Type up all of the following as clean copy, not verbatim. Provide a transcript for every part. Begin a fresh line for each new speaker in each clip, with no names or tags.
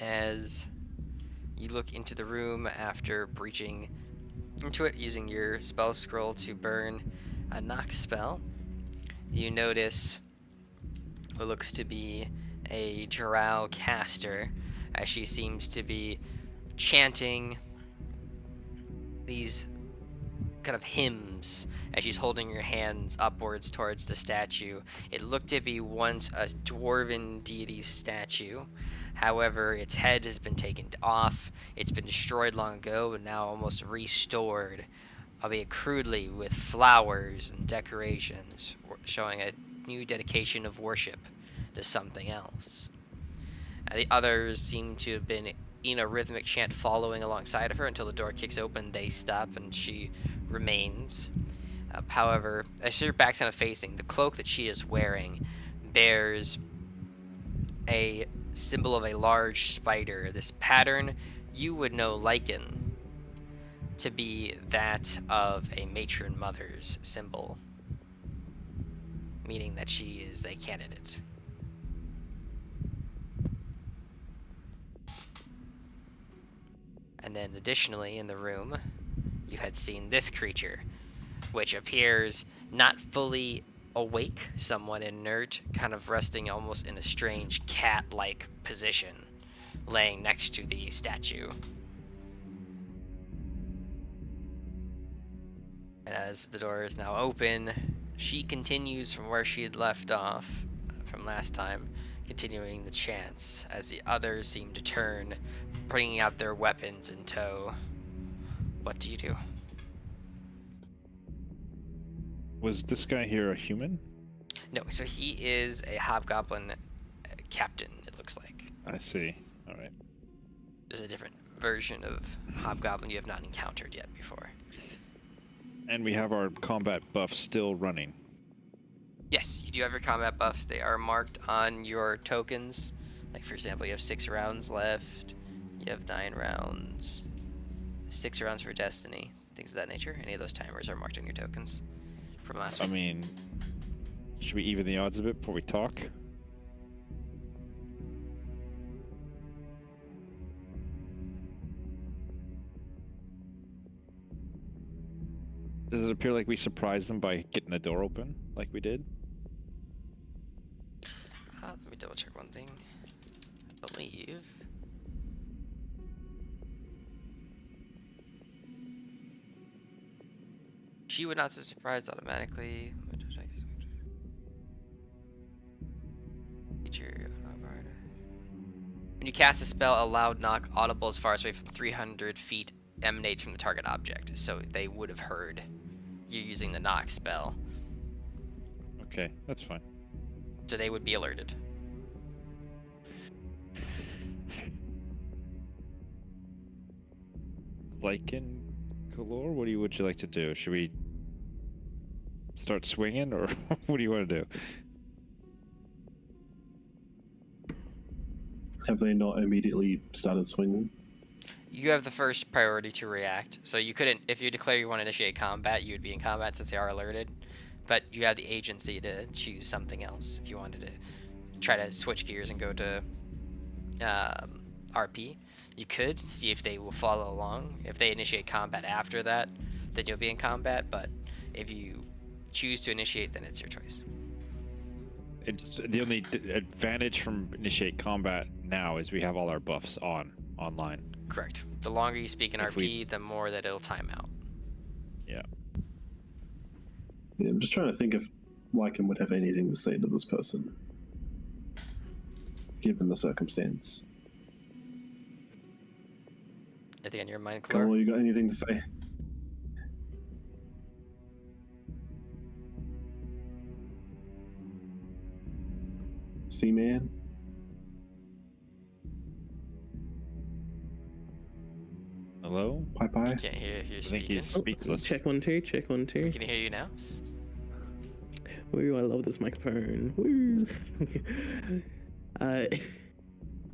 as you look into the room after breaching into it using your spell scroll to burn a knock spell. You notice what looks to be a drow caster as she seems to be chanting these kind of hymns as she's holding her hands upwards towards the statue. It looked to be once a dwarven deity statue. However, its head has been taken off. It's been destroyed long ago, but now almost restored, albeit crudely, with flowers and decorations, showing a new dedication of worship to something else. The others seem to have been in a rhythmic chant following alongside of her until the door kicks open. They stop and she remains. However, as her back's kind of facing, the cloak that she is wearing bears a symbol of a large spider. This pattern you would know lichen to be that of a matron mother's symbol, meaning that she is a candidate. And then additionally in the room, you had seen this creature, which appears not fully awake, somewhat inert, kind of resting almost in a strange cat-like position, laying next to the statue. And as the door is now open, she continues from where she had left off from last time, continuing the chants as the others seem to turn, bringing out their weapons in tow. What do you do?
Was this guy here a human?
No, so he is a hobgoblin captain, it looks like.
I see. Alright.
There's a different version of hobgoblin you have not encountered yet before.
And we have our combat buff still running.
Yes, you do have your combat buffs. They are marked on your tokens. Like, for example, you have 6 rounds left. You have 9 rounds. 6 rounds for Destiny. Things of that nature. Any of those timers are marked on your tokens from last week.
I mean, should we even the odds a bit before we talk? Does it appear like we surprised them by getting the door open, like we did?
Let me double check one thing. I believe... she would not be surprised automatically. When you cast a spell, a loud knock audible as far away from 300 feet emanates from the target object, so they would have heard you using the knock spell.
Okay, that's fine.
So they would be alerted.
Lichen galore? What would you like to do? Should we start swinging, or what do you want to do?
Have they not immediately started swinging?
You have the first priority to react, so you couldn't, if you declare you want to initiate combat, you would be in combat since they are alerted, but you have the agency to choose something else if you wanted to try to switch gears and go to RP. You could see if they will follow along. If they initiate combat after that, then you'll be in combat, but if you choose to initiate, then it's your choice.
It's the only advantage from initiate combat now is we have all our buffs online.
Correct. The longer you speak in
If
RP, the more that it'll time out.
Yeah.
Yeah, I'm just trying to think if Lycan would have anything to say to this person, given the circumstance.
Anything on your mind,
Cole,
Kalor?
you got anything to say? Seaman?
Hello?
Bye bye.
Can't hear if you're
I think
speaking.
he's speechless.
Check 1 2, check 1 2.
Can I hear you now?
Woo, I love this microphone. Woo.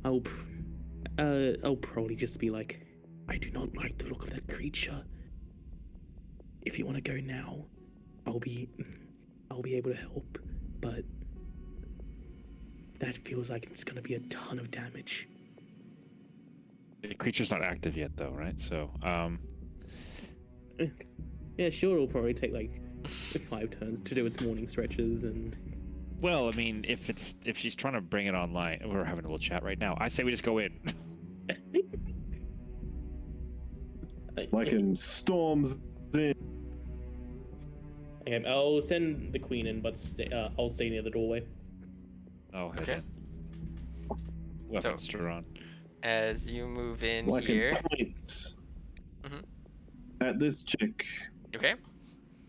I'll probably just be like, I do not like the look of that creature. If you want to go now, I'll be able to help, but that feels like it's gonna be a ton of damage.
The creature's not active yet, though, right? So,
Yeah, sure. It'll probably take like 5 turns to do its morning stretches and.
well, I mean, if she's trying to bring it online, we're having a little chat right now. I say we just go in.
Lycan storms in.
Okay, I'll send the queen in, but I'll stay near the doorway.
Oh, head
Okay.
in. Weapons drawn.
As you move in
Lycan
here.
points
Mhm.
at this chick.
Okay.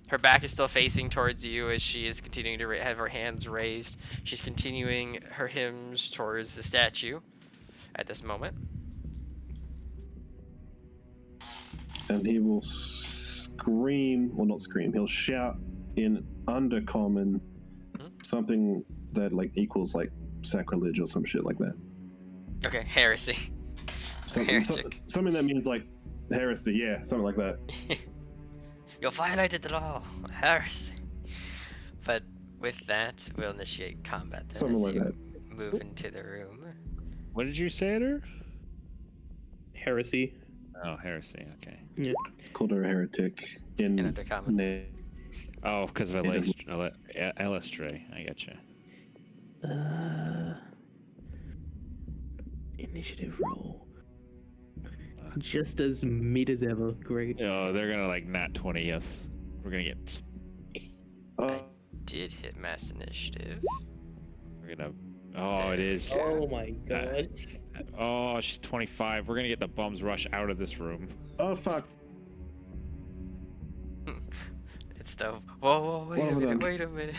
Her back is still facing towards you as she is continuing to have her hands raised. She's continuing her hymns towards the statue at this moment.
And he will scream, well, not scream, he'll shout in undercommon something that like equals like sacrilege or some shit like that.
Okay, heresy.
Something that means like heresy, yeah, something like that.
You violated the law. Heresy. But with that, we'll initiate combat then
Something
as
like
you
that.
move into the room.
What did you say at her?
Heresy.
Oh, heresy. Okay.
Called her a heretic in
In undercommon.
Oh, because of Elistre. I gotcha.
Initiative roll. Just as mid as ever. Great.
Oh, they're gonna like nat 20 us. We're gonna get.
Uh,
Did hit mass initiative.
We're gonna. Oh, it
There we
is.
go.
Oh my god.
Oh, she's 25. We're gonna get the bums rush out of this room.
oh fuck.
It's the whoa,
What have I done?
wait a minute.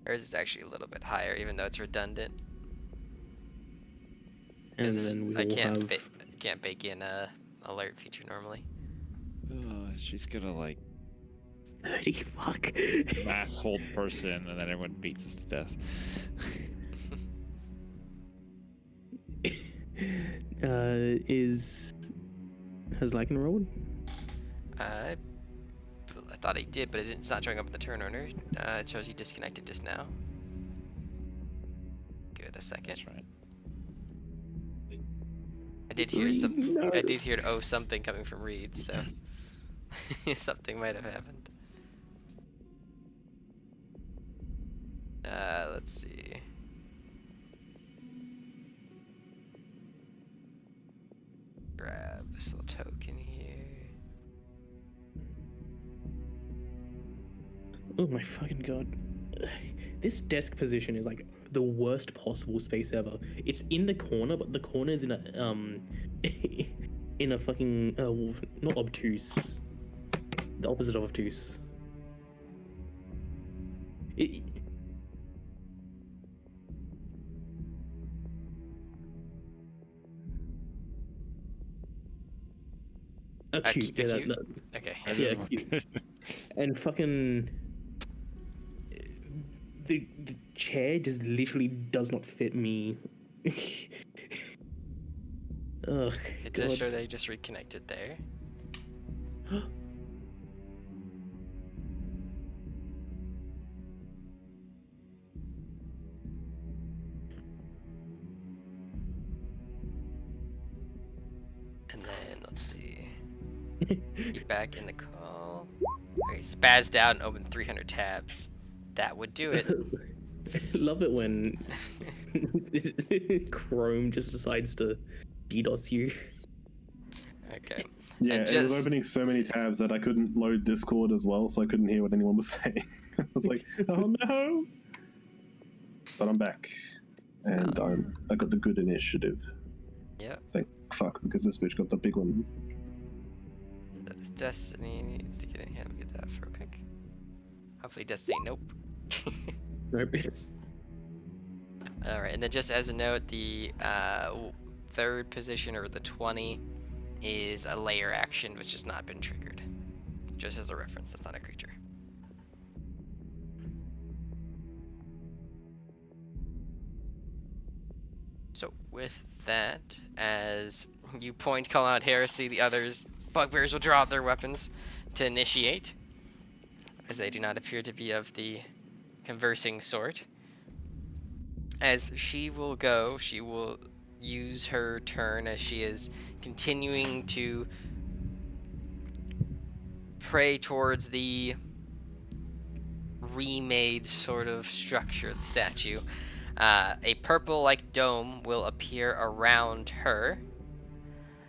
Hers is actually a little bit higher, even though it's redundant.
And
There's-
then we
I
will
can't
have.
can't bake in a alert feature normally.
Oh, she's gonna like
30. Fuck.
mass hold person, and then everyone beats us to death.
Has Lycan rolled?
I thought he did, but it's not showing up in the turn order. It shows he disconnected just now. Give it a second.
That's right.
I did hear some.
No.
I did hear something coming from Reed, so something might have happened. Let's see. Grab this little token here.
Oh my fucking god. This desk position is like the worst possible space ever. It's in the corner, but the corner is in a in a fucking not obtuse. The opposite of obtuse. Acute. Yeah,
acute? Okay.
yeah, acute. And fucking the chair just literally does not fit me. Ugh.
It does show that he just reconnected there. And then let's see. Get back in the call. Okay, spazzed out and opened 300 tabs. That would do it.
Love it when Chrome just decides to DDoS you.
Okay.
Yeah,
And
it was
just-
opening so many tabs that I couldn't load Discord as well, so I couldn't hear what anyone was saying. I was like, oh no! But I'm back, and I got the good initiative.
Yep.
Thank fuck, because this bitch got the big one.
That is Destiny. Needs to get in here. Let me get that for a quick. Hopefully Destiny. Nope.
Nope.
Alright, and then just as a note, the third position, or the 20, is a layer action which has not been triggered. Just as a reference, that's not a creature. So with that, as you point, call out heresy, the others, bugbears will draw out their weapons to initiate, as they do not appear to be of the conversing sort. As she will use her turn as she is continuing to pray towards the remade sort of structure of the statue. A purple-like dome will appear around her,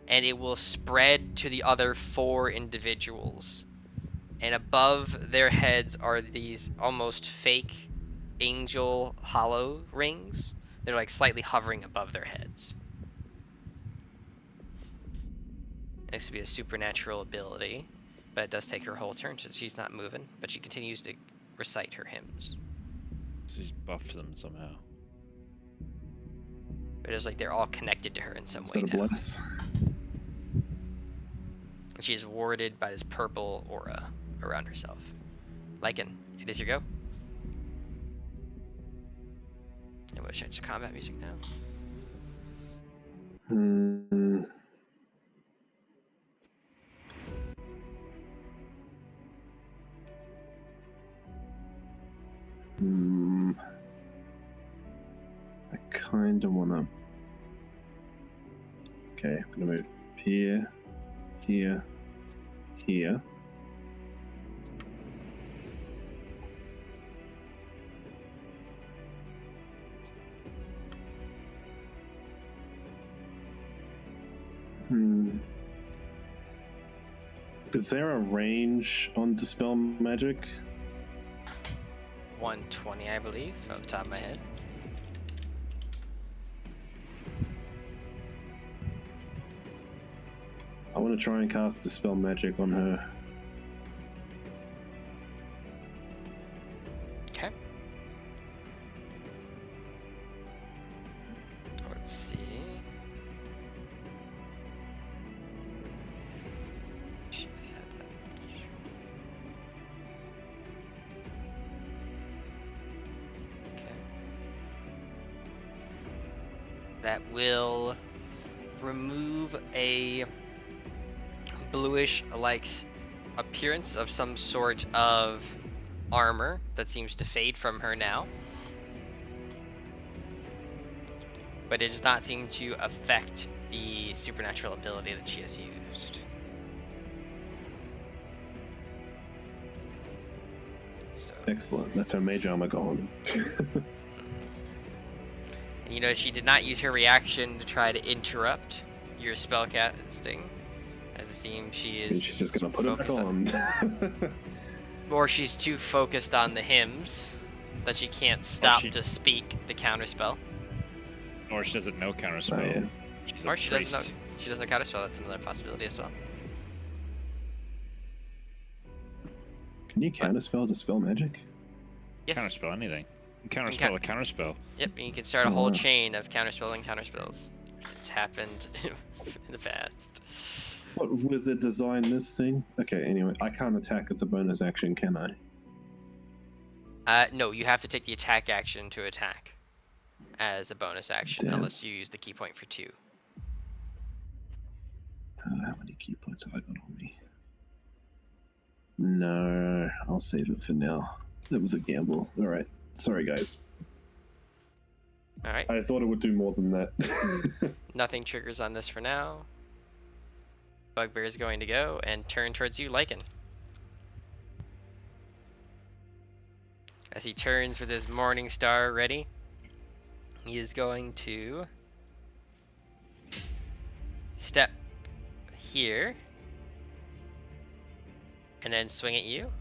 and it will spread to the other 4 individuals. And above their heads are these almost fake angel hollow rings. They're like slightly hovering above their heads. Next to be a supernatural ability, but it does take her whole turn, so she's not moving, but she continues to recite her hymns.
She's buffed them somehow.
But it's like they're all connected to her in some
Is
way
that a
now.
bless?
And she is warded by this purple aura around herself. Lycan, it is your go. And we'll change to combat music now.
Hmm. I kind of want to. Okay, I'm going to move here, here, here. Is there a range on Dispel Magic?
120, I believe, off the top of my head.
I want to try and cast Dispel Magic on her.
Okay. Let's see. She's had that much. Okay. That will remove a bluish like appearance of some sort of armor that seems to fade from her now, but it does not seem to affect the supernatural ability that she has used. So,
Excellent. That's her mage armor gone.
and you know, she did not use her reaction to try to interrupt your spellcasting. As it seems,
She's just gonna put it back on.
Or she's too focused on the hymns that she can't stop
she-
to speak the counterspell.
Or she doesn't know counterspell.
Oh, yeah.
She's a
Or she doesn't know.
priest.
She doesn't know counterspell. That's another possibility as well.
Can you counterspell Dispel Magic?
Yes.
Counterspell anything. You can counterspell a counterspell.
Yep. And you can start a
Oh,
whole
wow.
chain of counterspelling counterspells. It's happened in the past.
What wizard designed this thing? Okay, anyway, I can't attack as a bonus action, can I?
No, you have to take the attack action to attack as a bonus action,
Damn.
unless you use the key point for 2.
How many key points have I got on me? No, I'll save it for now. It was a gamble. Alright. Sorry, guys.
All right.
I thought it would do more than that.
Nothing triggers on this for now. Bugbear is going to go and turn towards you, Lycan. As he turns with his Morning Star ready, he is going to step here and then swing at you.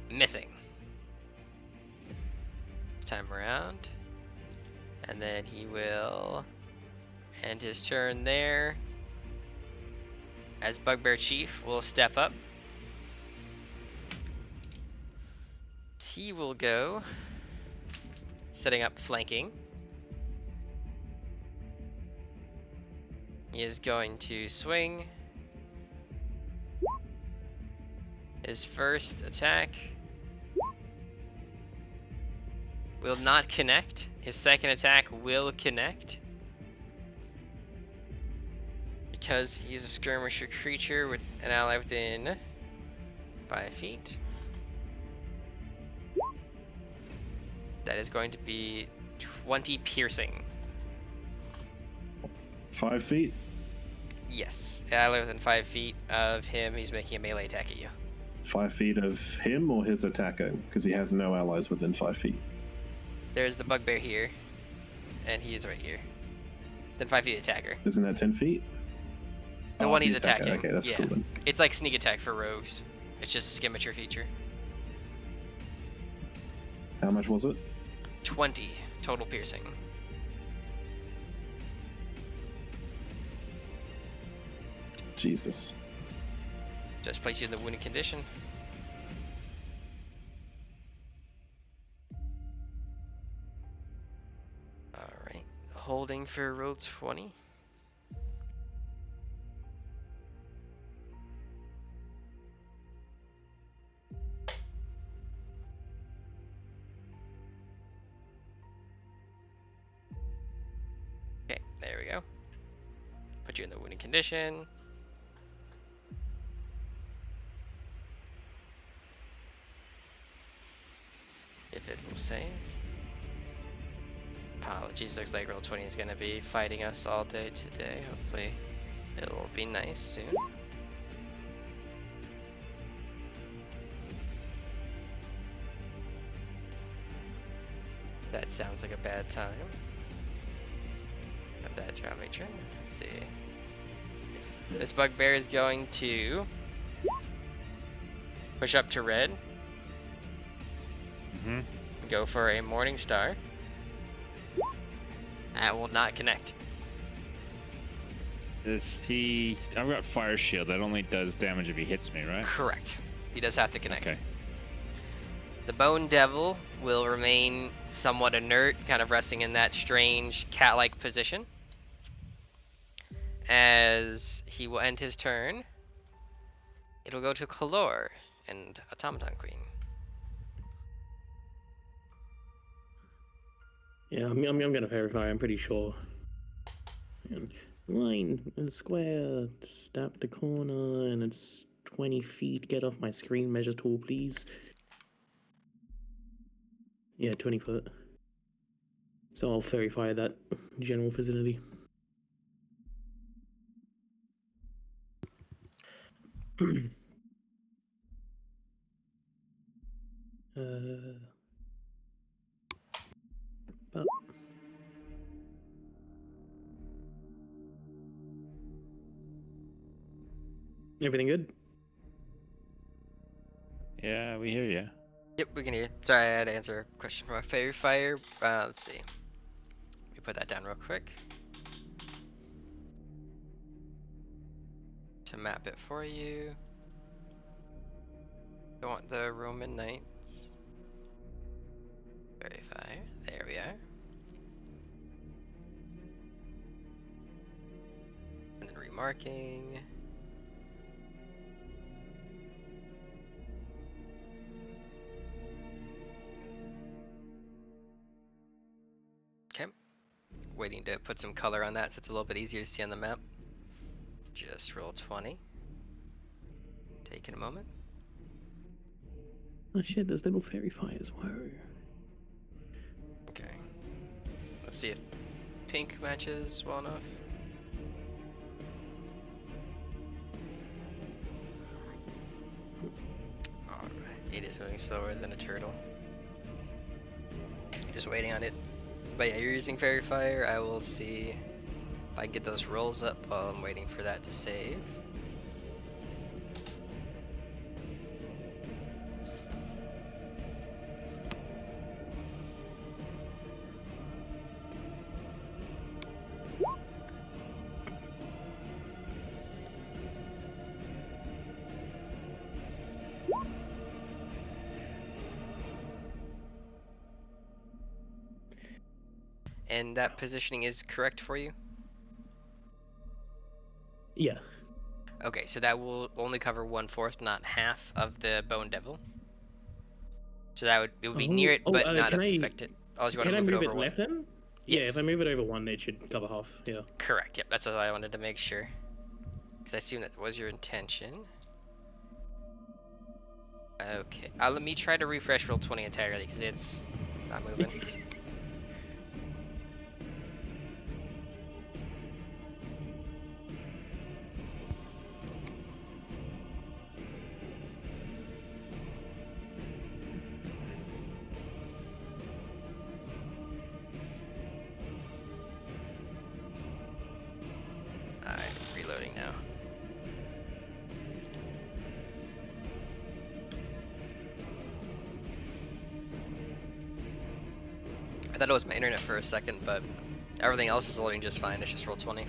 Missing. This time around. And then he will end his turn there. As Bugbear Chief will step up. He will go, setting up flanking. He is going to swing. His first attack will not connect. His second attack will connect. Because he's a skirmisher creature with an ally within 5 feet. That is going to be 20 piercing.
5 feet.
Yes. Within 5 feet of him, he's making a melee attack at you.
5 feet of him or his attacker, because he has no allies within 5 feet.
There's the bugbear here, and he is right here. Then 5 feet attacker.
Isn't that 10 feet?
The one he's attacking.
Okay, that's
yeah.
cool then.
It's like sneak attack for rogues. It's just a skirmisher feature.
How much was it?
20 total piercing.
Jesus.
Just place you in the wounded condition. Alright. Holding for roll 20. Okay, there we go. Put you in the wounded condition. If it will save. Apologies, looks like roll 20 is going to be fighting us all day today. Hopefully it will be nice soon. That sounds like a bad time. Got that drop turn. Let's see. This bugbear is going to push up to red. Go for a morning star. That will not connect.
Is he? I've got fire shield. That only does damage if he hits me, right?
Correct. He does have to connect.
Okay.
The Bone Devil will remain somewhat inert, kind of resting in that strange cat-like position. As he will end his turn, it'll go to Kalor and Automaton Queen.
Yeah, I'm gonna verify. I'm pretty sure. And line and square, step the corner, and it's 20 feet. Get off my screen measure tool, please. Yeah, 20 foot. So I'll verify that general vicinity. But everything good?
Yeah, we hear you.
Yep, we can hear. Sorry, I had to answer a question from a fairy fire. Let's see. Let me put that down real quick to map it for you. I want the Roman Knights. Fairy fire. There we are. And then remarking. Okay. Waiting to put some color on that so it's a little bit easier to see on the map. Just roll 20. Taking a moment.
Oh shit, there's little fairy fires. Whoa.
Okay. Let's see if pink matches well enough. Alright, it is moving slower than a turtle. Just waiting on it. But yeah, you're using Fairy Fire. I will see if I can get those rolls up while I'm waiting for that to save. And that positioning is correct for you?
Yeah.
Okay, so that will only cover 1/4, not half of the Bone Devil. So that would, it would be near it, but not affect it. Oh, you want
Can
to
I
move it
move
over
it
one?
left then?
Yes.
Yeah, if I move it over one, it should cover half. Yeah.
Correct, yep, that's what I wanted to make sure. Because I assume that was your intention. Okay, let me try to refresh roll 20 entirely, because it's Not moving. Alright, reloading now. I thought it was my internet for a second, but everything else is loading just fine. It's just roll 20.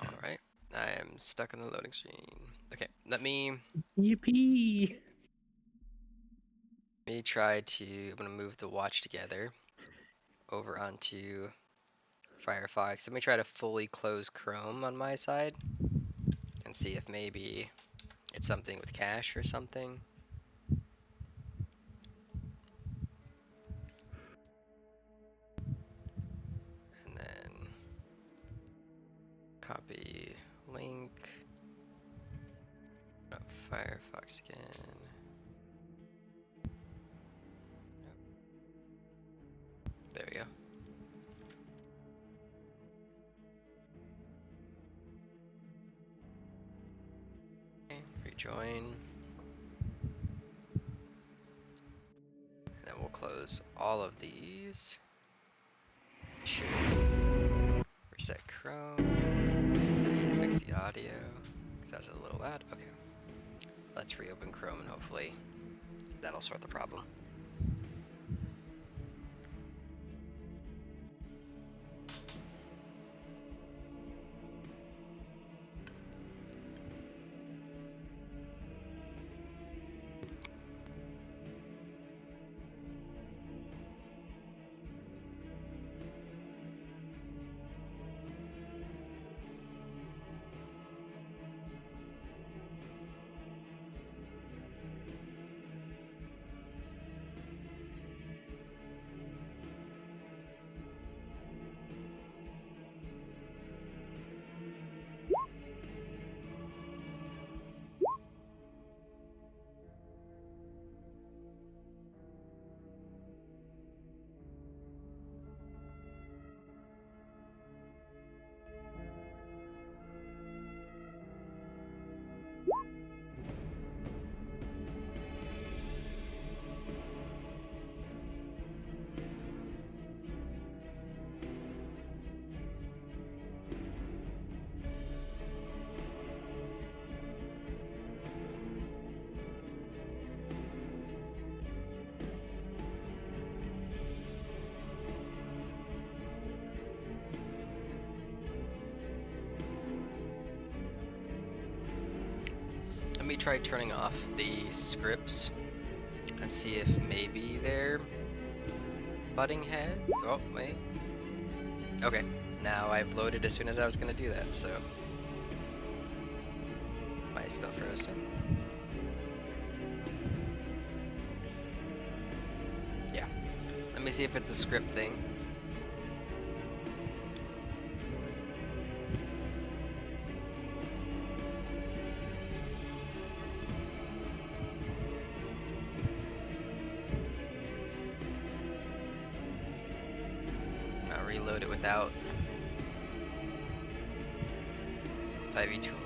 Alright, I am stuck on the loading screen. Okay, let me
Yippee!
try to, I'm gonna move the watch together over onto Firefox. Let me try to fully close Chrome on my side and see if maybe it's something with cache or something. And then copy link. Oh, Firefox again. There we go. Okay, rejoin. And then we'll close all of these. Should reset Chrome. Fix the audio. Because that was a little loud. Okay. Let's reopen Chrome and hopefully that'll sort the problem. Let me try turning off the scripts and see if maybe they're butting heads. Oh, wait. Okay, now I've loaded as soon as I was gonna do that, so. Am I still frozen? Yeah. Let me see if it's a script thing. I'll reload it without 5e tools.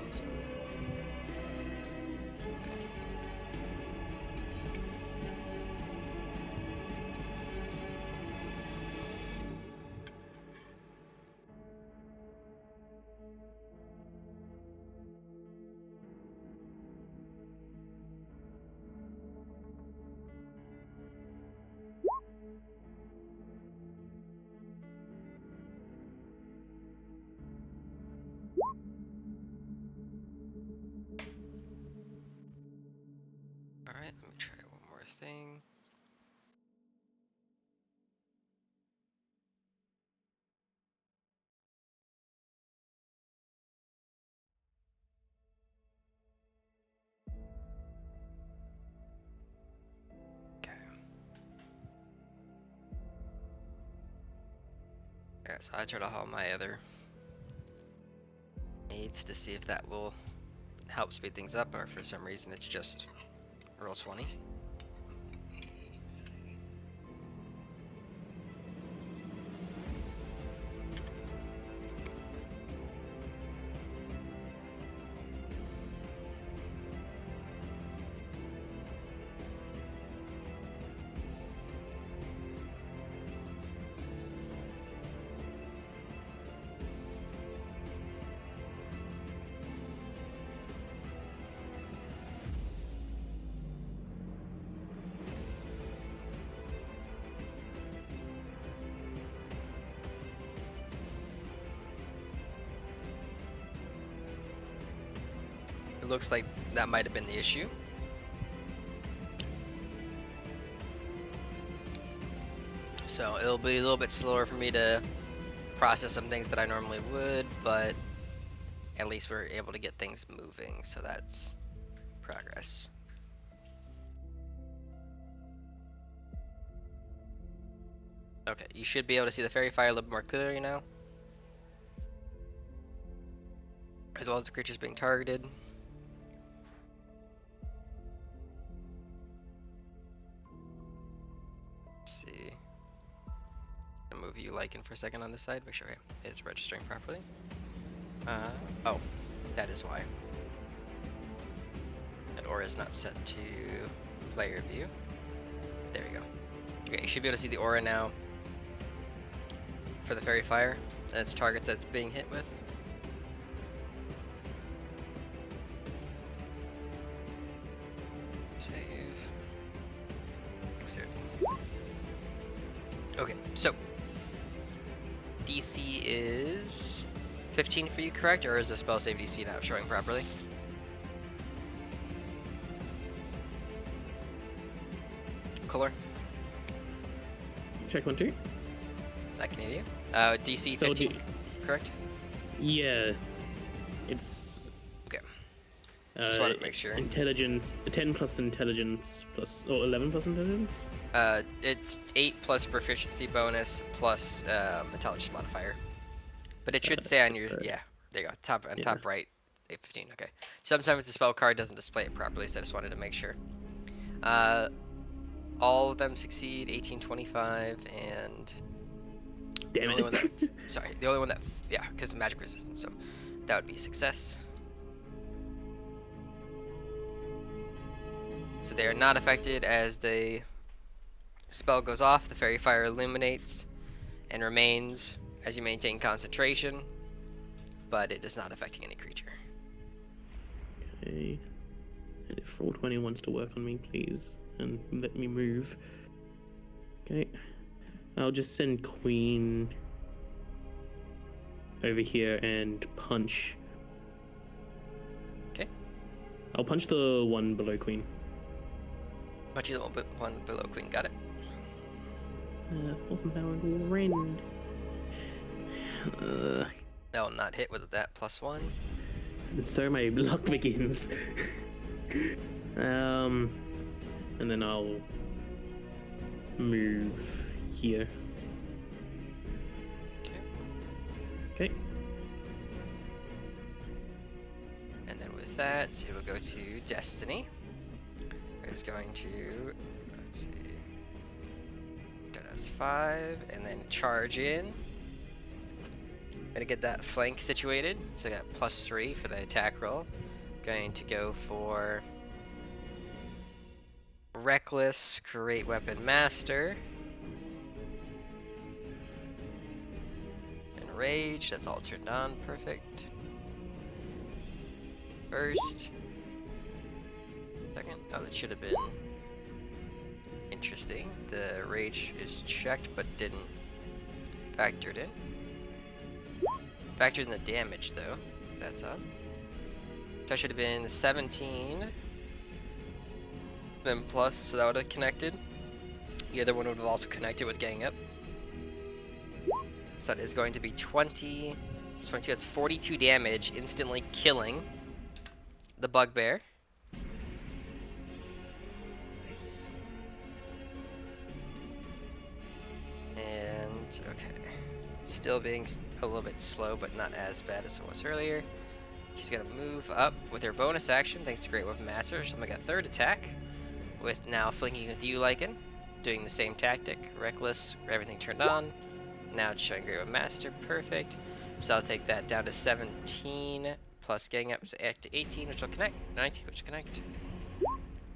Alright, let me try one more thing. Yeah, so I try to haul my other aids to see if that will help speed things up, or for some reason it's just roll 20. It looks like that might have been the issue. So it'll be a little bit slower for me to process some things that I normally would, but at least we're able to get things moving, so that's progress. Okay, you should be able to see the fairy fire a little more clearly now, as well as the creatures being targeted. Let's see. I'll move you Lycan for a second on this side, make sure it's registering properly. Oh, that is why. That aura is not set to player view. There we go. Okay, you should be able to see the aura now for the fairy fire and its targets that's being hit with. Save. Exert. Okay, so DC is 15 for you, correct? Or is the spell save DC not showing properly? Color?
Check 1, 2.
I can hear you. DC
Spell
15,
D-
correct?
Yeah. It's.
Okay. Just wanted to make sure.
Intelligence. 10 plus intelligence plus. Or 11 plus intelligence?
It's 8 plus proficiency bonus plus intelligence modifier. But it should say on your,
right.
yeah, there you go, top
Yeah.
top right, 815, okay. Sometimes the spell card doesn't display it properly, so I just wanted to make sure. All of them succeed, 18, 25, and
Damn
the only one that,
it.
sorry, the only one that, yeah, because of magic resistance, so that would be a success. So they are not affected as the spell goes off, the fairy fire illuminates and remains as you maintain concentration, but it is not affecting any creature.
Okay. And if Roll20 wants to work on me, please, and let me move. Okay. I'll just send Queen over here and punch.
Okay.
I'll punch the one below Queen.
Punch you the one below Queen, got it.
Force empowered rend.
That will not hit with that +1.
And so my luck begins. And then I'll move here.
Okay.
Okay.
And then with that, it will go to Destiny. It's going to, let's see, does 5, and then charge in. Gonna get that flank situated, so I got +3 for the attack roll. Going to go for Reckless, Great Weapon Master. And Rage, that's all turned on, perfect. First. Second, oh that should have been interesting. The Rage is checked but didn't factor it in. Factored in the damage though, that's on. So that should have been 17 then plus, so that would have connected. The other one would have also connected with gang up. So that is going to be 20. 22, that's 42 damage, instantly killing the bugbear.
Nice.
And, okay. Still being a little bit slow, but not as bad as it was earlier. She's gonna move up with her bonus action, thanks to Great Weapon Master. She'll make a third attack, with now flanking with you, Lycan. Doing the same tactic, reckless, everything turned on. Now it's showing Great Weapon Master, perfect. So I'll take that down to 17, plus getting up to 18, which will connect, 19, which will connect.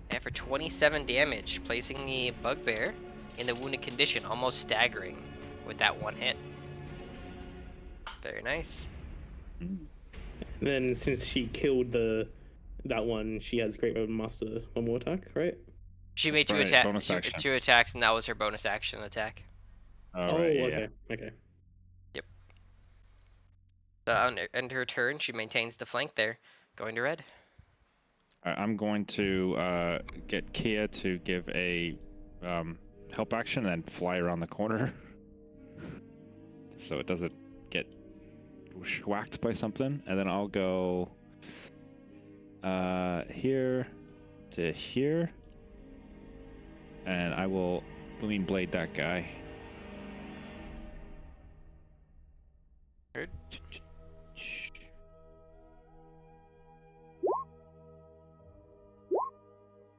And for 27 damage, placing the bugbear in the wounded condition, almost staggering with that one hit. Very nice.
And then since she killed that one, she has Great Weapon Master one more attack, right?
She made
Right, bonus
two
action.
attacks, and that was her bonus action attack.
Oh, right, yeah.
okay.
So on end her turn, she maintains the flank there, going to red.
I'm going to get Kia to give a help action and then fly around the corner. So it doesn't get whacked by something. And then I'll go here to here. And I will Booming Blade that guy.
Heard.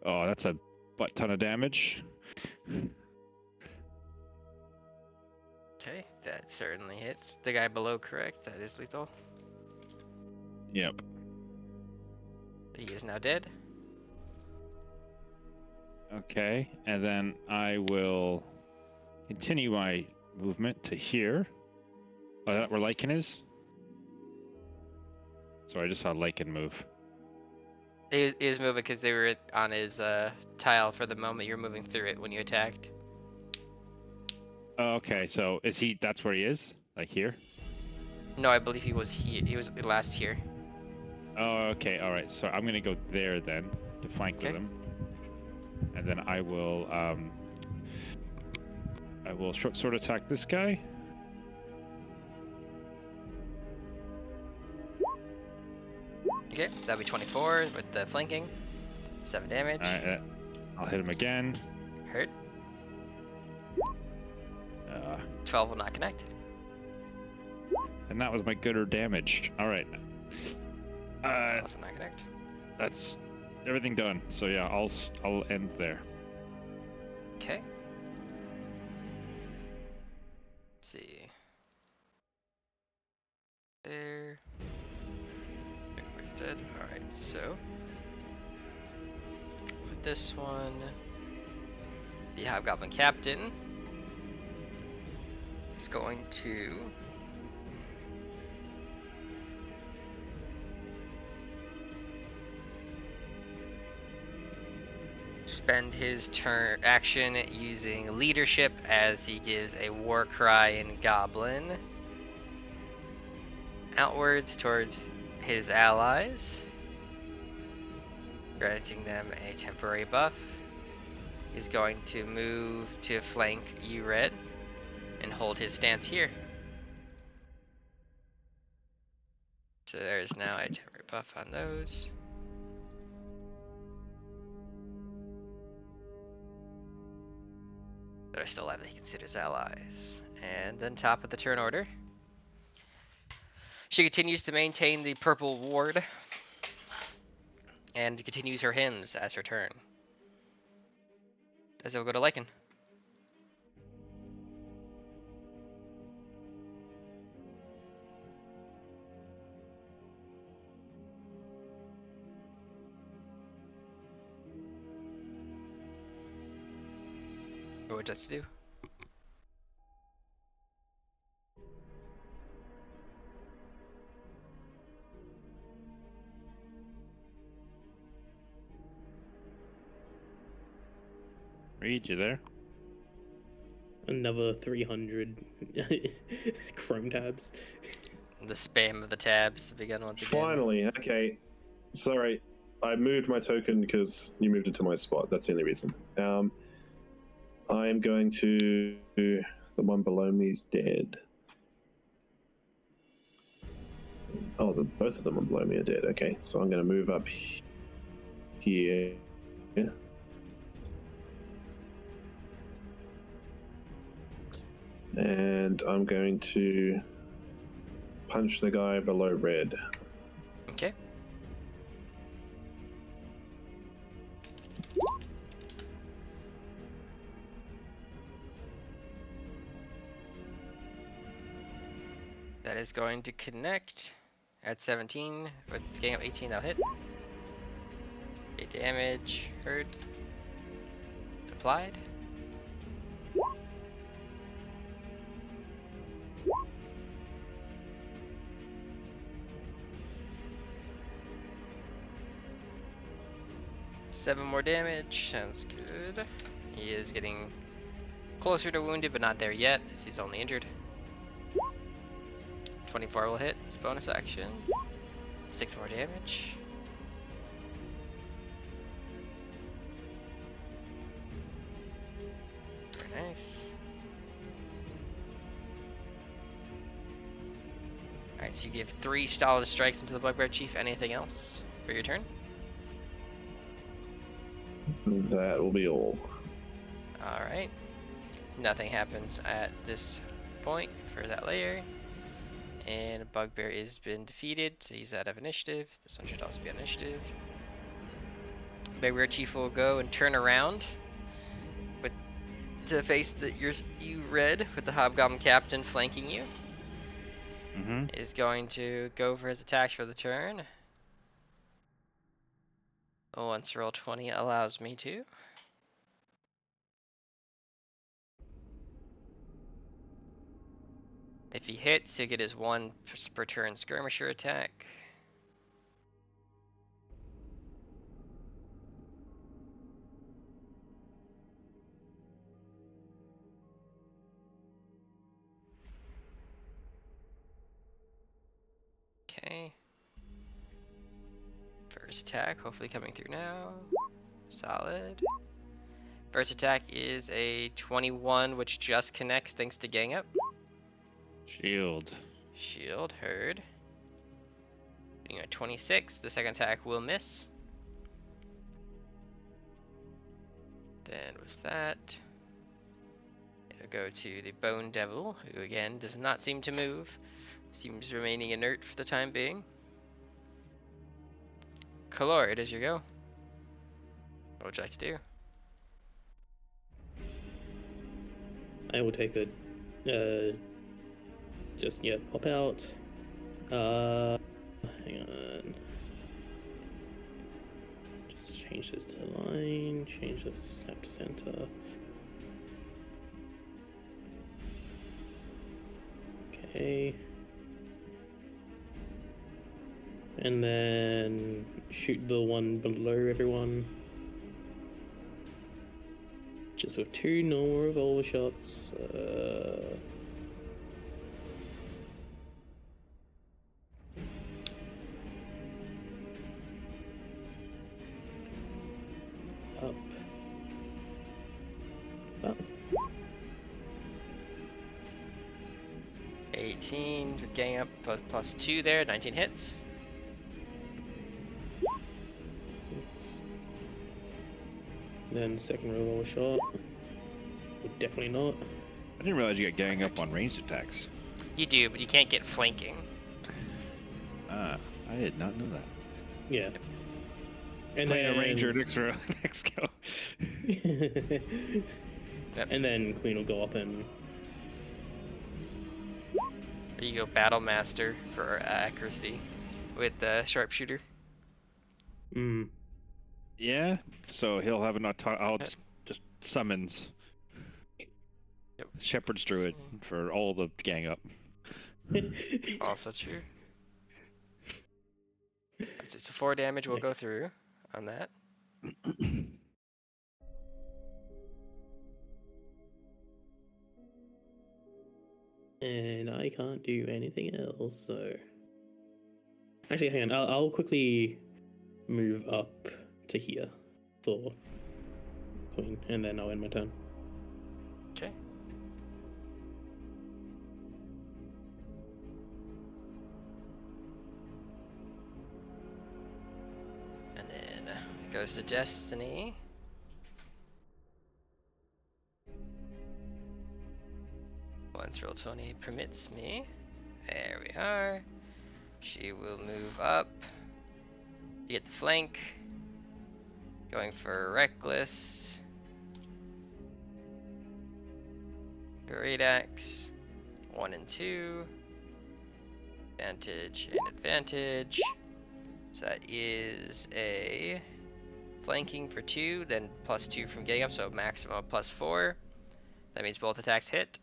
Oh, that's a butt ton of damage.
Okay, that certainly hits. The guy below, correct? That is lethal.
Yep.
He is now dead.
Okay, and then I will continue my movement to here. Oh, that where Lycan is? So I just saw Lycan move.
He was moving because they were on his tile for the moment. You were moving through it when you attacked.
Oh, okay, so is he? That's where he is, like here.
No, I believe he was here. He was last here.
Oh, okay, all right. So I'm gonna go there then to flank with
Okay.
him, and then I will short sword attack this guy.
Okay, that'll be 24 with the flanking. 7 damage.
All right, I'll hit him again.
Hurt. 12 will not connect.
And that was my gooder damage. All right.
Also not connect.
That's everything done. So yeah, I'll end there.
Okay. Let's see. There. Everybody's dead. Alright, so. With this one. The Hobgoblin Captain is going to spend his turn action using leadership as he gives a war cry in Goblin outwards towards his allies, granting them a temporary buff. He's going to move to flank you, Red, and hold his stance here. So there's now a temporary buff on those. That are still alive that he considers allies. And then top of the turn order. She continues to maintain the purple ward and continues her hymns as her turn. As it'll go to Lycan. What would you like to do?
Reed, you there?
Another 300 Chrome tabs.
The spam of the tabs to begin once again.
Finally, okay. Sorry. I moved my token because you moved it to my spot. That's the only reason. I am going to. The one below me is dead. Oh, both of them are below me are dead. Okay, so I'm going to move up here. And I'm going to punch the guy below red.
Okay. That is going to connect at 17, but getting up 18, that'll hit. 8 damage, heard. Applied. Seven more damage, sounds good. He is getting closer to wounded, but not there yet, as he's only injured. 24 will hit, his bonus action. 6 more damage. Very nice. Alright, so you give 3 stolid strikes into the Bugbear Chief. Anything else for your turn?
That will be all.
Alright. Nothing happens at this point for that layer. And Bugbear has been defeated, so he's out of initiative. This one should also be on initiative. Bugbear Chief will go and turn around with to face you red with the Hobgoblin Captain flanking you. Is going to go for his attack for the turn. Once roll 20 allows me to. If he hits, he'll get his 1 per turn skirmisher attack. Okay. First attack, hopefully coming through now. Solid. First attack is a 21, which just connects thanks to gang up.
Shield.
Shield, heard. Being a 26, the second attack will miss. Then with that, it'll go to the Bone Devil, who again does not seem to move. Seems remaining inert for the time being. Kalor, it is your go. What would you like to do?
I will take a just pop out. Hang on. Just change this to line, change this to snap to center. Okay. And then shoot the one below everyone. Just with 2 normal revolver shots. Up. Up.
18, gang up plus 2 there, 19 hits.
Then second revolver shot. Definitely not.
I didn't realize you got gang up on ranged attacks.
You do, but you can't get flanking.
Ah, I did not know that.
Yeah. And
Playing
then
a ranger next go.
Yep.
And then Queen will go up and
There you go, Battle Master for accuracy with the sharpshooter.
Yeah, so he'll have an I'll just summons.
Yep.
Shepherd's Druid for all the gang up.
Also true. So 4 damage will go through on that.
And I can't do anything else, so... Actually, hang on, I'll quickly move up to here for Queen, and then I'll end my turn.
Okay. And then goes to Destiny. Once roll 20 permits me. There we are. She will move up. You get the flank. Going for reckless. Great axe. 1 and 2. Advantage and advantage. So that is a flanking for 2, then +2 from getting up, so maximum of +4. That means both attacks hit.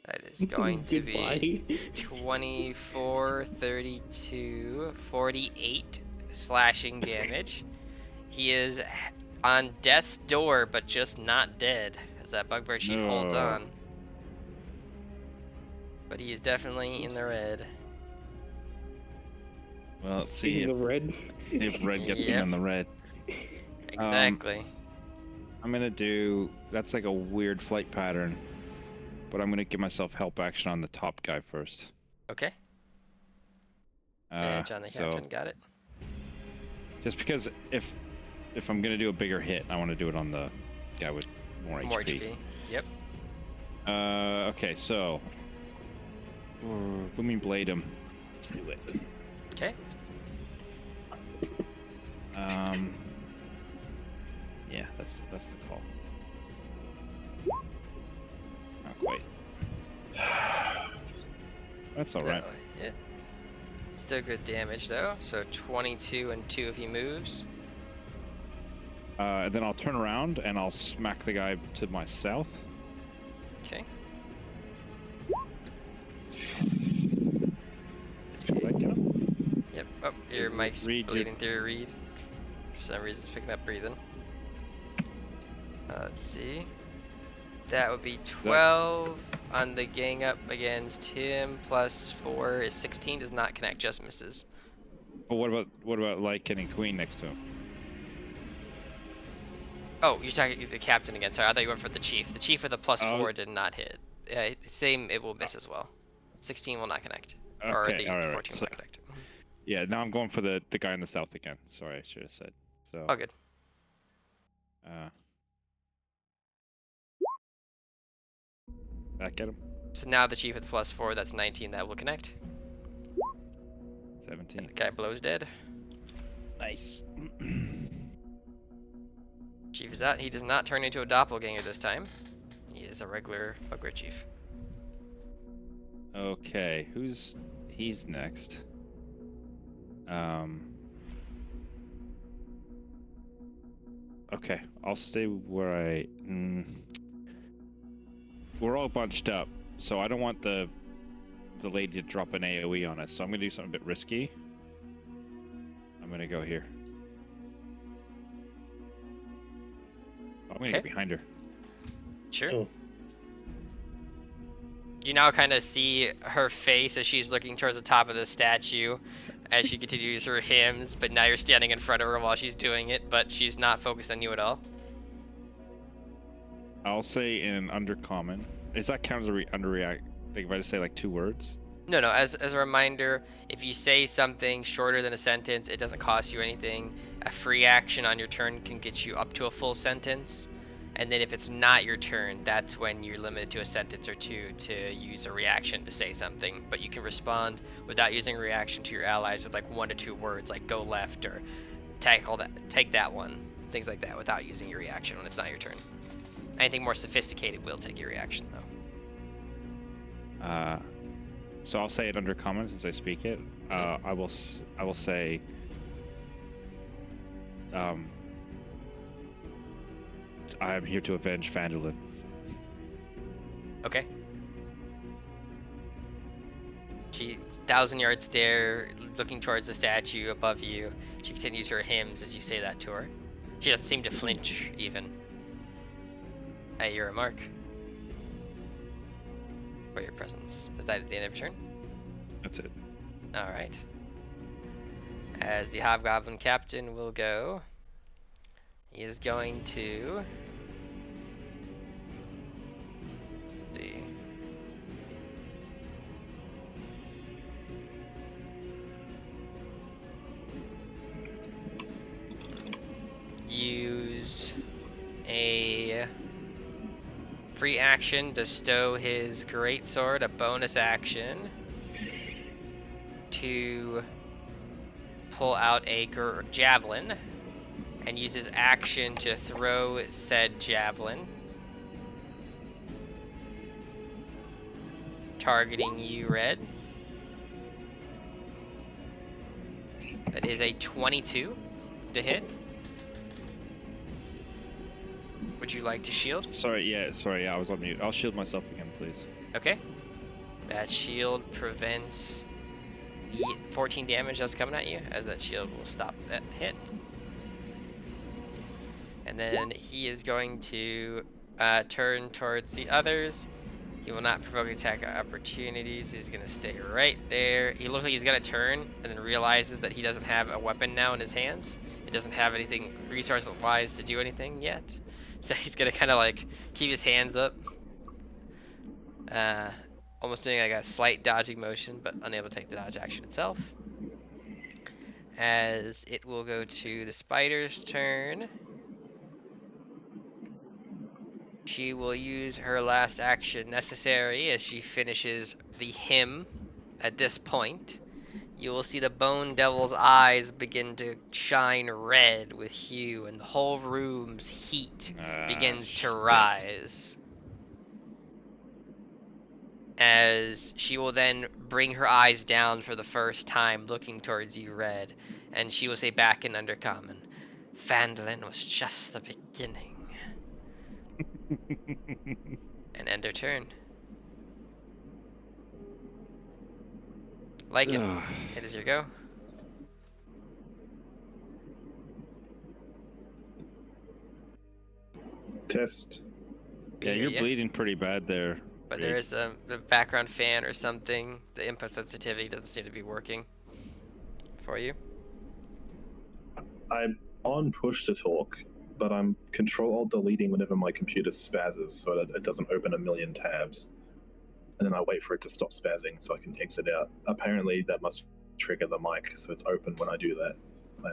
That is going to be 24, 32, 48 slashing damage. He is on death's door, but just not dead, as that Bugbear Chief holds on. But he is definitely in the red.
Well, let's see
Speaking of red,
if red gets him in the red.
Exactly.
I'm gonna do, that's like a weird flight pattern, but I'm gonna give myself help action on the top guy first.
Okay. Advantage on the captain, got it.
Just because if I'm gonna do a bigger hit, I want to do it on the guy with more HP.
More HP. Yep.
Okay, so booming blade him.
Do it.
Okay.
Yeah, that's the call. Not quite. That's all right.
No, yeah. Still good damage though. So 22 and 2 if he moves.
Then I'll turn around and I'll smack the guy to my south.
Okay.
Does that get him?
Yep. Oh, your mic's
Reed,
bleeding through your reed. For some reason, it's picking up breathing. Let's see. That would be 12 on the gang up against him. +4 is 16. Does not connect. Just misses.
But what about like getting Queen next to him?
Oh, you're talking the captain again. Sorry, I thought you went for the chief. The chief with a +4 did not hit. Same. It will miss as well. 16 will not connect. Or
Okay,
the
all right,
14 will
so,
not connect.
yeah, now I'm going for the guy in the south again. Sorry, I should have said. So.
Oh, good.
That get him?
So now the chief with +4, that's 19. That will connect.
17.
And the guy below's dead.
Nice.
Chief is out. He does not turn into a doppelganger this time. He is a regular Bugbear Chief.
Okay, he's next. Okay, I'll stay where I. We're all bunched up, so I don't want the lady to drop an AOE on us. So I'm gonna do something a bit risky. I'm gonna go here. I'm gonna get behind her.
Sure.
Oh.
You now kind of see her face as she's looking towards the top of the statue as she continues her hymns, but now you're standing in front of her while she's doing it, but she's not focused on you at all.
I'll say in undercommon. Is that count as a underreact? Like if I just say like 2 words?
No, as a reminder, if you say something shorter than a sentence, it doesn't cost you anything. A free action on your turn can get you up to a full sentence. And then if it's not your turn, that's when you're limited to a sentence or 2 to use a reaction to say something. But you can respond without using a reaction to your allies with like 1 to 2 words, like go left or take that one, things like that, without using your reaction when it's not your turn. Anything more sophisticated will take your reaction though.
So I'll say it under common since I speak it. I will say. I am here to avenge Phandalin.
Okay. She 1,000-yard stare, looking towards the statue above you. She continues her hymns as you say that to her. She doesn't seem to flinch even. Hey, you're a mark for your presence. Is that at the end of your turn?
That's it.
All right. As the Hobgoblin Captain will go, he is going to. Let's see. Use a free action to stow his greatsword, a bonus action to pull out a javelin, and use his action to throw said javelin, targeting you, Red. That is a 22 to hit. Would you like to shield?
Sorry, yeah, I was on mute. I'll shield myself again, please.
Okay. That shield prevents the 14 damage that's coming at you, as that shield will stop that hit. And then he is going to turn towards the others. He will not provoke attack opportunities. He's going to stay right there. He looks like he's going to turn and then realizes that he doesn't have a weapon now in his hands. He doesn't have anything resource-wise to do anything yet. So he's going to kind of like keep his hands up. Almost doing like a slight dodging motion, but unable to take the dodge action itself. As it will go to the spider's turn. She will use her last action necessary as she finishes the hymn. At this point, you will see the Bone Devil's eyes begin to shine red with hue, and the whole room's heat begins to rise. As she will then bring her eyes down for the first time, looking towards you, Red, and she will say back in Undercommon, Phandalin was just the beginning. And end her turn. Lycan, it is your go.
Test.
Yeah, you're bleeding pretty bad there.
But there is the background fan or something. The input sensitivity doesn't seem to be working for you.
I'm on push to talk, but I'm Control-Alt-Deleting whenever my computer spazzes so that it doesn't open a million tabs. And then I wait for it to stop spazzing so I can exit out. Apparently that must trigger the mic so it's open when I do that. I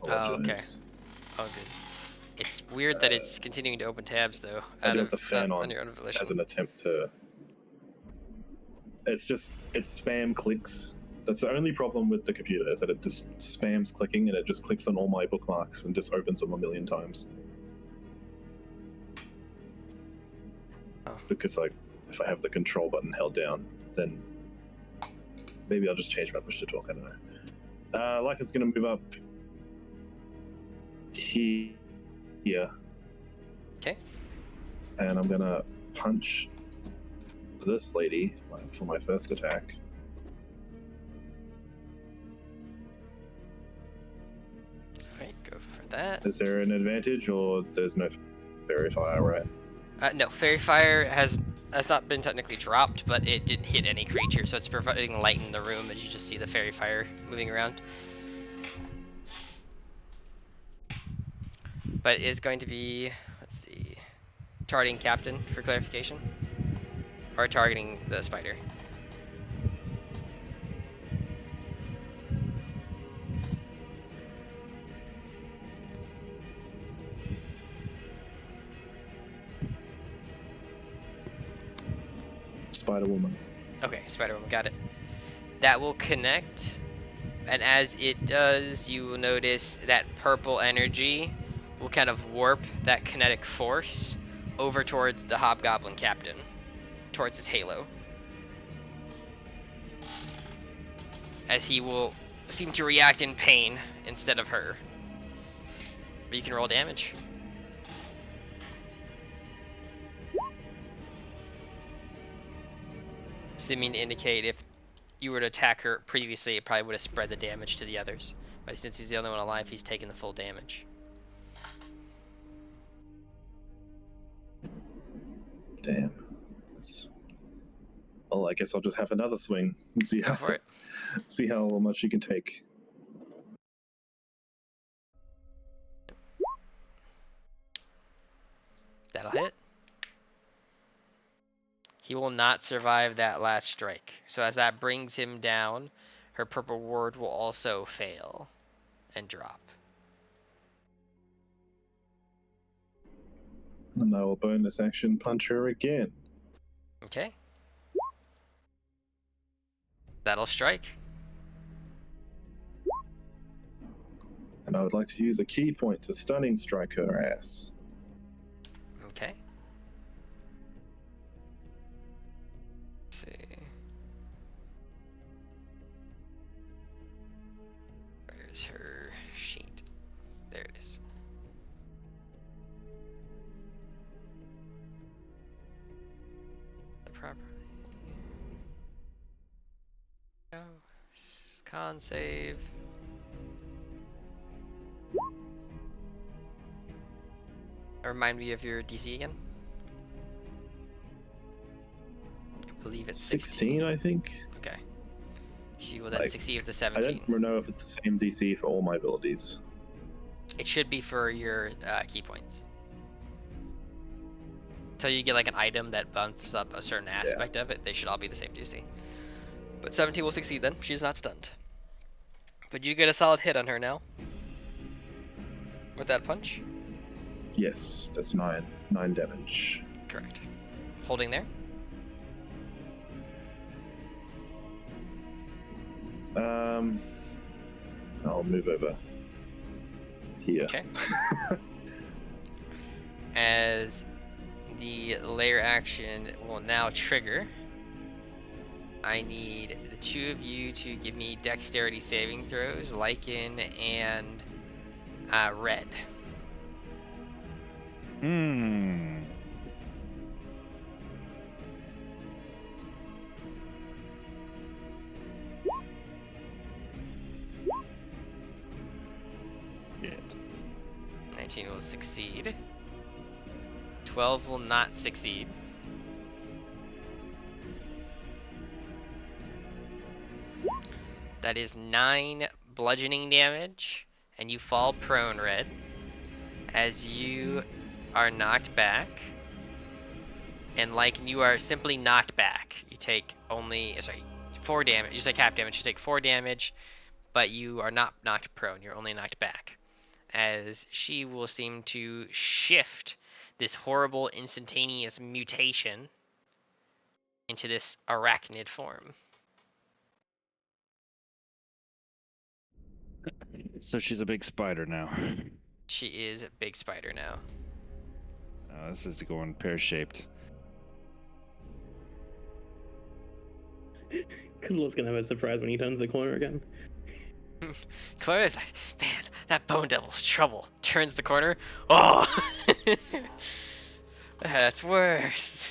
apologize.
Oh, good. It's weird that it's continuing to open tabs though.
I do have the fan on
your own volition.
as an attempt to... It's spam clicks. That's the only problem with the computer, is that it just spams clicking and it just clicks on all my bookmarks and just opens them a million times.
Oh.
Because like, if I have the control button held down, then maybe I'll just change my push to talk, I don't know. Like it's gonna move up here.
Okay.
And I'm gonna punch this lady for my first attack.
Alright, go for that.
Is there an advantage, or there's no fairy fire, right?
No, Fairy Fire has not been technically dropped, but it didn't hit any creature, so it's providing light in the room as you just see the Fairy Fire moving around. But it is going to be, let's see, targeting Captain for clarification. Or targeting the spider.
Spider-Woman.
Okay, Spider-Woman, got it. That will connect, and as it does, you will notice that purple energy will kind of warp that kinetic force over towards the Hobgoblin Captain, towards his halo. As he will seem to react in pain instead of her. But you can roll damage. Seeming to indicate if you were to attack her previously, it probably would have spread the damage to the others. But since he's the only one alive, he's taking the full damage.
Damn. Well, I guess I'll just have another swing and see
Go for it.
see how much you can take.
That'll hit. He will not survive that last strike. So as that brings him down, her purple ward will also fail and drop.
And I will bonus action punch her again.
Okay. That'll strike.
And I would like to use a key point to stunning strike her ass.
Okay. Let's see. Where's her sheet? There it is. The properly. Oh, con save. Remind me of your DC again. I believe it's
16, I think.
Okay. She will then succeed with the 17.
I don't know if it's the same DC for all my abilities.
It should be for your key points. Until you get like an item that bumps up a certain aspect of it, they should all be the same DC. But 17 will succeed then. She's not stunned. But you get a solid hit on her now. With that punch.
Yes, that's 9 damage.
Correct. Holding there.
I'll move over here.
Okay. As the layer action will now trigger, I need the two of you to give me dexterity saving throws, Lycan and Red.
Shit.
19 will succeed. 12 will not succeed. That is 9 bludgeoning damage, and you fall prone, Red. As you are knocked back, and like you are simply knocked back. You take only 4 damage. You take half damage. You take 4 damage, but you are not knocked prone. You're only knocked back. As she will seem to shift this horrible instantaneous mutation into this arachnid form.
So she's a big spider now.
She is a big spider now.
This is going pear-shaped.
Kundal's gonna have a surprise when he turns the corner again.
Chloe's like, man, that bone devil's trouble. Turns the corner. Oh! That's worse.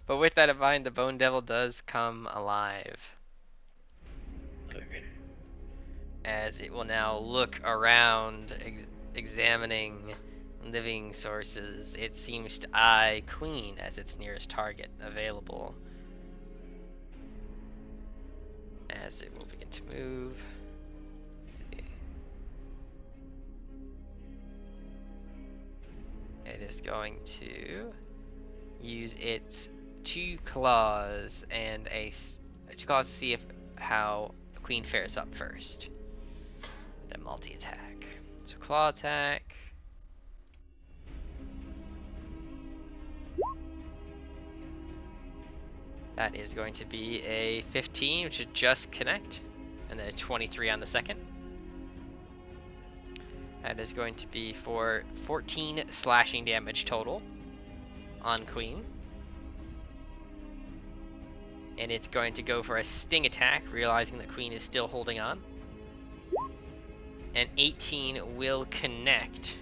But with that in mind, the bone devil does come alive.
Okay.
As it will now look around, examining living sources. It seems to eye Queen as its nearest target available. As it will begin to move. Let's see. It is going to use its 2 claws and 2 claws to see how the Queen fares up first. Then multi-attack. So claw attack. That is going to be a 15, which should just connect, and then a 23 on the second. That is going to be for 14 slashing damage total on Queen. And it's going to go for a sting attack, realizing that Queen is still holding on. And 18 will connect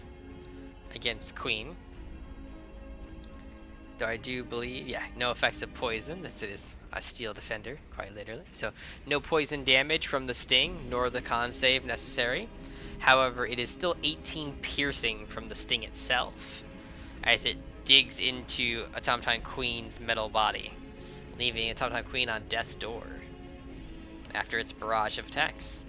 against Queen. Though I do believe, yeah, no effects of poison, as it is a steel defender, quite literally. So no poison damage from the sting, nor the con save necessary. However, it is still 18 piercing from the sting itself, as it digs into Automaton Queen's metal body, leaving Automaton Queen on death's door after its barrage of attacks.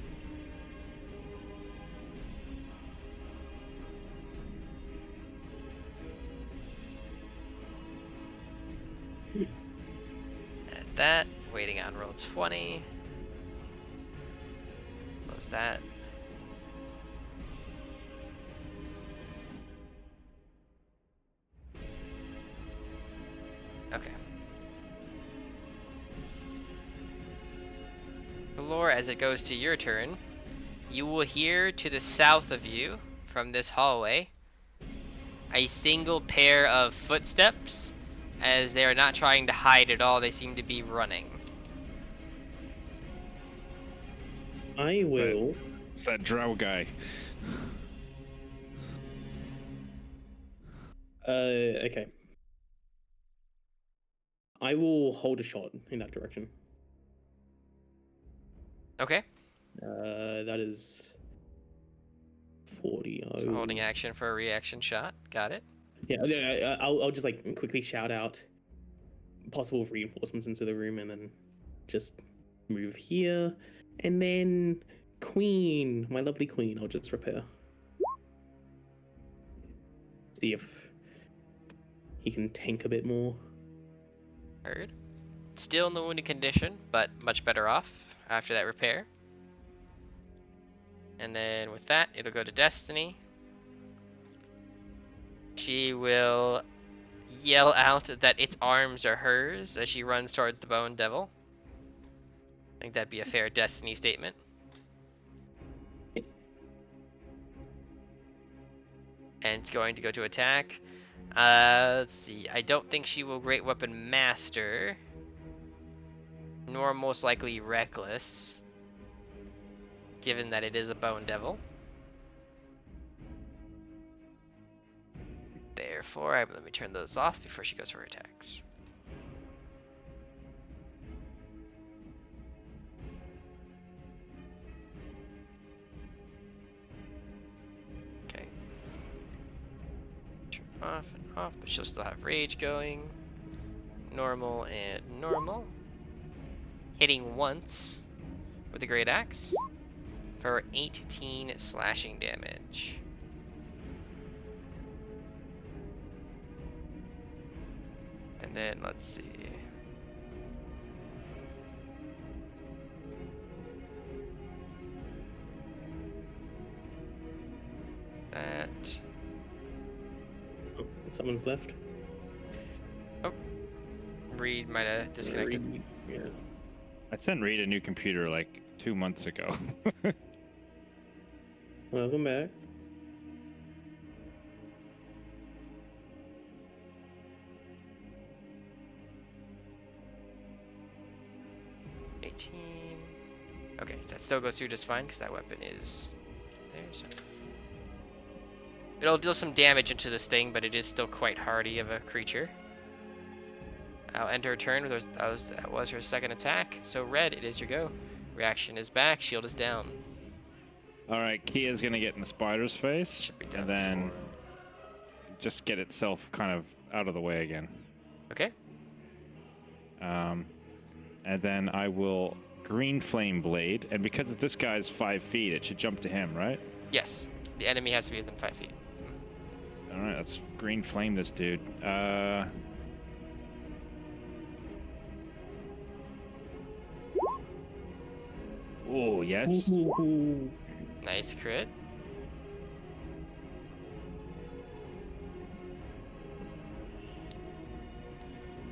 that. Waiting on roll 20. Close that. Okay. Valor, as it goes to your turn, you will hear to the south of you, from this hallway, a single pair of footsteps. As they are not trying to hide at all, they seem to be running.
I will.
It's that drow guy.
Okay. I will hold a shot in that direction.
Okay.
That is 40.
So holding action for a reaction shot. Got it.
Yeah, I'll just like quickly shout out possible reinforcements into the room and then just move here. And then Queen, my lovely Queen, I'll just repair. See if he can tank a bit more.
Heard. Still in the wounded condition, but much better off after that repair. And then with that, it'll go to Destiny. She will yell out that its arms are hers as she runs towards the Bone Devil. I think that'd be a fair Destiny statement. And it's going to go to attack. Let's see. I don't think she will Great Weapon Master, nor most likely Reckless, given that it is a Bone Devil. Therefore, let me turn those off before she goes for her attacks. Okay. Turn off and off, but she'll still have rage going. Normal and normal. Hitting once with the Great Axe for 18 slashing damage. And then let's see. That.
Oh, someone's left.
Oh. Reed might have disconnected.
Yeah.
I sent Reed a new computer like 2 months ago.
Welcome back.
Okay, that still goes through just fine because that weapon is there. So it'll deal some damage into this thing, but it is still quite hardy of a creature. I'll end her turn. That was her second attack. So Red, it is your go. Reaction is back. Shield is down.
All right, Kia's gonna get in the spider's face,
Should be down
and then
for-
just get itself kind of out of the way again.
Okay.
And then I will green flame blade, and because if this guy's 5 feet, it should jump to him, right?
Yes. The enemy has to be within 5 feet.
All right, let's green flame this dude. Oh yes.
Ooh.
Nice crit.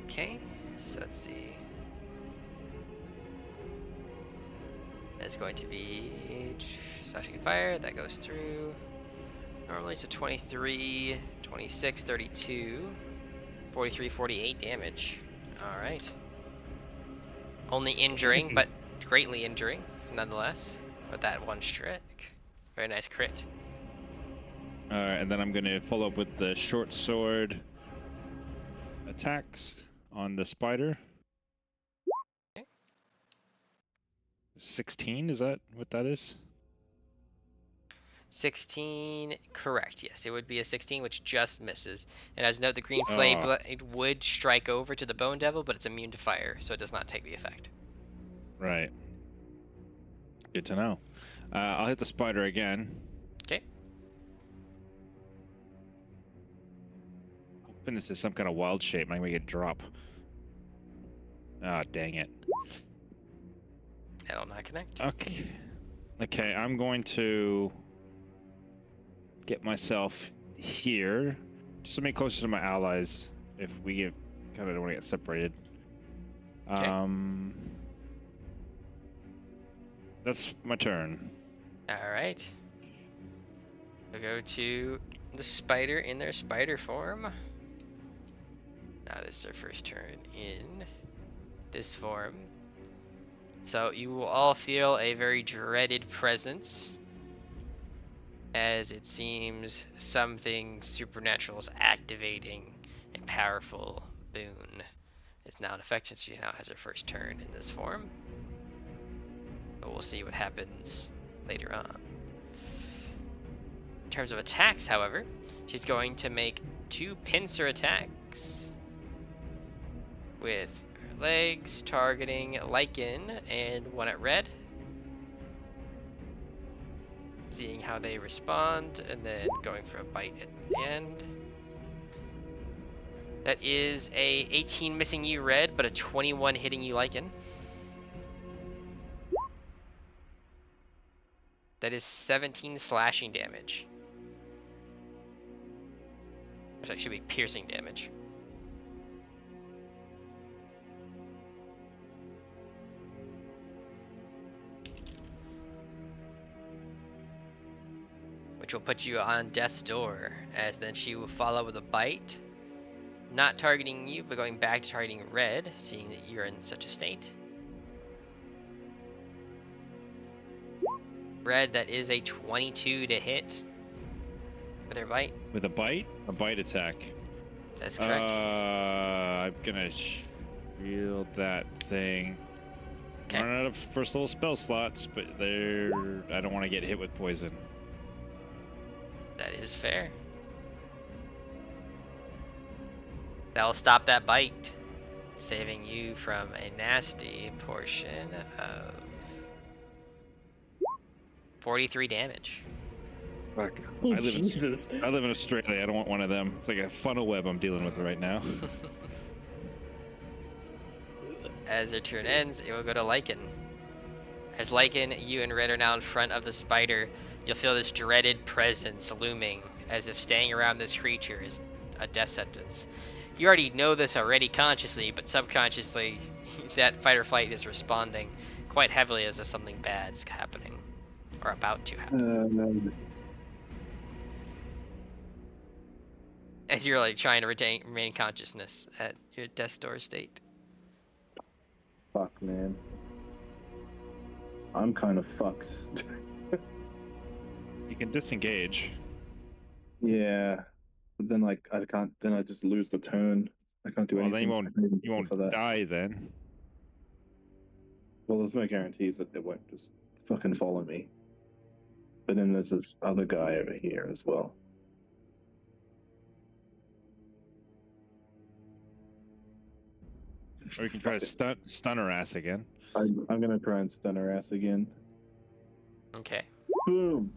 Okay, so let's see. That's going to be slashing fire. That goes through. Normally it's a 23, 26, 32, 43, 48 damage. Alright. Only injuring, but greatly injuring, nonetheless, with that one strike. Very nice crit.
Alright, and then I'm gonna follow up with the short sword attacks on the spider.
Okay.
16, is that what that is?
16, correct, yes. It would be a 16, which just misses. And as note, the green flame it would strike over to the Bone Devil, but it's immune to fire, so it does not take the effect.
Right. Good to know. I'll hit the spider again.
Okay.
Hoping this is some kind of wild shape. Might make it drop. Ah, dang it.
That'll not connect.
Okay. Okay, I'm going to get myself here, just to make closer to my allies. If we get, kind of don't want to get separated.
Okay.
That's my turn.
All right. We'll go to the spider in their spider form. Now this is their first turn in this form. So you will all feel a very dreaded presence, as it seems something supernatural is activating a powerful boon. It's now in effect since she now has her first turn in this form. But we'll see what happens later on. In terms of attacks, however, she's going to make 2 pincer attacks with her legs, targeting lichen and 1 at red. Seeing how they respond, and then going for a bite at the end. That is a 18 missing you red, but a 21 hitting you lichen. That is 17 slashing damage. That should be piercing damage. Which will put you on death's door, as then she will follow with a bite. Not targeting you, but going back to targeting red, seeing that you're in such a state. Red, that is a 22 to hit with her bite.
With a bite? A bite attack.
That's correct.
I'm gonna shield that thing.
Okay.
Run out of first level spell slots, but I don't want to get hit with poison.
That is fair. That'll stop that bite, saving you from a nasty portion of 43 damage.
Fuck.
Oh,
I live
Jesus.
I live in Australia. I don't want one of them. It's like a funnel web I'm dealing with right now.
As their turn ends, it will go to Lycan. As Lycan, you and Red are now in front of the spider. You'll feel this dreaded presence looming, as if staying around this creature is a death sentence. You already know this already consciously, but subconsciously, that fight or flight is responding quite heavily as if something bad is happening, or about to happen. As you're like trying to remain consciousness at your death's door state.
Fuck, man. I'm kind of fucked.
You can disengage.
Yeah. But then, like, I can't. Then I just lose the turn. I can't do
Well,
anything.
then you won't
for that.
die then.
Well, there's no guarantees that they won't just fucking follow me. But then there's this other guy over here as well.
Or you can try to stun her ass again.
I'm gonna try and stun her ass again.
Okay.
Boom.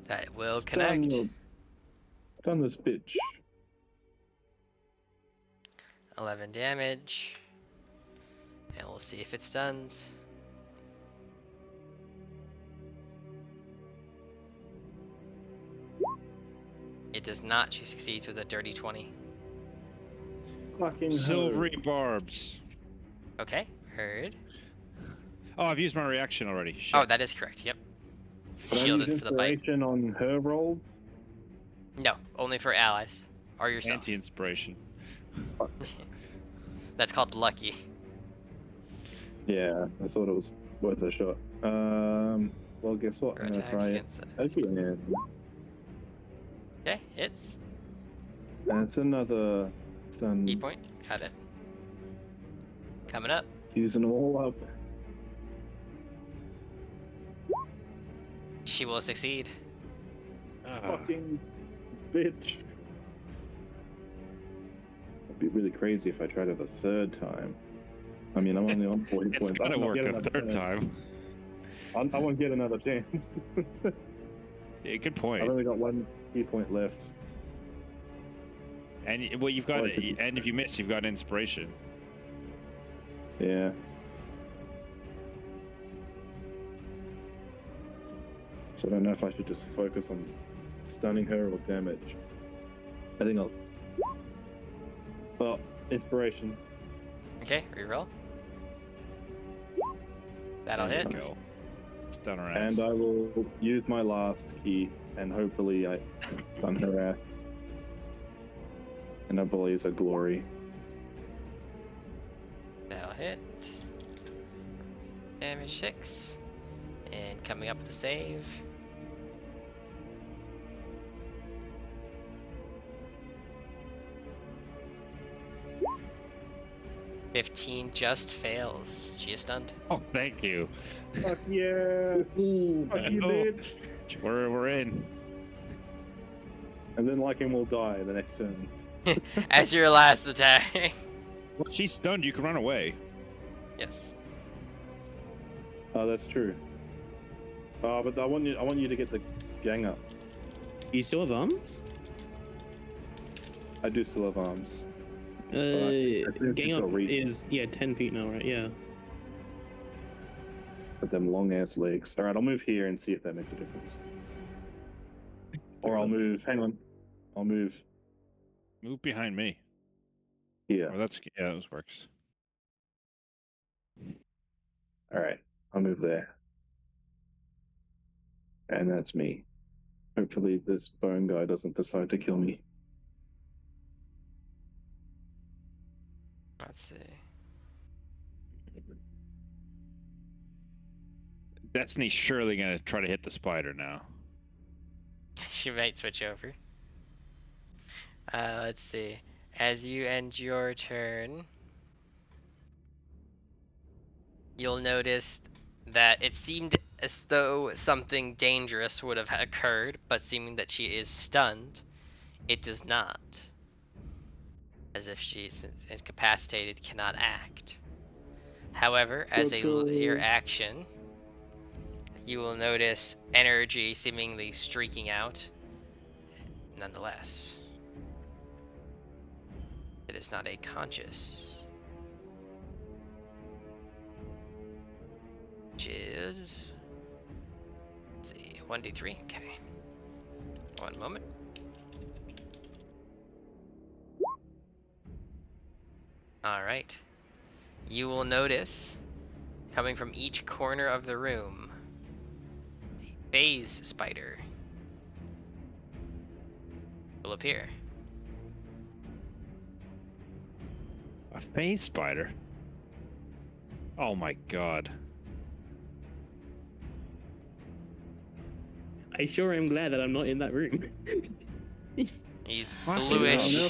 That will connect.
Stun this bitch.
11 damage. And we'll see if it stuns. It does not. She succeeds with a dirty 20.
Fucking
Silvery barbs.
Okay, heard.
Oh, I've used my reaction already. Shit.
Oh, that is correct. Yep.
Can I use
Shielded for the bite.
inspiration on her rolls?
No, only for allies or yourself.
Anti-inspiration.
That's called lucky.
Yeah, I thought it was worth a shot. Well, guess what?
For
I'm gonna
attacks
try it
against
again.
Okay, hits.
And it's another stun.
Key point. Got it. Coming up.
Using them all up.
She will succeed.
Fucking bitch. It'd be really crazy if I tried it a third time. I mean, I'm only on 40
It's
points.
gotta
I won't
work
get
a
another
third
chance.
time.
I won't get another chance.
Yeah, good point.
I've only got one key point left.
And well, you've got,
Or I could just-
and if you miss, you've got inspiration.
Yeah. So I don't know if I should just focus on stunning her or damage. I think I'll. Well, inspiration.
Okay, reroll. That'll
There
hit.
you go. Stun her ass.
And I will use my last key, and hopefully I stun her ass. And a blaze of glory.
That'll hit. Damage 6. And coming up with a save. "15 just fails. She is stunned."
Oh, thank you.
Fuck yeah!
Ooh,
Fuck you,
Oh.
bitch!
We're in.
And then Lycan will die the next turn.
As your last attack.
Well, she's stunned. You can run away.
Yes.
Oh, that's true. But I want you to get the gang up.
you still have arms?
I do still have arms. I think
Gang
you've
up
got reach.
is 10 feet now, right? Yeah.
With them long ass legs. Alright, I'll move here and see if that makes a difference. Or I'll move. Hang on. I'll move
Move behind me.
here.
Oh, that's yeah, that works.
Alright, I'll move there. And that's me. Hopefully this bone guy doesn't decide to kill me.
Let's see.
Destiny's surely gonna try to hit the spider now.
She might switch over. Let's see. As you end your turn, you'll notice that it seemed as though something dangerous would have occurred, but seeming that she is stunned, it does not. As if she's incapacitated, cannot act. However, as your action, you will notice energy seemingly streaking out. Nonetheless, it is not a conscious. Which is, let's see, 1d3. Okay. One moment. Alright. You will notice, coming from each corner of the room, a phase spider will appear.
A phase spider. Oh my god.
I sure am glad that I'm not in that room.
He's
Fucking
bluish.
hell.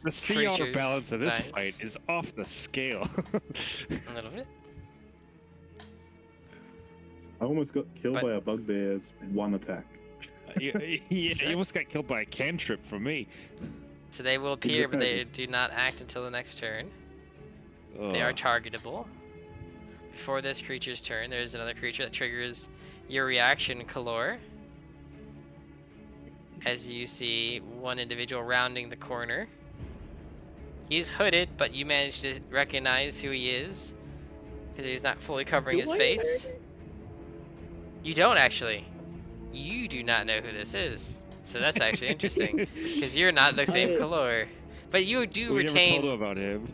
The CR
Creatures,
balance of this
nice.
fight is off the scale.
A little bit.
I almost got killed
But-
by a bugbear's one attack.
you almost got killed by a cantrip from me.
So they will appear, but they
Exactly.
do not act until the next turn. They are
Ugh.
targetable. Before this creature's turn, there's another creature that triggers your reaction, Kalor. As you see one individual rounding the corner. He's hooded, but you manage to recognize who he is. Because he's not fully covering
Do
his
I?
face. You don't actually. You do not know who this is. So that's actually interesting. Because you're not the same
I-
color. But you do
We never told him
retain
about him.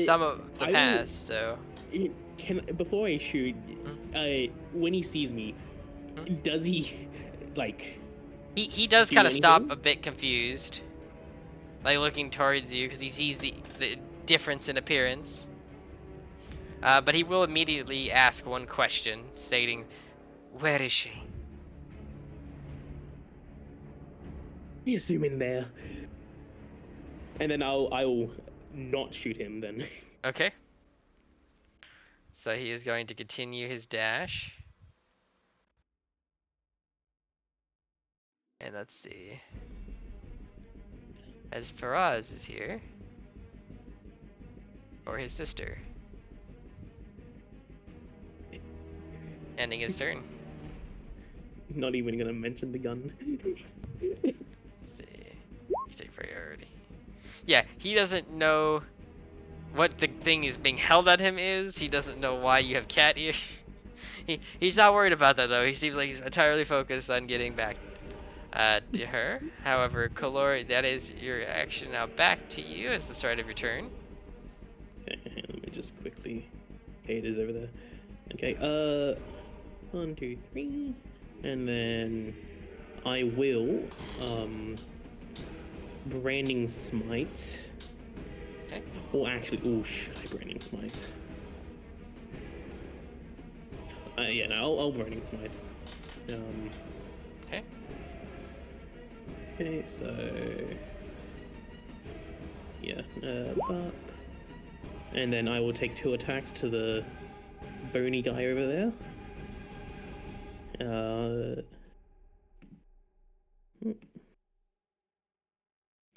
some of the
I will-
past, so.
Before I shoot, when he sees me,
Hmm?
does he like?
He does
Do
kind of stop
anything?
a bit confused. Like looking towards you because he sees the difference in appearance. But he will immediately ask one question, stating, "Where is she?"
I assume in there. And then I'll not shoot him then.
Okay. So he is going to continue his dash. And let's see. As Faraz is here. Or his sister. Ending his turn.
Not even gonna mention the gun.
Let's see. Yeah, he doesn't know what the thing is being held at him is. He doesn't know why you have cat ear. He's not worried about that though. He seems like he's entirely focused on getting back to her. However, Kalori, that is your action. Now back to you as the start of your turn.
Okay, let me just quickly. Okay, it is over there. Okay, 1, 2, 3, and then I will branding smite.
Okay.
Or actually, oh, should I branding smite? Yeah, no, I'll branding smite.
Okay.
Okay, so yeah, buck. And then I will take 2 attacks to the bony guy over there.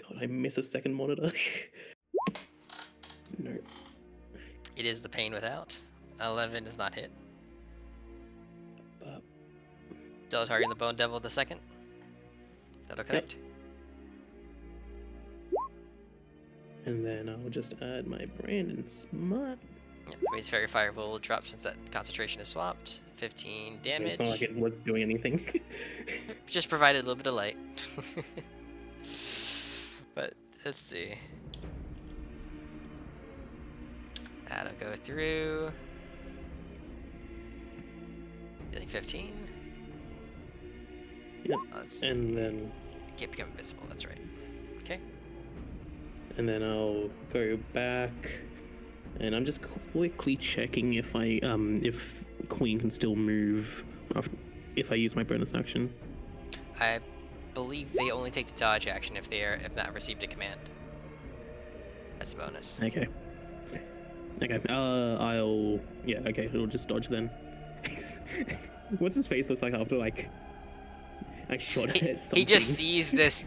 God, I miss a second monitor. No.
It is the pain without. 11 does not hit. Still targeting the Bone Devil the second. That'll connect.
And then I'll just add my Brandon Smart.
Yeah, that means Fairy Fire will drop since that concentration is swapped. 15 damage.
It's not like it was doing anything.
Just provided a little bit of light. But let's see. That'll go through. Dealing 15.
Yep.
Let's
And
see.
then
Can't become invisible, that's right. Okay.
and then I'll go back, and I'm just quickly checking if if Queen can still move if I use my bonus action.
I believe they only take the dodge action if not received a command. That's a bonus.
Okay. Okay. Okay. It'll just dodge then. What's his face look like after like I shot at something?
He just sees this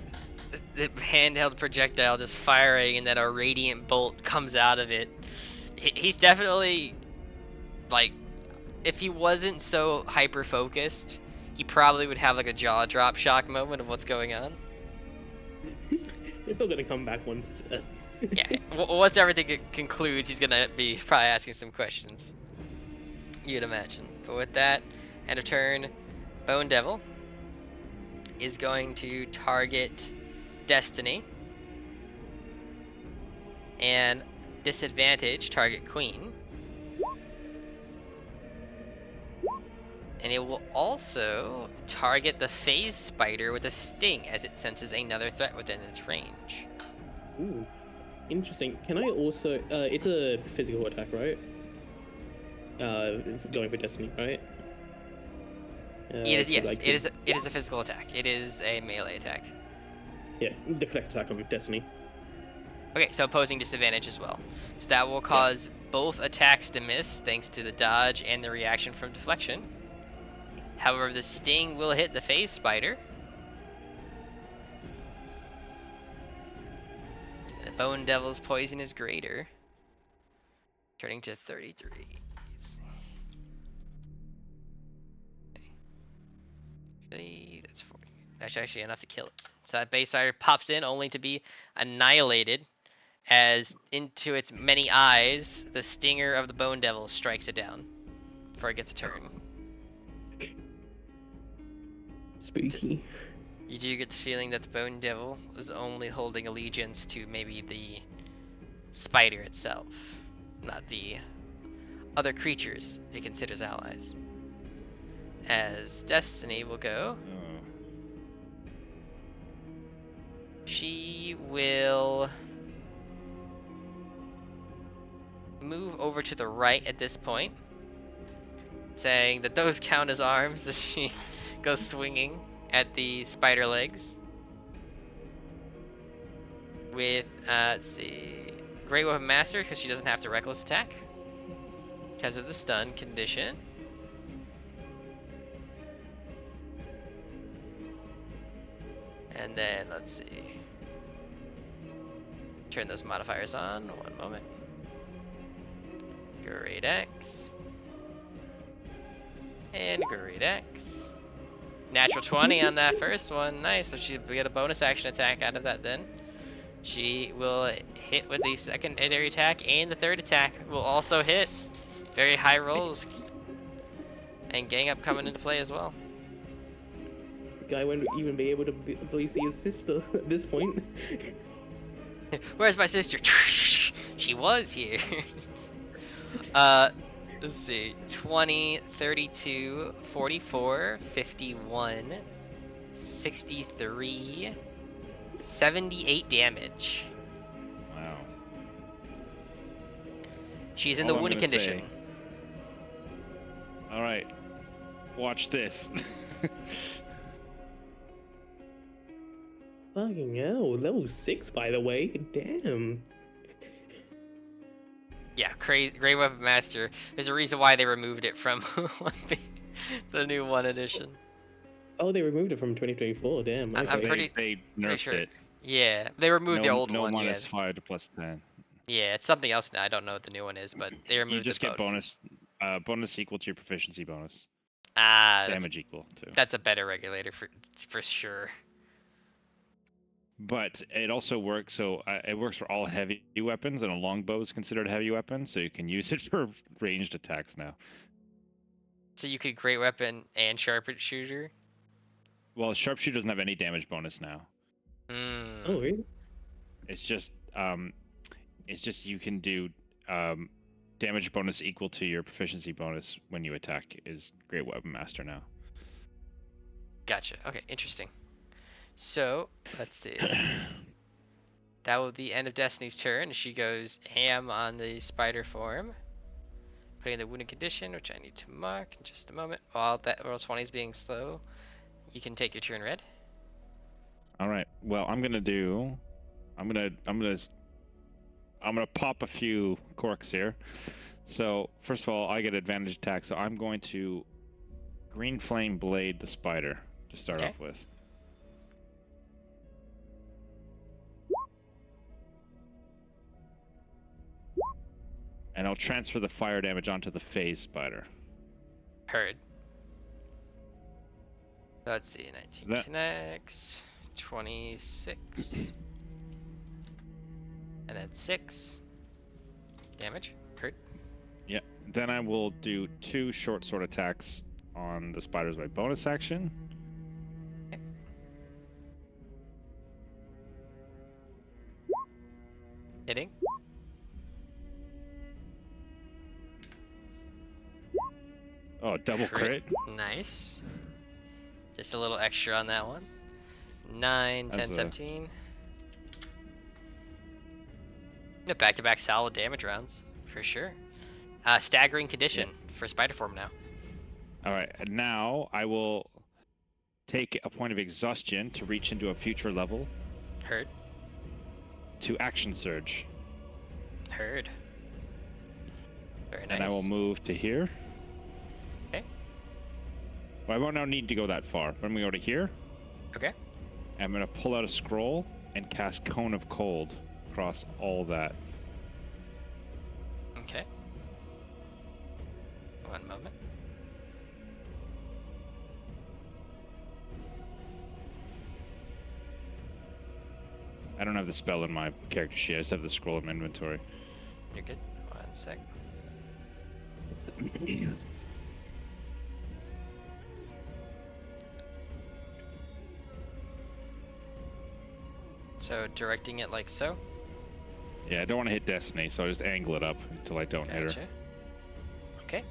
the handheld projectile just firing, and then a radiant bolt comes out of it. He's definitely like, if he wasn't so hyper focused, he probably would have like a jaw drop shock moment of what's going on.
It's all gonna come back once.
Yeah, once everything concludes, he's gonna be probably asking some questions. You'd imagine. But with that, end of turn, Bone Devil is going to target Destiny, and disadvantage target Queen, and it will also target the phase spider with a sting as it senses another threat within its range.
Ooh, interesting. Can I also? It's a physical attack, right? Going for Destiny, right?
It is, yes. It is a physical attack. It is a melee attack.
Yeah, deflect attack on Destiny.
Okay, so opposing disadvantage as well. So that will cause both attacks to miss thanks to the dodge and the reaction from deflection. However, the sting will hit the phase spider. And the Bone Devil's poison is greater, turning to 33. That's 40. That's actually enough to kill it. So that base spider pops in only to be annihilated, as into its many eyes, the stinger of the Bone Devil strikes it down before it gets a turn.
Spooky.
You do get the feeling that the Bone Devil is only holding allegiance to maybe the spider itself, not the other creatures it considers allies. As Destiny will go, she will move over to the right at this point, saying that those count as arms as she goes swinging at the spider legs with, let's see, Great Weapon Master, because she doesn't have to reckless attack because of the stun condition. And then, let's see, turn those modifiers on, one moment. Great X. And Great X. Natural 20 on that first one, nice, so she'll get a bonus action attack out of that then. She will hit with the secondary attack, and the third attack will also hit. Very high rolls. And gang up coming into play as well.
The guy won't even be able to really see his sister at this point.
Where's my sister? She was here. Let's see. 20, 32, 44, 51, 63, 78 damage.
Wow.
She's in
All
the
I'm
wounded
gonna
condition.
say- All right. Watch this.
Fucking hell, level 6 by the way. Damn.
Yeah, Grey Weapon Master. There's a reason why they removed it from the new 1 edition.
Oh, they removed it from 2024. Damn.
I'm
Okay.
pretty-
they nerfed
sure.
it.
Yeah, they removed the old
no
one.
minus
Yeah.
5 to plus 10.
Yeah, it's something else now. I don't know what the new one is, but they removed
You just
the
get bonus equal to your proficiency bonus.
Ah,
Damage equal too.
that's a better regulator for sure.
But it also works. So it works for all heavy weapons, and a longbow is considered a heavy weapon, so you can use it for ranged attacks now.
So you could Great Weapon and Sharpshooter.
Well, sharpshooter doesn't have any damage bonus now.
Hmm.
Oh, really?
It's just you can do damage bonus equal to your proficiency bonus when you attack is Great Weapon Master now.
Gotcha. Okay, interesting. So let's see. That will be the end of Destiny's turn. She goes ham on the spider form, putting the wounded condition, which I need to mark in just a moment. While that roll 20 is being slow, you can take your turn, Red.
All right. Well, I'm gonna pop a few corks here. So first of all, I get advantage attack. So I'm going to green flame blade the spider to start
Okay.
off with. And I'll transfer the fire damage onto the phase spider.
Heard. Let's see. 19
That-
connects. 26. And then 6 damage. Heard.
Yeah. Then I will do 2 short sword attacks on the spiders by bonus action.
Hitting.
Oh, double crit.
Nice. Just a little extra on that one. 9, 10,
That's a-
17. Yeah, back-to-back solid damage rounds, for sure. Staggering condition for spider form now.
All right. And now I will take a point of exhaustion to reach into a future level
Heard.
to action surge.
Heard. Very nice.
And I will move to here.
Okay.
Well, I won't now need to go that far, but I'm gonna go to here.
Okay.
I'm gonna pull out a scroll and cast Cone of Cold across all that.
Okay. One moment.
I don't have the spell in my character sheet. I just have the scroll in my inventory.
You're good. 1 sec. So directing it like so.
Yeah, I don't want to hit Destiny, so I just angle it up until I don't hit her.
Gotcha. Okay.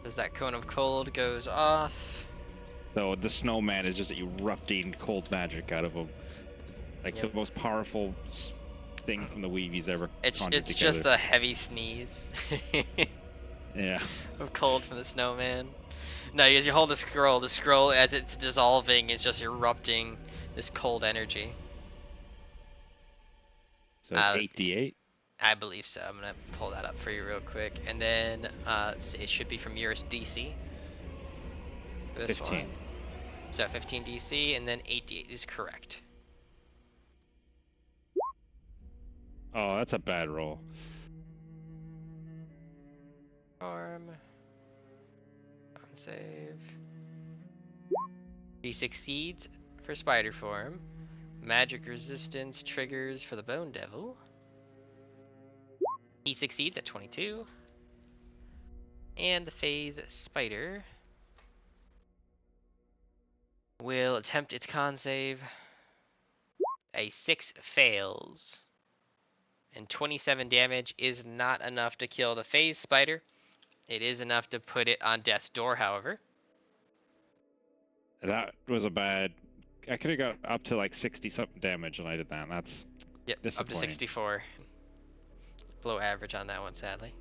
As that cone of cold goes off.
So the snowman is just erupting cold magic out of him. Like
Yep.
the most powerful thing from the Weevies ever
It's
conjured
just
together.
a heavy sneeze
Yeah.
of cold from the snowman. No, as you hold the scroll as it's dissolving is just erupting this cold energy.
So it's 8d8.
I believe so. I'm gonna pull that up for you real quick, and then let's see, it should be from your DC. This
15.
one. So 15 DC, and then 8d8 is correct.
Oh, that's a bad roll.
Arm. Save. He succeeds for spider form. Magic resistance triggers for the bone devil. He succeeds at 22. And the phase spider will attempt its con save. A 6 fails. And 27 damage is not enough to kill the phase spider. It is enough to put it on death's door, however.
That was a bad. I could have got up to like 60 something damage when I did that. That's
Yep, up to
disappointing.
64. Below average on that one, sadly.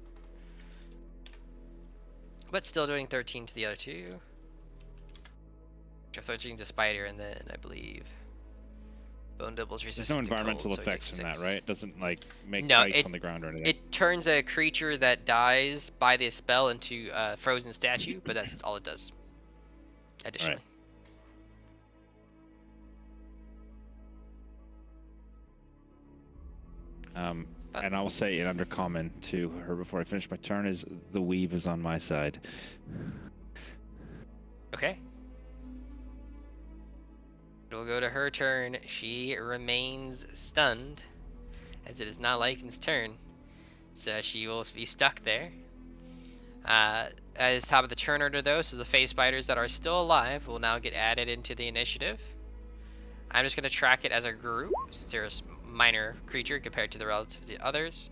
But still doing 13 to the other two. 13 to spider, and then I believe bone devil's
There's
resistant
no
to
environmental
cold, so he
effects
takes
from that,
6.
right? It doesn't like make
No,
ice on the ground or anything.
It turns a creature that dies by this spell into a frozen statue, but that's all it does. Additionally.
And I'll say in undercommon to her before I finish my turn is the weave is on my side.
Okay. It'll go to her turn. She remains stunned, as it is not Lycan's turn. So she will be stuck there. As top of the turn order though, so the phase spiders that are still alive will now get added into the initiative. I'm just going to track it as a group, since they're a minor creature compared to the relative to the others.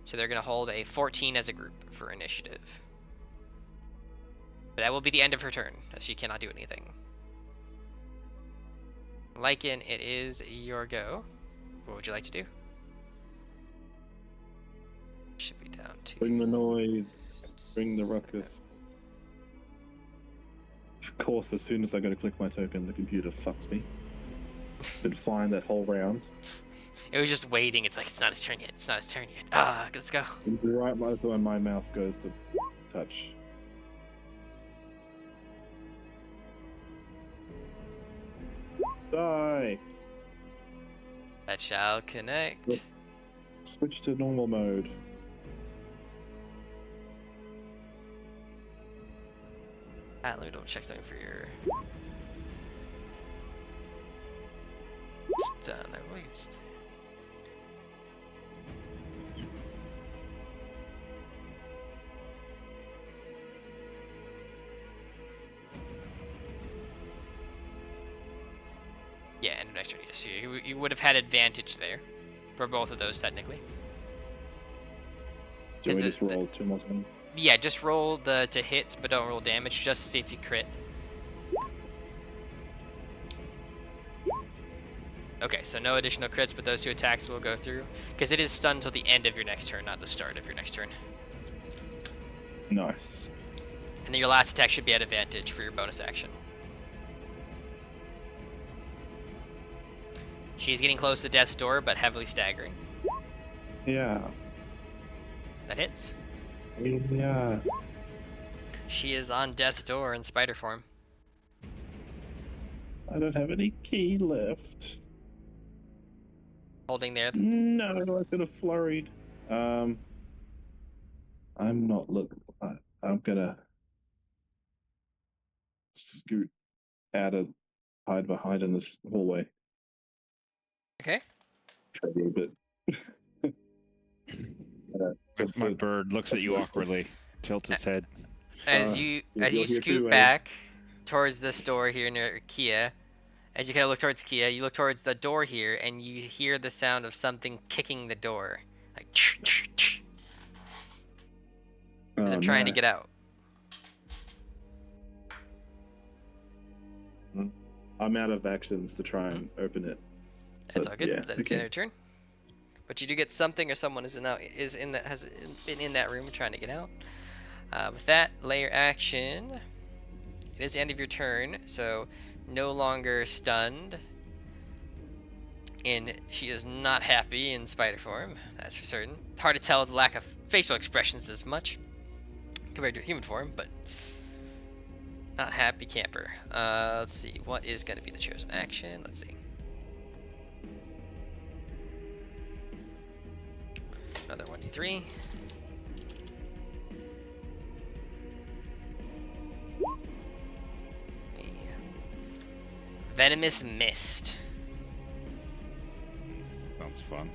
So they're going to hold a 14 as a group for initiative. But that will be the end of her turn, as she cannot do anything. Lycan, it is your go. What would you like to do? Should be down to...
Bring the noise. Bring the ruckus. Of course, as soon as I go to click my token, the computer fucks me. It's been fine that whole round.
It was just waiting. It's like, it's not his turn yet. It's not his turn yet. Ah, let's go.
Right when my mouse goes to touch. Die!
That shall connect.
Yep. Switch to normal mode.
Let me double check something for your... Stun, I believe it's... Yeah, end of next turn, yes. You would have had advantage there. For both of those, technically.
Do we
Is it
just roll 2 more times?
Yeah, just roll the to hits, but don't roll damage, just to see if you crit. Okay, so no additional crits, but those 2 attacks will go through. Because it is stunned until the end of your next turn, not the start of your next turn.
Nice.
And then your last attack should be at advantage for your bonus action. She's getting close to death's door, but heavily staggering.
Yeah.
That hits.
Yeah.
She is on death's door in spider form.
I don't have any key left.
Holding there.
No, I could have flurried. I'm not looking. I'm gonna scoot out of hide behind in this hallway.
Okay.
Try to be a bit.
My bird looks at you awkwardly, tilts his head.
As you
you're here
scoot
too, eh?
back towards this door here near Kia, as you kind of look towards Kia, you look towards the door here, and you hear the sound of something kicking the door, like as they're trying to get out.
I'm out of actions to try and open it.
That's
But
all good.
yeah,
That is
okay.
their turn. But you do get something, or someone has been in that room trying to get out. With that layer action, it is the end of your turn, so no longer stunned. And she is not happy in spider form, that's for certain. Hard to tell with the lack of facial expressions as much compared to human form, but not happy camper. Let's see, what is going to be the chosen action? Let's see. Another 1d3. Venomous Mist.
Sounds fun.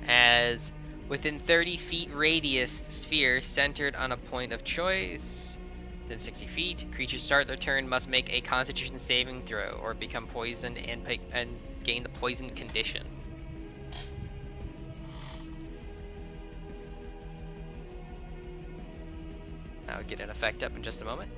As within 30 feet radius sphere centered on a point of choice, within 60 feet, creatures start their turn must make a Constitution saving throw or become poisoned and gain the poisoned condition. I'll get an effect up in just a moment.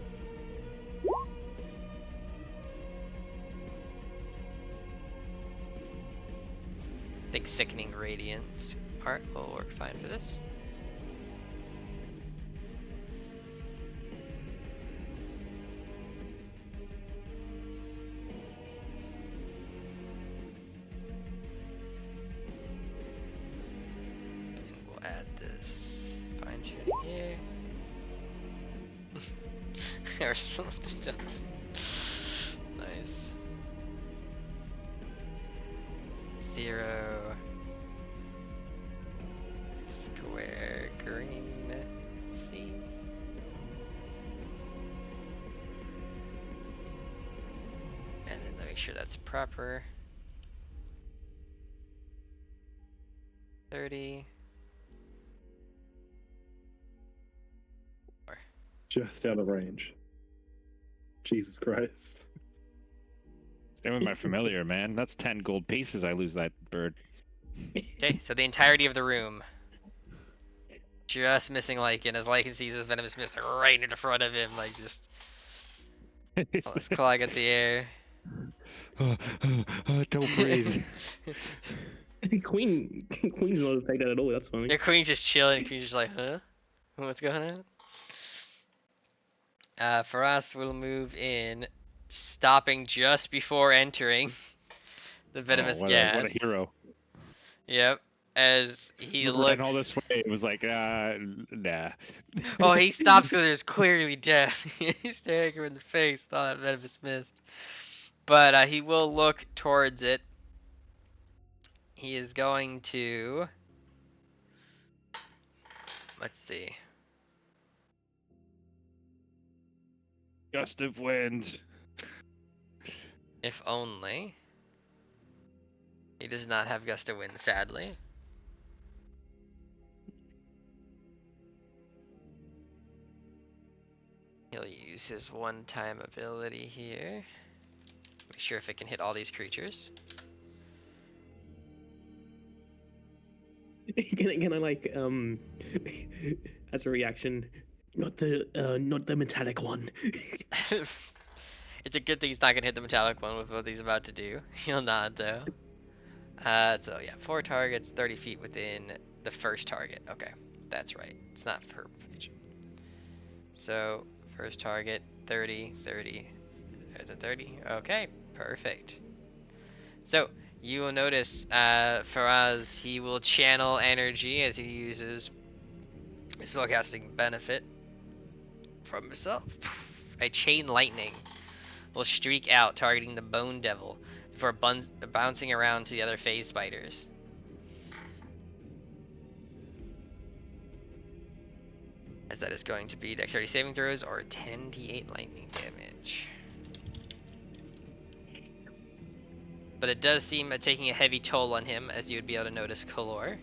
I think Sickening Radiance part will work fine for this. And we'll add this fine tuning here. Nice. 0 square green C. And then make sure that's proper. 30.
Just out of range. Jesus Christ.
Same with my familiar, man. That's 10 gold pieces I lose that bird.
Okay, so the entirety of the room. Just missing Lycan as Lycan sees his venomous mist right in front of him, like just clawing at the air.
Don't breathe.
Queen's not affected at all. That's funny.
Your queen's just chilling. Queen's just like, huh? What's going on? For us, we'll move in, stopping just before entering the venomous
what
gas.
A hero.
Yep. As he
Ran all
looks.
this way, it was like, nah.
Oh, he stops because there's clearly death. He's staring him in the face with all that venomous mist. But he will look towards it. He is going to. Let's see.
Gust of wind.
If only. He does not have gust of wind, sadly. He'll use his one-time ability here. Make sure if it can hit all these creatures.
Can I like as a reaction, not the metallic one.
It's a good thing he's not gonna hit the metallic one with what he's about to do. He'll nod though. So yeah, 4 targets, 30 feet within the first target. Okay, that's right. It's not per region. So first target, 30, 30, 30. Okay, perfect. So you will notice Faraz, he will channel energy as he uses his spellcasting benefit from himself. A chain lightning will streak out, targeting the Bone Devil before bouncing around to the other phase spiders. As that is going to be dexterity saving throws or 10d8 lightning damage. But it does seem taking a heavy toll on him, as you would be able to notice, Kalor.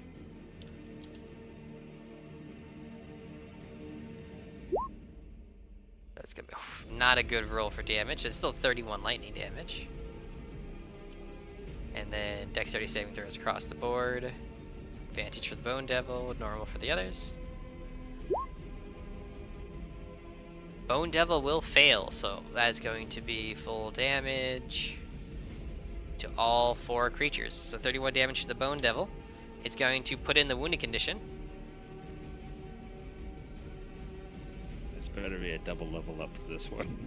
That's gonna be not a good roll for damage. It's still 31 lightning damage. And then dexterity saving throws across the board. Advantage for the Bone Devil, normal for the others. Bone Devil will fail, so that's going to be full damage to all 4 creatures. So 31 damage to the Bone Devil. It's going to put in the wounded condition.
This better be a double level up for this one.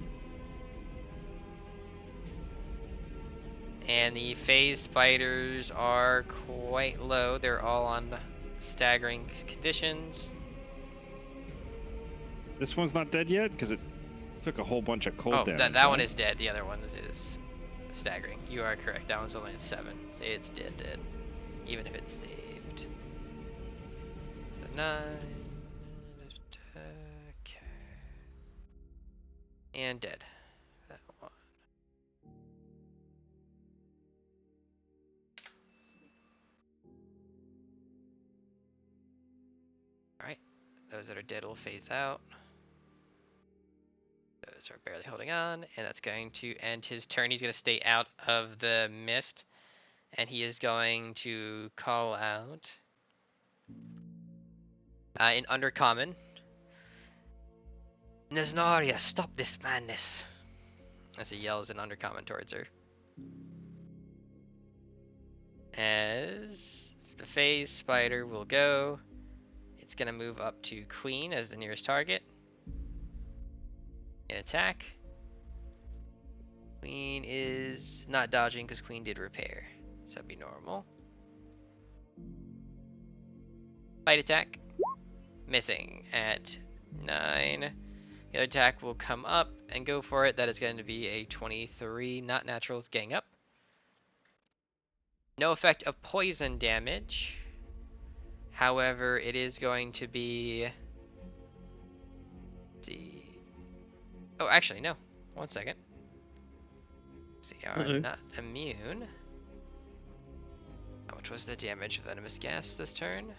And the phase spiders are quite low. They're all on staggering conditions.
This one's not dead yet because it took a whole bunch of cold
Oh,
damage.
that one is dead. The other one is staggering. You are correct. That one's only at 7. It's dead. Even if it's saved. The 9. Okay. And dead. That one. Those that are dead will phase out. Those are barely holding on, and that's going to end his turn. He's going to stay out of the mist, and he is going to call out in Undercommon. Naznaria, stop this madness! As he yells in Undercommon towards her. As the phase spider will go, it's going to move up to Queen as the nearest target. And attack. Queen is not dodging because Queen did repair. So that'd be normal. Fight attack. Missing at 9. The other attack will come up and go for it. That is going to be a 23, not natural, it's gang up. No effect of poison damage. However, it is going to be... Let's see. Oh, actually, no. 1 second. They are not immune. How much was the damage of venomous gas this turn?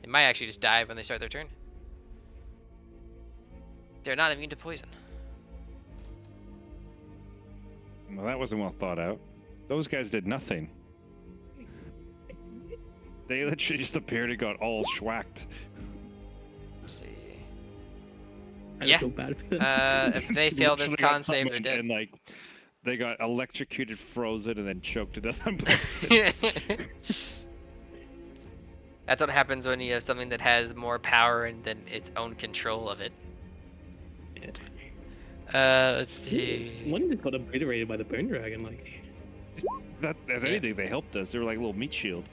They might actually just die when they start their turn. They're not immune to poison.
Well, that wasn't well thought out. Those guys did nothing. They literally just appeared and got all schwacked.
Let's see.
I
Yeah.
feel bad for them.
If they fail this
Literally got
con save, they're
summoned
dead.
And like, they got electrocuted, frozen, and then choked to death on poison.
That's what happens when you have something that has more power and then its own control of it. Let's see.
One just got obliterated by the bone dragon. Like,
Not if anything, they helped us. They were like a little meat shield.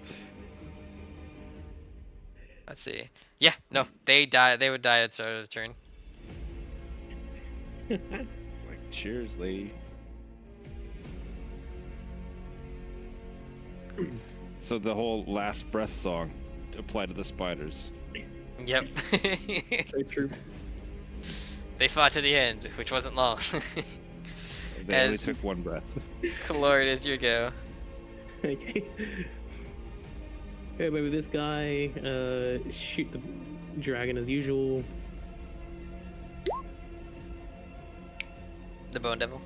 Let's see. Yeah, no, they die. They would die at start of the turn.
Like, cheers, lady. So the whole last breath song applied to the spiders.
Yep.
so true.
They fought to the end, which wasn't long.
They only
As-
took one breath.
Lord, is your go.
Okay. Go away with this guy. Shoot the dragon as usual.
The Bone Devil.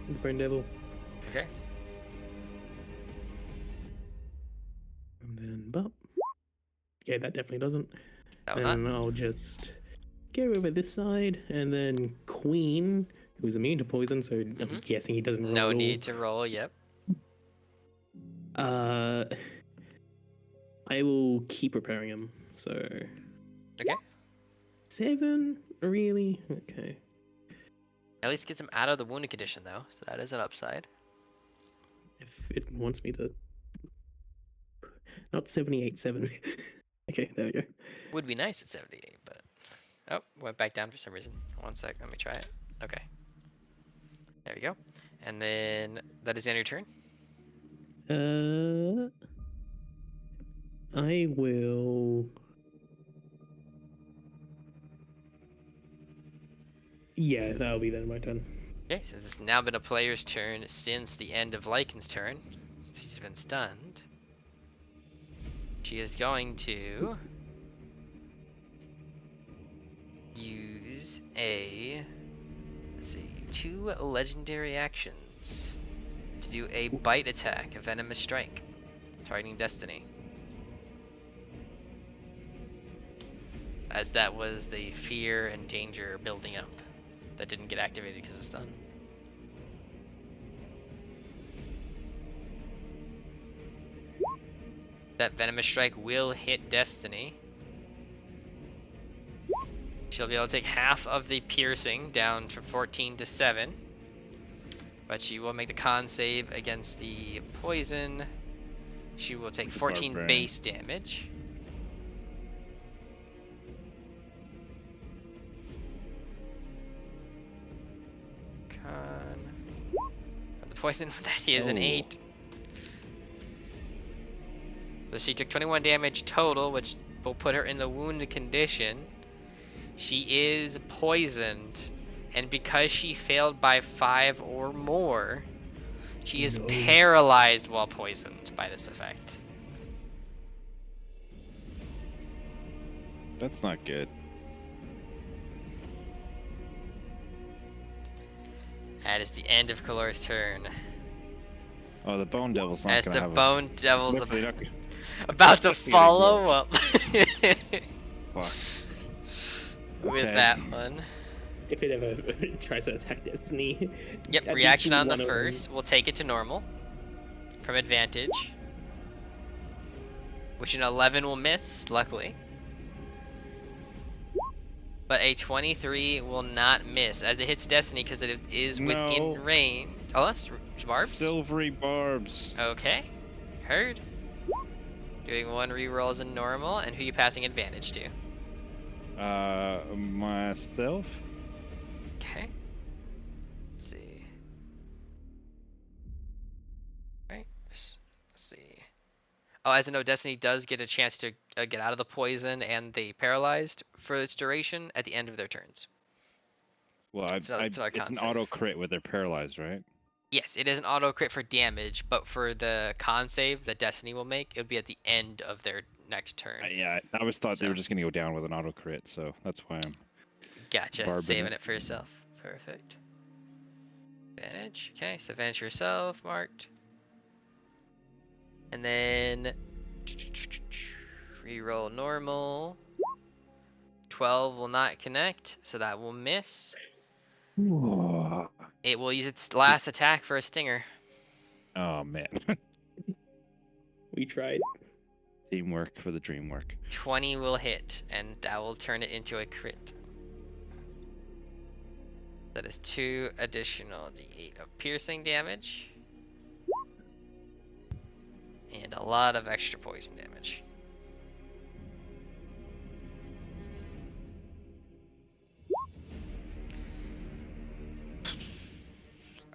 The bone devil.
Okay.
And then bump. Okay, that definitely doesn't.
That will not.
And I'll just go over this side, and then Queen, who's immune to poison, so I'm guessing he doesn't roll
No
at all.
need to roll. Yep.
I will keep repairing him. So
Okay.
7, really? Okay.
At least gets him out of the wounded condition, though, so that is an upside.
If it wants me to, not 78.7. Okay, there we go.
Would be nice at 78, but oh, went back down for some reason. 1 sec. Let me try it. Okay. There we go. And then that is the end of your turn.
I will. Yeah, that'll be then my turn.
Okay, so this has now been a player's turn since the end of Lycan's turn. She's been stunned. She is going to use a, let's see, 2 legendary actions to do a bite attack, a venomous strike, targeting Destiny. As that was the fear and danger building up that didn't get activated because of stun. That venomous strike will hit Destiny. She'll be able to take half of the piercing down from 14 to 7. But she will make the con save against the poison. She will take 14
barbarian.
base damage. Con. The poison, that is an
Oh.
8. So she took 21 damage total, which will put her in the wounded condition. She is poisoned, and because she failed by 5 or more, she is
No.
paralyzed while poisoned by this effect.
That's not good.
That is the end of Kalor's turn.
Oh, the Bone Devil's not
As
gonna
the
have
Bone Devil's
Definitely not gonna...
about to
Definitely gonna
follow
ignore.
up
Fuck.
with
Okay.
that one.
If it ever tries to attack Destiny.
Yep,
at least
reaction
do
on the
one of them.
first. We'll take it to normal. From advantage. Which an 11 will miss, luckily. But a 23 will not miss as it hits Destiny because it is
No.
within range. Oh, that's barbs?
Silvery barbs.
Okay. Heard. Doing one reroll as a normal, and who you passing advantage to?
Myself.
Okay. Let's see. Right. Let's see. Oh, as a note, Destiny does get a chance to get out of the poison and the paralyzed for its duration at the end of their turns.
Well,
So it's our
it's an
con
auto
save.
crit with their paralyzed, right?
Yes, it is an auto crit for damage, but for the con save that Destiny will make, it would be at the end of their next turn.
Yeah, I always thought they
So.
were just gonna go down with an auto crit, so that's why I'm
Gotcha.
barbing
Saving
it.
it for yourself. Perfect. Advantage. Okay, so advantage yourself, marked. And then reroll normal. 12 will not connect, so that will miss. It will use its last attack for a stinger.
Oh man.
We tried.
Teamwork for the dream work.
20 will hit, and that will turn it into a crit. That is 2 additional d8 of piercing damage. And a lot of extra poison damage.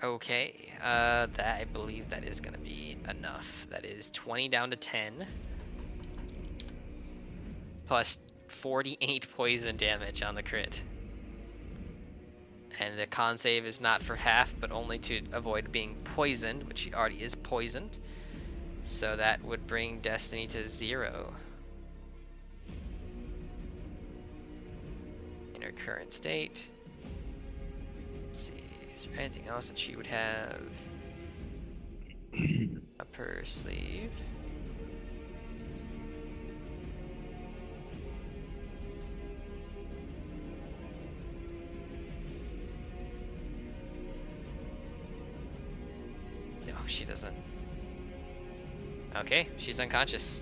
Okay, that I believe that is gonna be enough. That is 20 down to 10. Plus 48 poison damage on the crit. And the con save is not for half, but only to avoid being poisoned, which she already is poisoned. So that would bring Destiny to 0. In her current state. Let's see, is there anything else that she would have up her sleeve? No, she doesn't. Okay, she's unconscious.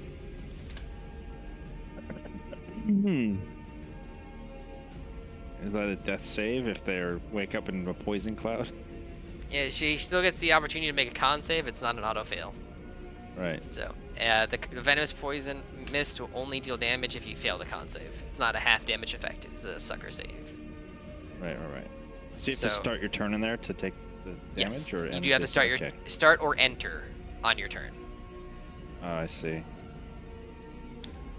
Is that a death save if they wake up in a poison cloud?
Yeah, she still gets the opportunity to make a con save. It's not an auto fail.
Right.
So, the venomous poison mist will only deal damage if you fail the con save. It's not a half damage effect. It's a sucker save.
Right. So you have to start your turn in there to take the damage,
Yes,
or
you do have to start your start or enter on your turn.
Oh, I see.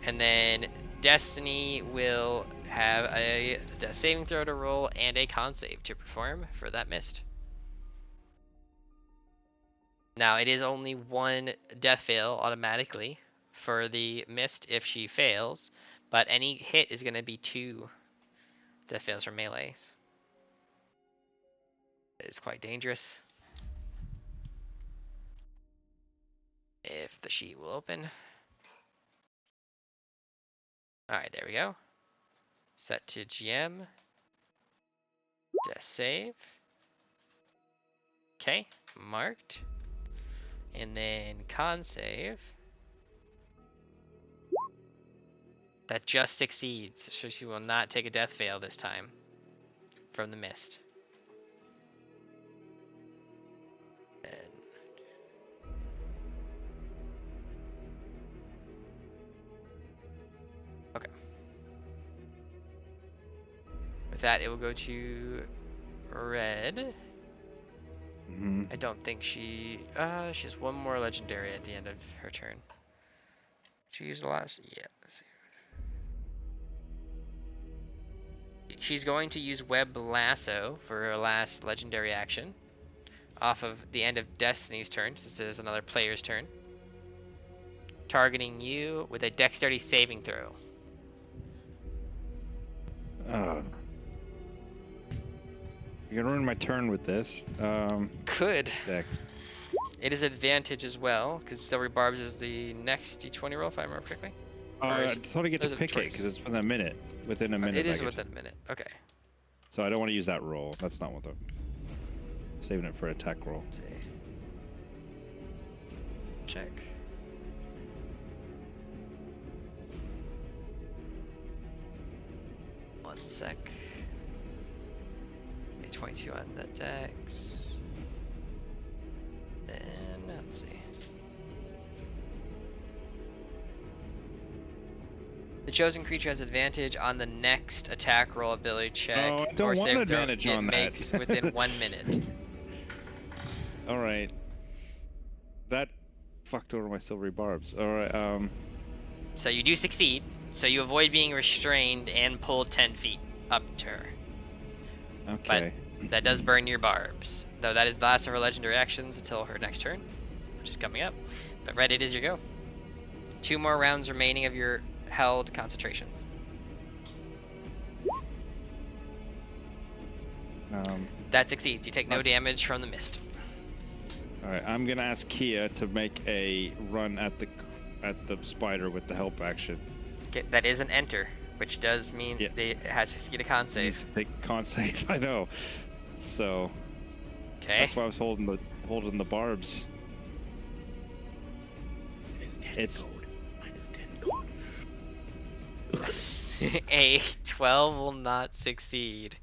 And then Destiny will have a death saving throw to roll and a con save to perform for that mist. Now, it is only one death fail automatically for the mist if she fails, but any hit is going to be 2 death fails from melees. It is quite dangerous. If the sheet will open. Alright, there we go. Set to GM. Death save. Okay, marked. And then con save. That just succeeds, so she will not take a death fail this time from the mist. And okay. With that, it will go to red.
Mm-hmm.
I don't think she has one more legendary at the end of her turn. She used the last, yeah. Let's see. She's going to use Web Lasso for her last legendary action off of the end of Destiny's turn, since it is another player's turn. Targeting you with a dexterity saving throw.
You're gonna ruin my turn with this.
Could.
Dex.
It is advantage as well, because Silvery Barbs is the next d20 roll, if I remember correctly. Or
I
is it-
thought I get
those
to
are the
pick it
choice.
because it's within a minute. Within a minute.
It
I
is
get
within a minute. Okay.
So I don't want to use that roll. That's not what I'm saving it for attack roll.
Let's see. Check. One sec. A 22 on the dex. Then let's see. The chosen creature has advantage on the next attack roll ability check
Oh, I don't
or
want
save throw
advantage
it
on that.
makes within 1 minute.
All right. That fucked over my silvery barbs. All right.
So you do succeed. So you avoid being restrained and pulled 10 feet up to her.
Okay.
That does burn your barbs. Though that is the last of her legendary actions until her next turn, which is coming up. But Red, it is your go. 2 more rounds remaining of your held concentrations. That succeeds. You take no damage from the mist.
All right. I'm gonna ask Kia to make a run at the spider with the help action.
Okay, that is an enter, which does mean
Yeah.
it has to get a con save.
Needs to take con save. I know. So
Okay.
that's why I was holding the barbs.
Minus 10
It's-
gold. Minus 10 gold.
A 12 will not succeed.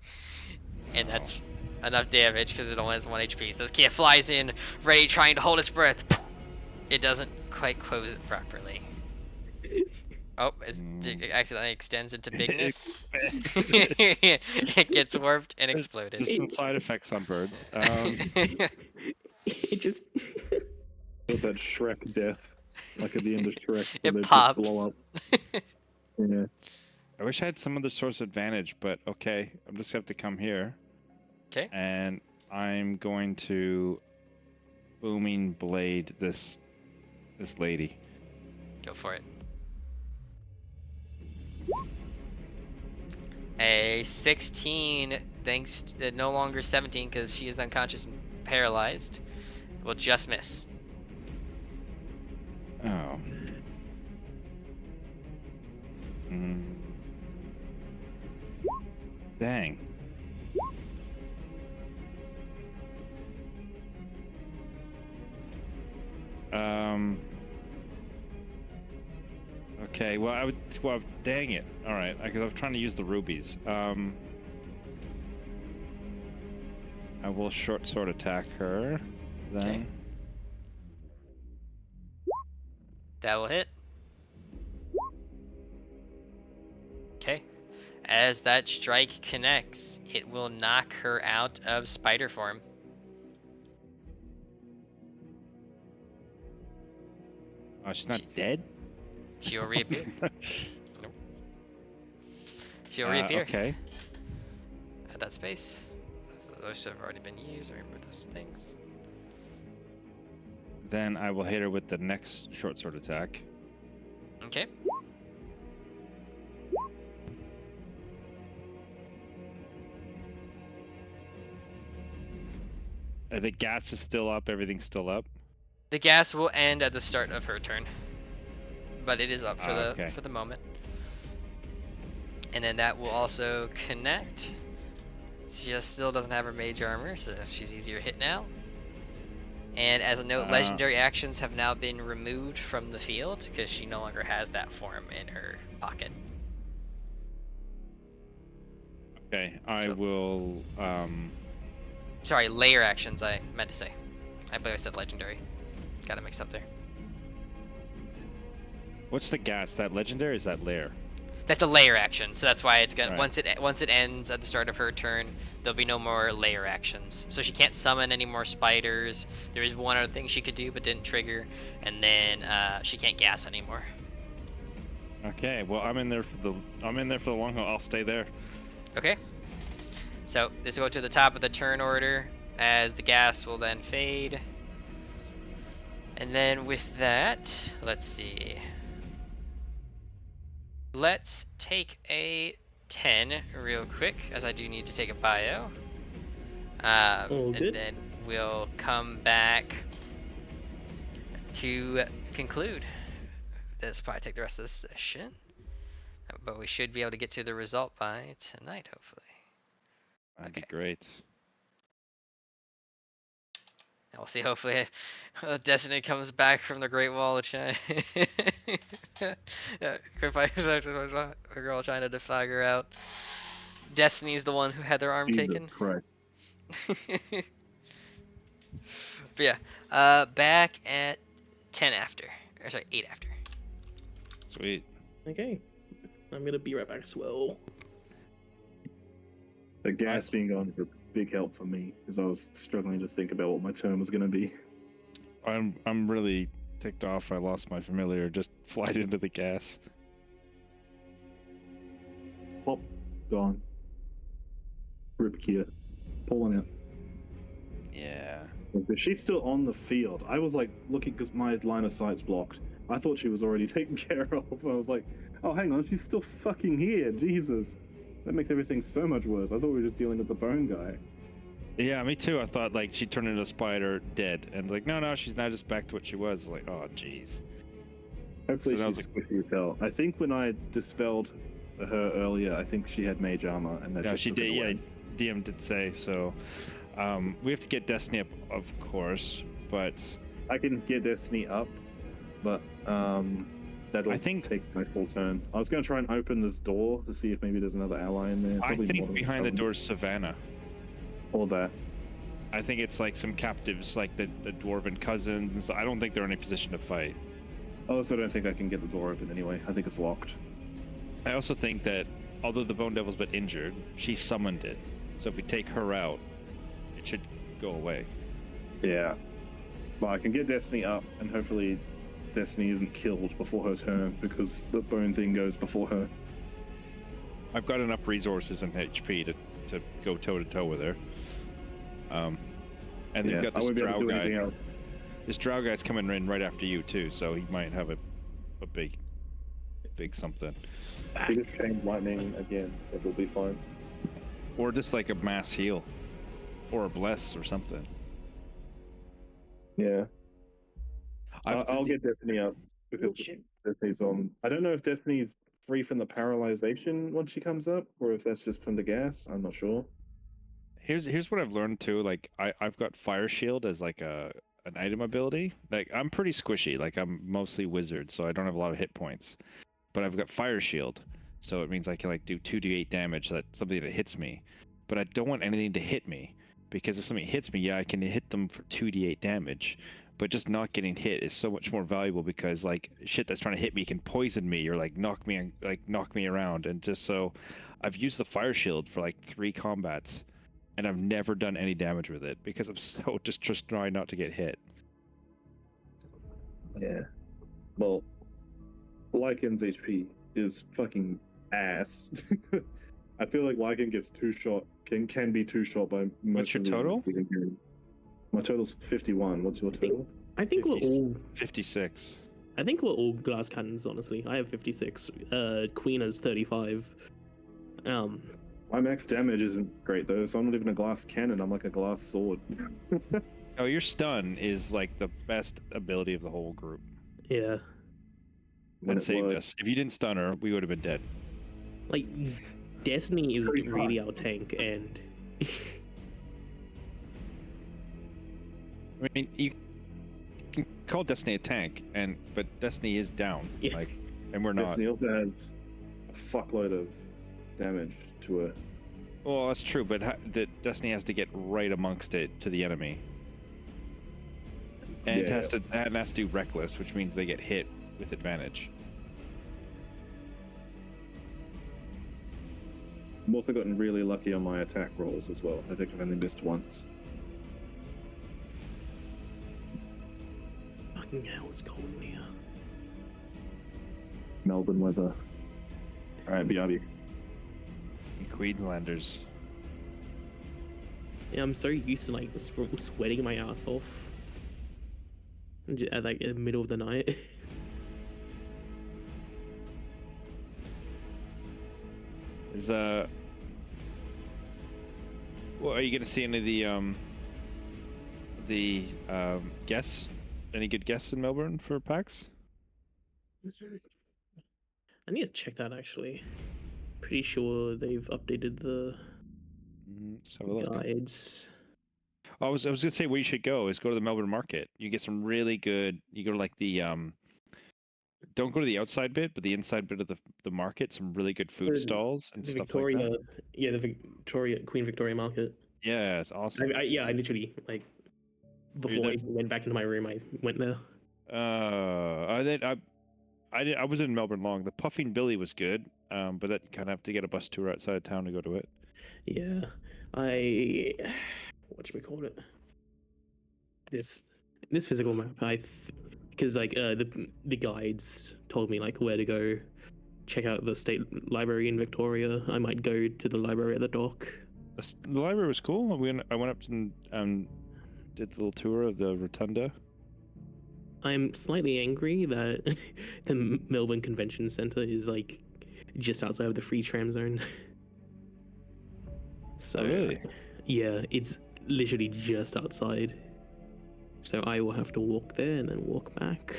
And that's enough damage because it only has 1 HP. So this Kia flies in, ready, trying to hold its breath. It doesn't quite close it properly. Oh, it accidentally extends into bigness. It gets warped and exploded.
There's some side effects on birds.
It just.
There's that Shrek death, like at the end of Shrek,
It
where they just
pops.
blow up. Yeah.
I wish I had some other source of advantage, but okay. I'm just gonna have to come here.
Okay.
And I'm going to booming blade this lady.
Go for it. A 16, thanks to no longer 17 because she is unconscious and paralyzed, will just miss.
Oh. Dang. Okay. Well, dang it. All right. Because I was trying to use the rubies. I will short sword attack her. Then.
Okay. That will hit. Okay. As that strike connects, it will knock her out of spider form.
Oh, she's not dead?
She'll reappear. Nope. She'll reappear
Okay.
at that space. Those have already been used. Remember those things.
Then I will hit her with the next short sword attack.
Okay.
The gas is still up. Everything's still up.
The gas will end at the start of her turn, but it is up for
Okay.
for the moment. And then that will also connect. She just still doesn't have her mage armor, so she's easier to hit now. And as a note, legendary actions have now been removed from the field because she no longer has that form in her pocket.
Okay, I
So-
will.
Sorry, layer actions. I meant to say. I believe I said legendary. Got it mixed up there.
What's the gas? That legendary? Or is that lair?
That's a layer action, so that's why it's gonna
Right.
once it ends at the start of her turn, there'll be no more layer actions. So she can't summon any more spiders. There is one other thing she could do but didn't trigger, and then she can't gas anymore.
Okay, well I'm in there for the long haul. I'll stay there.
Okay. So let's go to the top of the turn order as the gas will then fade. And then with that, let's see. Let's take a 10 real quick, as I do need to take a bio.
All
and
good.
then we'll come back to conclude. This will probably take the rest of this session, but we should be able to get to the result by tonight, hopefully.
That'd
Okay.
be great.
And we'll see. Hopefully, Destiny comes back from the Great Wall of China. A girl trying to defy her out. Destiny's the one who had their arm
Jesus
taken.
Christ.
But yeah, back at 10 after. Or sorry, 8 after.
Sweet.
Okay. I'm gonna be right back as well.
The gas being gone was a big help for me because I was struggling to think about what my turn was going to be.
I'm really ticked off. I lost my familiar. Just flied into the gas.
Pop, gone. Rip Kia. Pulling out.
Yeah.
If she's still on the field, I was like looking because my line of sight's blocked. I thought she was already taken care of. I was like, oh, hang on, she's still fucking here. Jesus. That makes everything so much worse. I thought we were just dealing with the bone guy.
Yeah, me too. I thought like she turned into a spider, dead, and like no, she's now just back to what she was. Like, oh, jeez.
Hopefully
So that
she's
was
squishy as hell. I think when I dispelled her earlier, I think she had mage armor, and that
Yeah,
just
she
took
did.
it
Yeah,
away.
DM did say so. We have to get Destiny up, of course, but
I can get Destiny up, but that'll
I think-
take my full turn. I was going to try and open this door to see if maybe there's another ally in there.
I
Probably
think
Modern
behind the
Covenant.
door is Savannah.
Or that.
I think it's like some captives, like the dwarven cousins. And so I don't think they're in a position to fight.
I also don't think I can get the door open anyway. I think it's locked.
I also think that although the Bone Devil's been injured, she summoned it. So if we take her out, it should go away.
Yeah. Well, I can get Destiny up, and hopefully Destiny isn't killed before her turn, because the bone thing goes before her.
I've got enough resources and HP to go toe to toe with her. And
Yeah,
you've got
I
this
won't be able to
drow
do anything
guy.
else.
This drow guy's coming in right after you too, so he might have a big something,
He just chain lightning again. It will be fine.
or just like a mass heal, or a bless or something.
Yeah.
I've-
I'll get Destiny up because Destiny's on. I don't know if Destiny's free from the paralyzation once she comes up, or if that's just from the gas. I'm not sure.
Here's what I've learned too. Like I've got Fire Shield as like an item ability. Like I'm pretty squishy. Like I'm mostly wizard, so I don't have a lot of hit points. But I've got Fire Shield, so it means I can like do 2d8 damage. That something that hits me. But I don't want anything to hit me, because if something hits me, yeah, I can hit them for 2d8 damage. But just not getting hit is so much more valuable, because like shit that's trying to hit me can poison me or like knock me around. And just so I've used the Fire Shield for like 3 combats, and I've never done any damage with it because I'm so just trying not to get hit.
Yeah. Well, Lycan's HP is fucking ass. I feel like Lycan gets can be two shot by most
What's your
of the
total?
My total's 51. What's your total?
I think we're
50
all
56.
I think we're all glass cannons, honestly. I have 56. Queen has 35.
My max damage isn't great though, so I'm not even a glass cannon. I'm like a glass sword.
Oh, your stun is like the best ability of the whole group.
Yeah.
When
And
it
saved
works.
us. If you didn't stun her, we would have been dead.
Like, Destiny is
Pretty
really
fun.
our tank, and
I mean, you can call Destiny a tank, but Destiny is down.
Yeah.
Like, and we're not.
Destiny also has a fuckload of damage to her.
Well, that's true, but the Destiny has to get right amongst it to the enemy, and it
Yeah.
has to do reckless, which means they get hit with advantage.
I've also gotten really lucky on my attack rolls as well. I think I've only missed once.
fucking hell, it's cold in here.
Melbourne weather. Alright, BRB.
Queenslanders.
Yeah, I'm so used to like sweating my ass off at like in the middle of the night.
Is well, are you gonna see any of the guests? Any good guests in Melbourne for PAX?
I need to check that actually. Pretty sure they've updated the
Let's have a look.
guides.
I was gonna say where you should go is go to the Melbourne Market. You get some really good. You go to like the don't go to the outside bit, but the inside bit of the market. Some really good food stalls and
The
stuff
Victoria,
like that.
yeah, the Queen Victoria Market.
Yeah, it's awesome.
I literally like before I went back into my room, I went there.
I was in Melbourne long. The Puffing Billy was good, but that you kind of have to get a bus tour outside of town to go to it.
Yeah, whatchamacallit? This physical map, because like the guides told me like where to go, check out the state library in Victoria. I might go to the library at the dock.
The library was cool. I went up and did the little tour of the rotunda.
I'm slightly angry that the Melbourne Convention Centre is like just outside of the free tram zone. So
Oh, really?
yeah, it's literally just outside. So I will have to walk there and then walk back.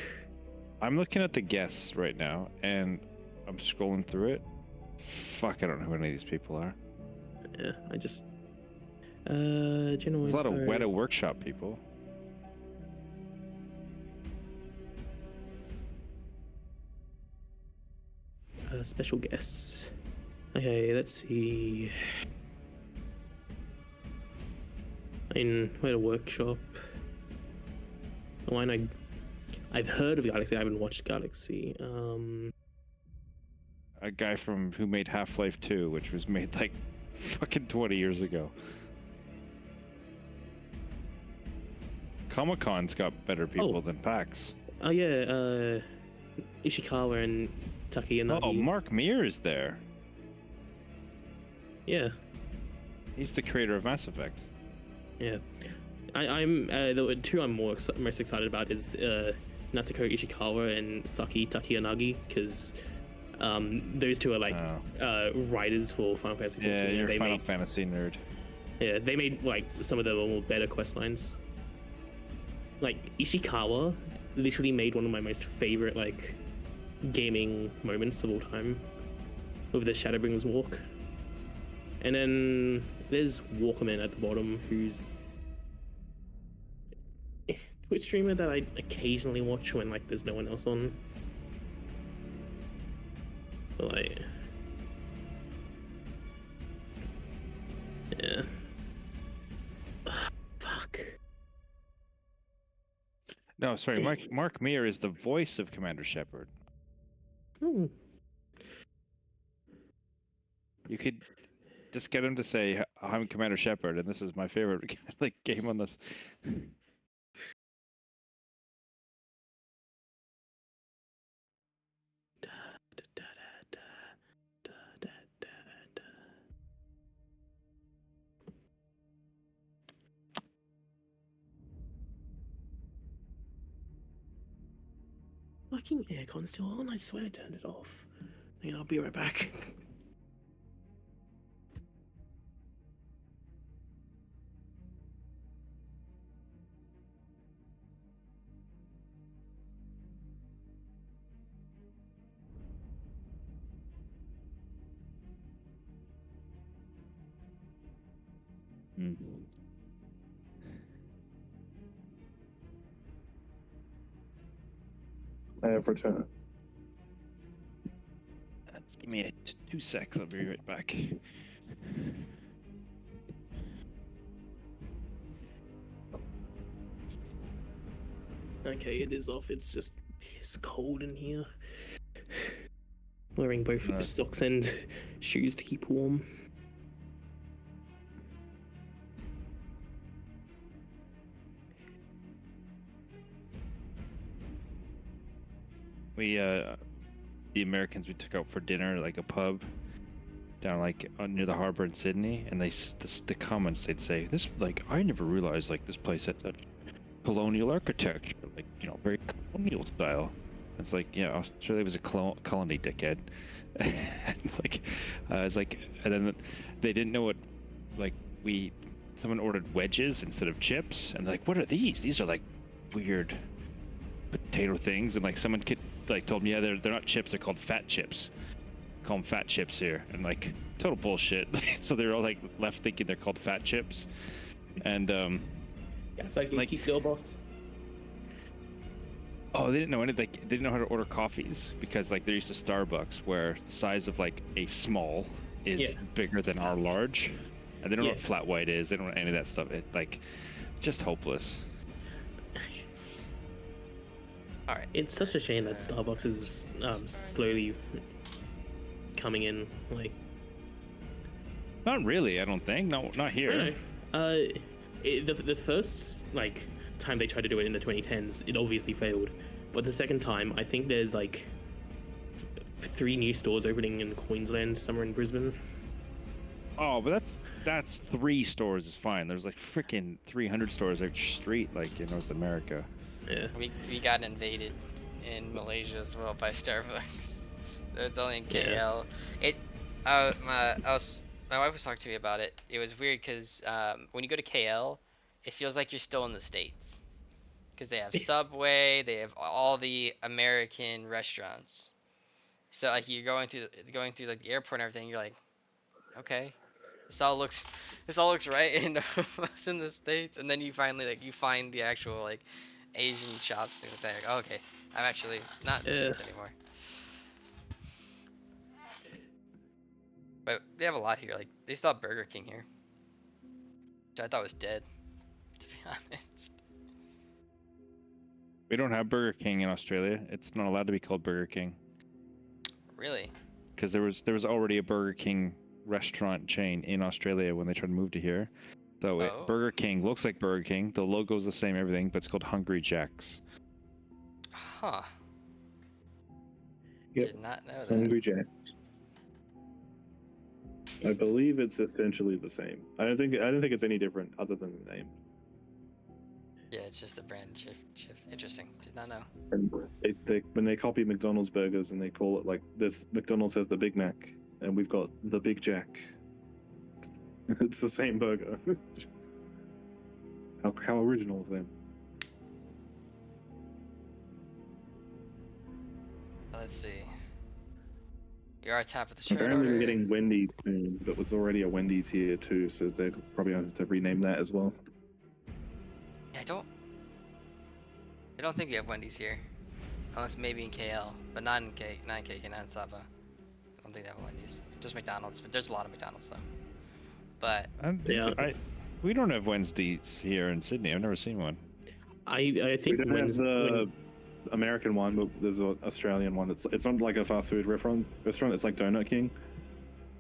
I'm looking at the guests right now, and I'm scrolling through it. Fuck, I don't know who any of these people are.
Yeah, I just general
There's a lot of
info.
Weta Workshop people.
Special guests. Okay, let's see. Where a workshop. Oh, I know. I've heard of Galaxy. I haven't watched Galaxy.
A guy who made Half-Life 2, which was made like fucking 20 years ago. Comic-Con's got better people than PAX.
Oh yeah, Ishikawa and Takiyanagi.
Oh, Mark Meer is there.
Yeah.
He's the creator of Mass Effect.
Yeah. I'm the two I'm most excited about is Natsuko Ishikawa and Saki Takiyanagi, because those two are like writers for Final Fantasy XIV.
Yeah, you're a Final Fantasy nerd.
Yeah, they made like some of the more better quest lines. Like Ishikawa literally made one of my most favorite like gaming moments of all time with the Shadowbringers walk. And then there's Walkerman at the bottom, who's a Twitch streamer that I occasionally watch when like there's no one else on. But, like, yeah. Fuck.
No, sorry, Mark Meer is the voice of Commander Shepard.
Hmm.
You could just get him to say, "I'm Commander Shepard, and this is my favorite like game on this."
Fucking aircon's still on. I swear I turned it off. Hang on, I'll be right back.
I have returned.
Give me 2 secs. I'll be right back.
Okay, it is off. It's just piss cold in here. Wearing both socks and shoes to keep warm.
We the Americans we took out for dinner, like a pub down like near the harbor in Sydney, and the comments they'd say, "This like I never realized like this place had that colonial architecture, like very colonial style." It's like, yeah, Australia was a colony, dickhead. Like, it's like, and then they didn't know what, like, someone ordered wedges instead of chips, and like, what are these? These are like weird potato things, and like someone told me, yeah, they're not chips, they're called fat chips. Call them fat chips here, and like total bullshit. So they're all like left thinking they're called fat chips, and
Yeah, so you
like,
keep girl boss.
oh, they didn't know anything. They didn't know how to order coffees because like they're used to Starbucks, where the size of like a small is bigger than our large, and they don't know what flat white is. They don't know any of that stuff. It like just hopeless.
All right.
It's such a shame that Starbucks is slowly coming in. Like,
Not really, I don't think. No, not here.
The first like time they tried to do it in the 2010s, it obviously failed. But the second time, I think there's like 3 new stores opening in Queensland, somewhere in Brisbane.
Oh, but that's 3 stores is fine. There's like freaking 300 stores each street, like in North America.
Yeah.
We got invaded in Malaysia as well by Starbucks. It's only in KL. My wife was talking to me about it. It was weird because when you go to KL, it feels like you're still in the States. Because they have Subway, they have all the American restaurants. So like you're going through like the airport and everything, you're like, okay, this all looks right in us in the States. And then you finally you find the actual like Asian shops, things like that. Like, oh, okay, I'm actually not in the States anymore. But they have a lot here. Like they still have Burger King here, which I thought was dead, to be honest.
We don't have Burger King in Australia. It's not allowed to be called Burger King.
Really?
Because there was already a Burger King restaurant chain in Australia when they tried to move to here. So Burger King looks like Burger King. The logo's the same, everything, but it's called Hungry Jack's.
Huh.
Yep.
Did not know that.
Hungry Jack's. I believe it's essentially the same. I don't think it's any different other than the name.
Yeah, it's just a brand shift. Interesting. Did not know.
And when they copy McDonald's burgers and they call it like this, McDonald's has the Big Mac and we've got the Big Jack. It's the same burger. How original of them.
Let's see. You're at top of the chart.
Apparently we're getting Wendy's soon, but was already a Wendy's here too, so they probably have to rename that as well.
I don't think we have Wendy's here, unless maybe in KL, but not in KK, not in Sabah. I don't think they have Wendy's. Just McDonald's, but there's a lot of McDonald's though. But
We don't have Wednesdays here in Sydney. I've never seen one.
I think
we don't have the American one, but there's an Australian one. It's not like a fast food restaurant. It's like Donut King.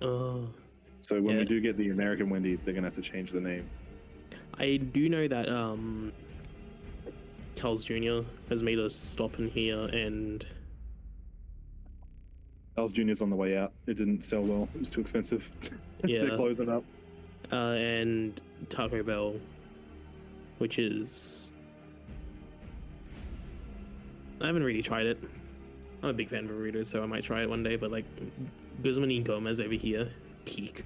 So
when we do get the American Wendy's, they're gonna have to change the name.
I do know that Carl's Jr. has made a stop in here, and
Carl's Jr.'s on the way out. It didn't sell well. It was too expensive.
Yeah.
They closed it up.
And Taco Bell, which is... I haven't really tried it. I'm a big fan of burritos, so I might try it one day, but like Guzman y Gomez over here, peak.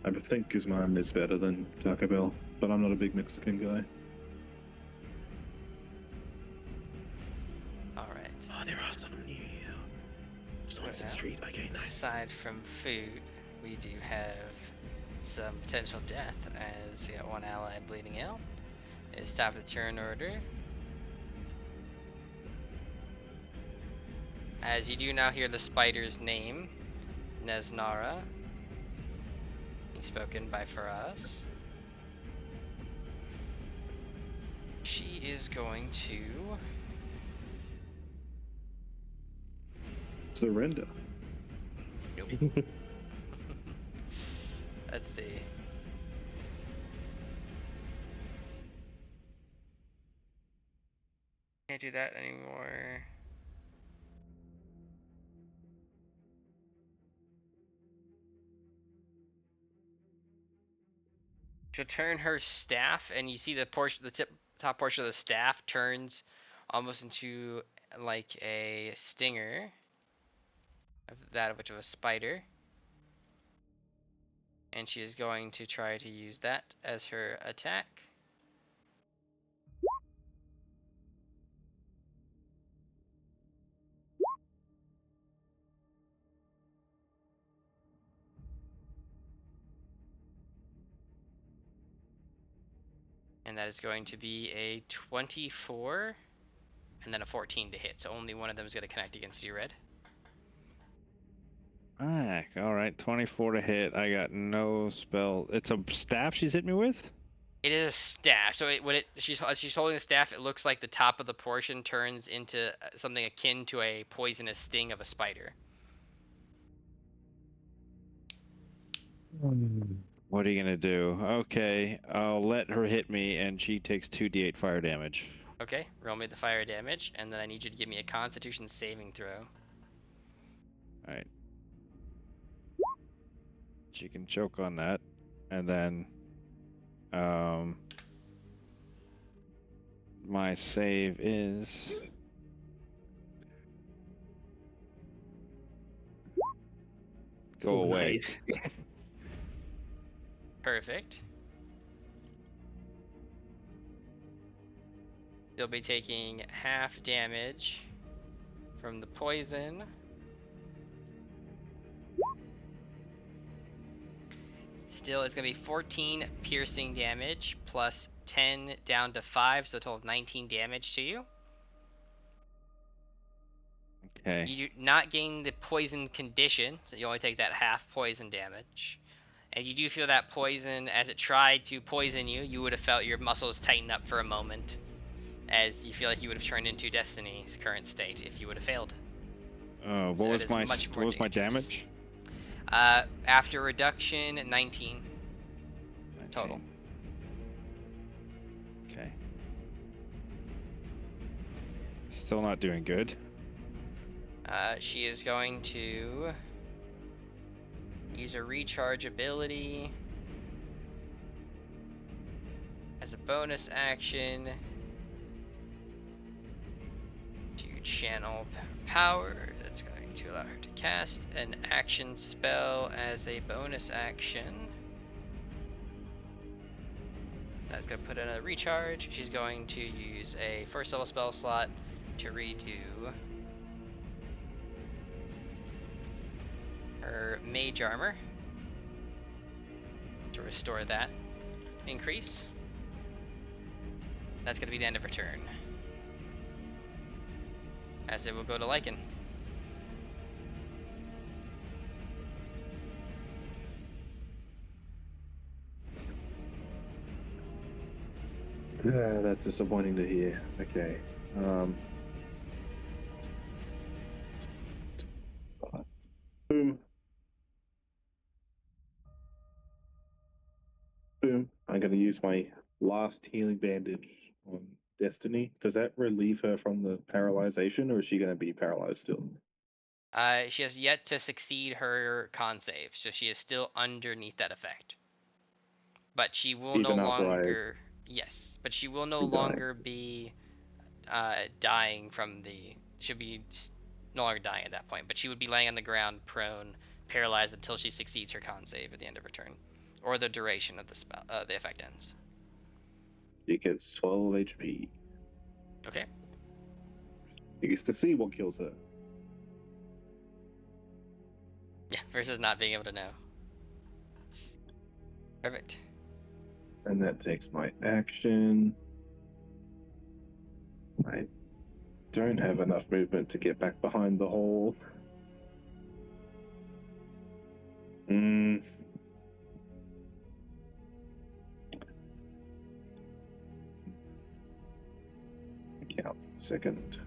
I think Guzman is better than Taco Bell, but I'm not a big Mexican guy.
alright.
Oh, there are some new here. Swanson Street, okay, nice.
Aside from food, we do have some potential death, as we got one ally bleeding out. It's top of the turn order. As you do now hear the spider's name, Nesnara, spoken by Faraz. She is going to
Surrender.
let's see. Can't do that anymore. She'll turn her staff, and you see the top portion of the staff turns almost into like a stinger. of that of which of a spider. And she is going to try to use that as her attack. And that is going to be a 24 and then a 14 to hit. So only one of them is going to connect against you, Red.
All right, 24 to hit. I got no spell. It's a staff she's hit me with?
It is a staff. So she's holding the staff, it looks like the top of the portion turns into something akin to a poisonous sting of a spider.
What are you gonna do? Okay, I'll let her hit me, and she takes 2d8 fire damage.
Okay, roll me the fire damage, and then I need you to give me a Constitution saving throw.
All right. She can choke on that, and then my save is go away.
Nice.
Perfect. They'll be taking half damage from the poison. Still, it's going to be 14 piercing damage plus 10 down to 5, so a total of 19 damage to you.
Okay.
You do not gain the poison condition, so you only take that half poison damage. And you do feel that poison, as it tried to poison you, you would have felt your muscles tighten up for a moment, as you feel like you would have turned into Destiny's current state if you would have failed.
What
So it
was
is
my
much
what
more
was my
dangerous.
damage?
After reduction, 19 total.
19. Okay. Still not doing good.
She is going to use a recharge ability as a bonus action to channel power. That's going to allow her to cast an action spell as a bonus action. That's going to put in a recharge. She's going to use a first level spell slot to redo her mage armor to restore that increase. That's going to be the end of her turn, as it will go to Lycan.
That's disappointing to hear. Okay. Boom. Boom. I'm going to use my last healing bandage on Destiny. Does that relieve her from the paralyzation, or is she going to be paralyzed still?
She has yet to succeed her con save, so she is still underneath that effect. But she will
Even
no
after
longer. Yes, but she will no
I'm dying.
longer be dying from the. She'll be no longer dying at that point, but she would be laying on the ground, prone, paralyzed until she succeeds her con save at the end of her turn, or the duration of the spell. The effect ends.
She gets 12 HP.
Okay.
He gets to see what kills her.
Yeah. Versus not being able to know. Perfect.
And that takes my action. I don't have enough movement to get back behind the hole. Count for a second.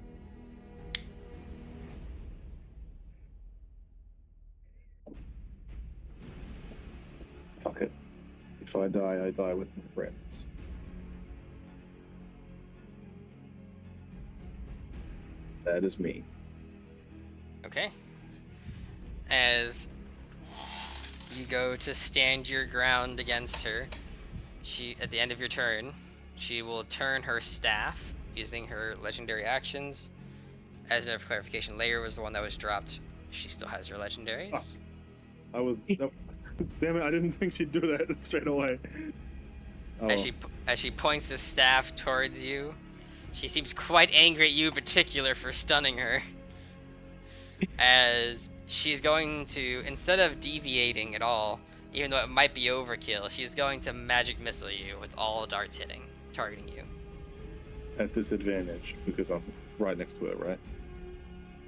Fuck it. If I die, I die with my friends. That is me.
Okay. As you go to stand your ground against her, she, at the end of your turn, she will turn her staff using her legendary actions. As a clarification, Layer was the one that was dropped She still has her legendaries.
I was. Nope. Damn it! I didn't think she'd do that straight away. Oh,
As she points the staff towards you, she seems quite angry at you in particular for stunning her. As she's going to, instead of deviating at all, even though it might be overkill, she's going to magic missile you with all darts hitting, targeting you.
at disadvantage because I'm right next to it, right?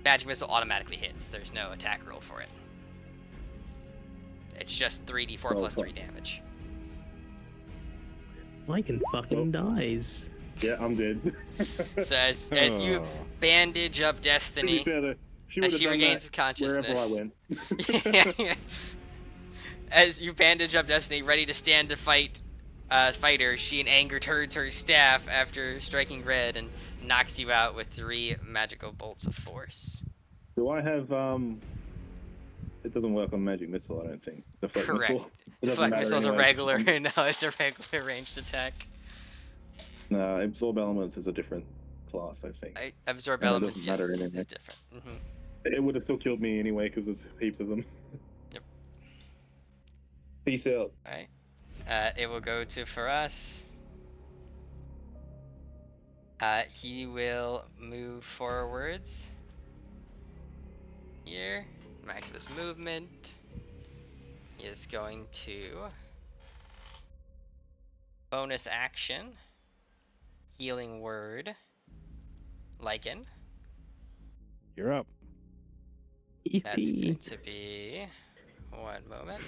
Magic missile automatically hits. There's no attack roll for it. It's just 3d4
Oh,
plus
fuck.
3 damage.
I can fucking dies.
Yeah, I'm dead.
So as you
Oh.
bandage up
To be
Destiny,
fair, though, she
as
would have
she
done
regains
that
consciousness.
wherever I went.
As you bandage up Destiny, ready to stand to fight fighter, she in anger turns her staff after striking red and knocks you out with 3 magical bolts of force.
Do I have It doesn't work on magic missile, I don't think. Deflect
Correct.
missile. It doesn't
Deflect
matter
missile's a
anyway.
regular. No, it's a regular ranged attack.
Nah, absorb elements is a different class, I think.
Absorb
And it
elements,
doesn't matter
yes,
anyway.
is different.
It would have still killed me anyway because there's heaps of them.
Yep.
Peace out.
Alright. It will go to Faraz. He will move forwards. Here. Max of his movement. He is going to bonus action. Healing word. Lycan.
You're up.
That's going
Yippee.
to be 1 moment.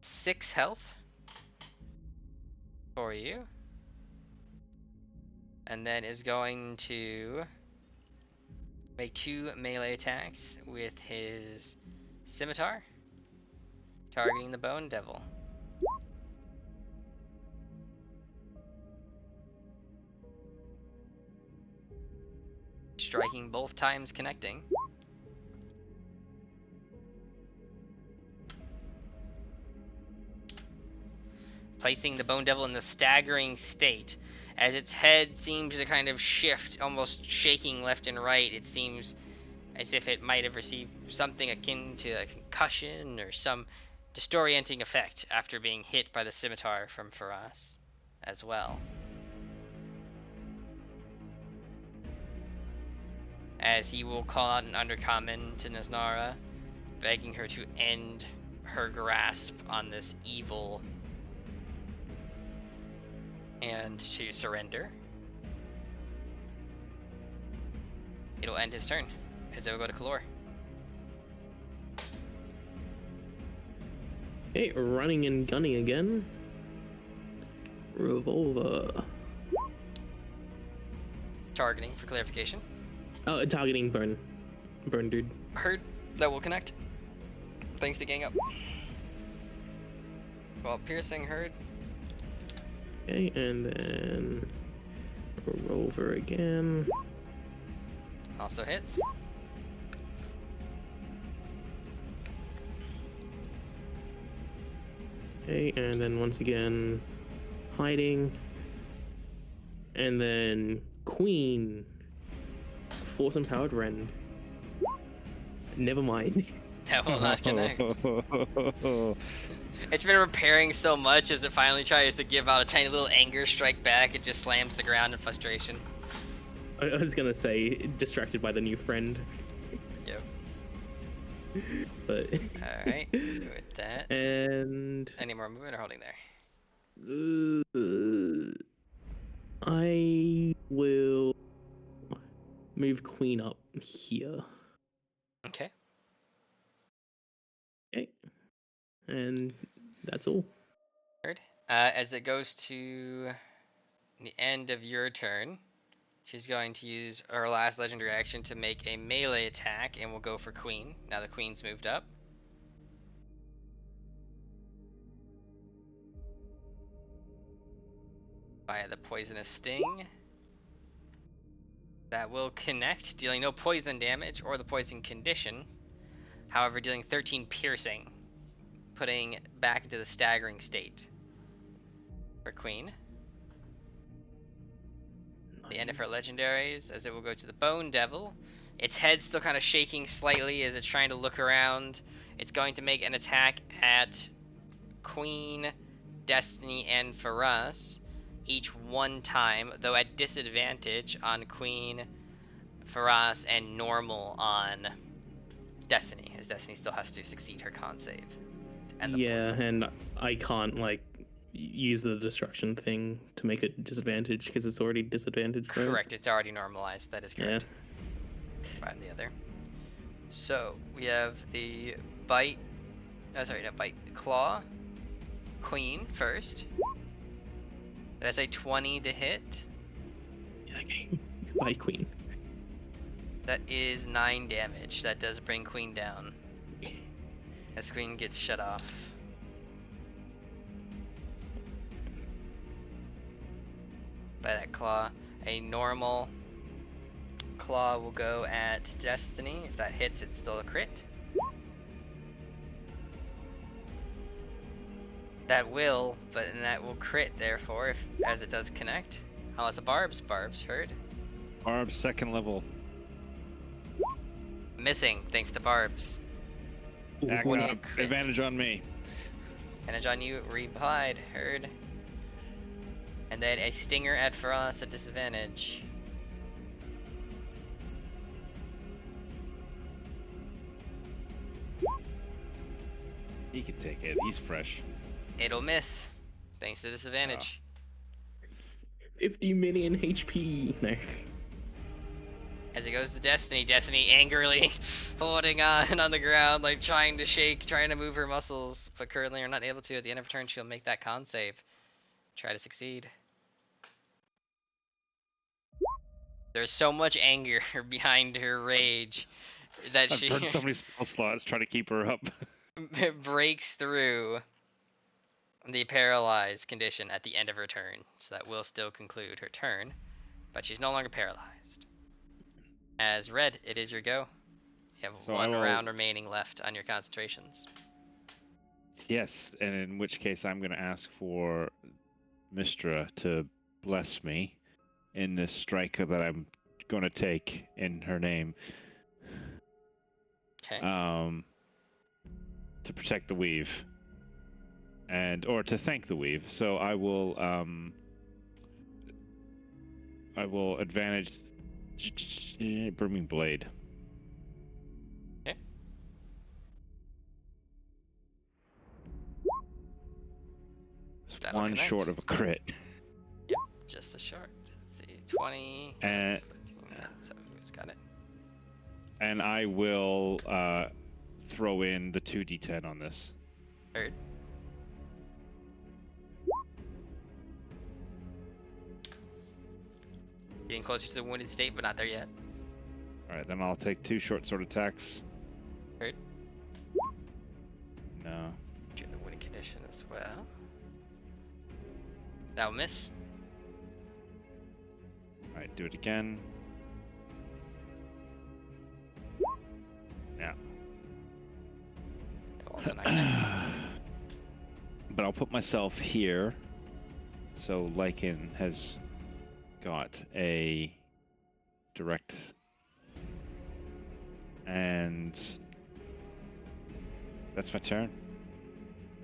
6 health for you. And then is going to make 2 melee attacks with his scimitar, targeting the Bone Devil. Striking both times, connecting. Placing the Bone Devil in the staggering state. As its head seems to kind of shift, almost shaking left and right, it seems as if it might have received something akin to a concussion or some disorienting effect after being hit by the scimitar from Faraz as well. As he will call out an undercommon to Naznara, begging her to end her grasp on this evil and to surrender. It'll end his turn, as it will go to Kalor.
Hey, running and gunning again. Revolver.
Targeting for clarification.
Oh, targeting burn. Burn, dude.
Heard. That will connect. Thanks to gang up. Well, piercing heard.
Okay, and then revolver again.
Also hits.
Okay, and then once again, hiding. And then Queen. Force empowered Rend. Never mind.
That will not connect. It's been repairing so much as it finally tries to give out a tiny little anger strike back. It just slams the ground in frustration.
I was gonna say, distracted by the new friend.
Yep.
But.
Alright, with that.
And.
Any more movement or holding there?
I will move Queen up here.
Okay.
Okay. And that's all.
Heard. As it goes to the end of your turn, she's going to use her last legendary action to make a melee attack, and we'll go for Queen. Now the Queen's moved up. Via the Poisonous Sting. That will connect, dealing no poison damage or the poison condition. However, dealing 13 piercing, putting back into the staggering state for Queen. The end of her legendaries, as it will go to the Bone Devil. Its head's still kind of shaking slightly as it's trying to look around. It's going to make an attack at Queen, Destiny, and Faraz, each one time, though at disadvantage on Queen, Faraz, and normal on Destiny, as Destiny still has to succeed her con save. And the
Yeah,
poison.
and I can't like use the destruction thing to make it disadvantage because it's already disadvantaged, right?
Correct, it's already normalized. That is correct. Find the other. So we have the bite. Oh, sorry, not bite. Claw. Queen first. That is a 20 to hit.
Yeah. Okay. Goodbye, Queen.
That is 9 damage. That does bring Queen down. As Queen gets shut off. By that claw. A normal claw will go at Destiny. If that hits, it's still a crit. That will, and that will crit therefore, if as it does connect. Unless a Barb's heard.
Barb, second level.
Missing, thanks to Barb's.
Act
Would
up.
it crit?
Advantage on me.
Advantage on you, replied, heard. And then a stinger at Faraz at disadvantage.
He can take it. He's fresh.
It'll miss, thanks to disadvantage.
50 million HP. No.
As it goes to Destiny, Destiny angrily holding on the ground, like trying to shake, trying to move her muscles, but currently are not able to. At the end of her turn, she'll make that con save. Try to succeed. There's so much anger behind her rage that
I've
she
burned so many spell slots trying to keep her up.
breaks through the paralyzed condition at the end of her turn. So that will still conclude her turn, but she's no longer paralyzed. As Red, it is your go. You have
So
one
I will-
round remaining left on your concentrations.
Yes, and in which case I'm going to ask for Mistra to bless me in this strike that I'm going to take in her name.
Okay.
To protect the weave. Or to thank the weave. So I will advantage Brimming Blade.
Okay.
It's
That'll
one
connect.
short of a crit.
Just a short. Let's see. 20.
And
14, so who's got it?
and I will throw in the 2d10 on this.
Heard. Getting closer to the wounded state, but not there yet.
All right, then I'll take 2 short sword attacks.
Heard.
No.
Do the wounded condition as well. That'll miss.
All right, do it again. Yeah.
That'll also not connect.
But I'll put myself here. So Lycan has got a direct. And that's my turn.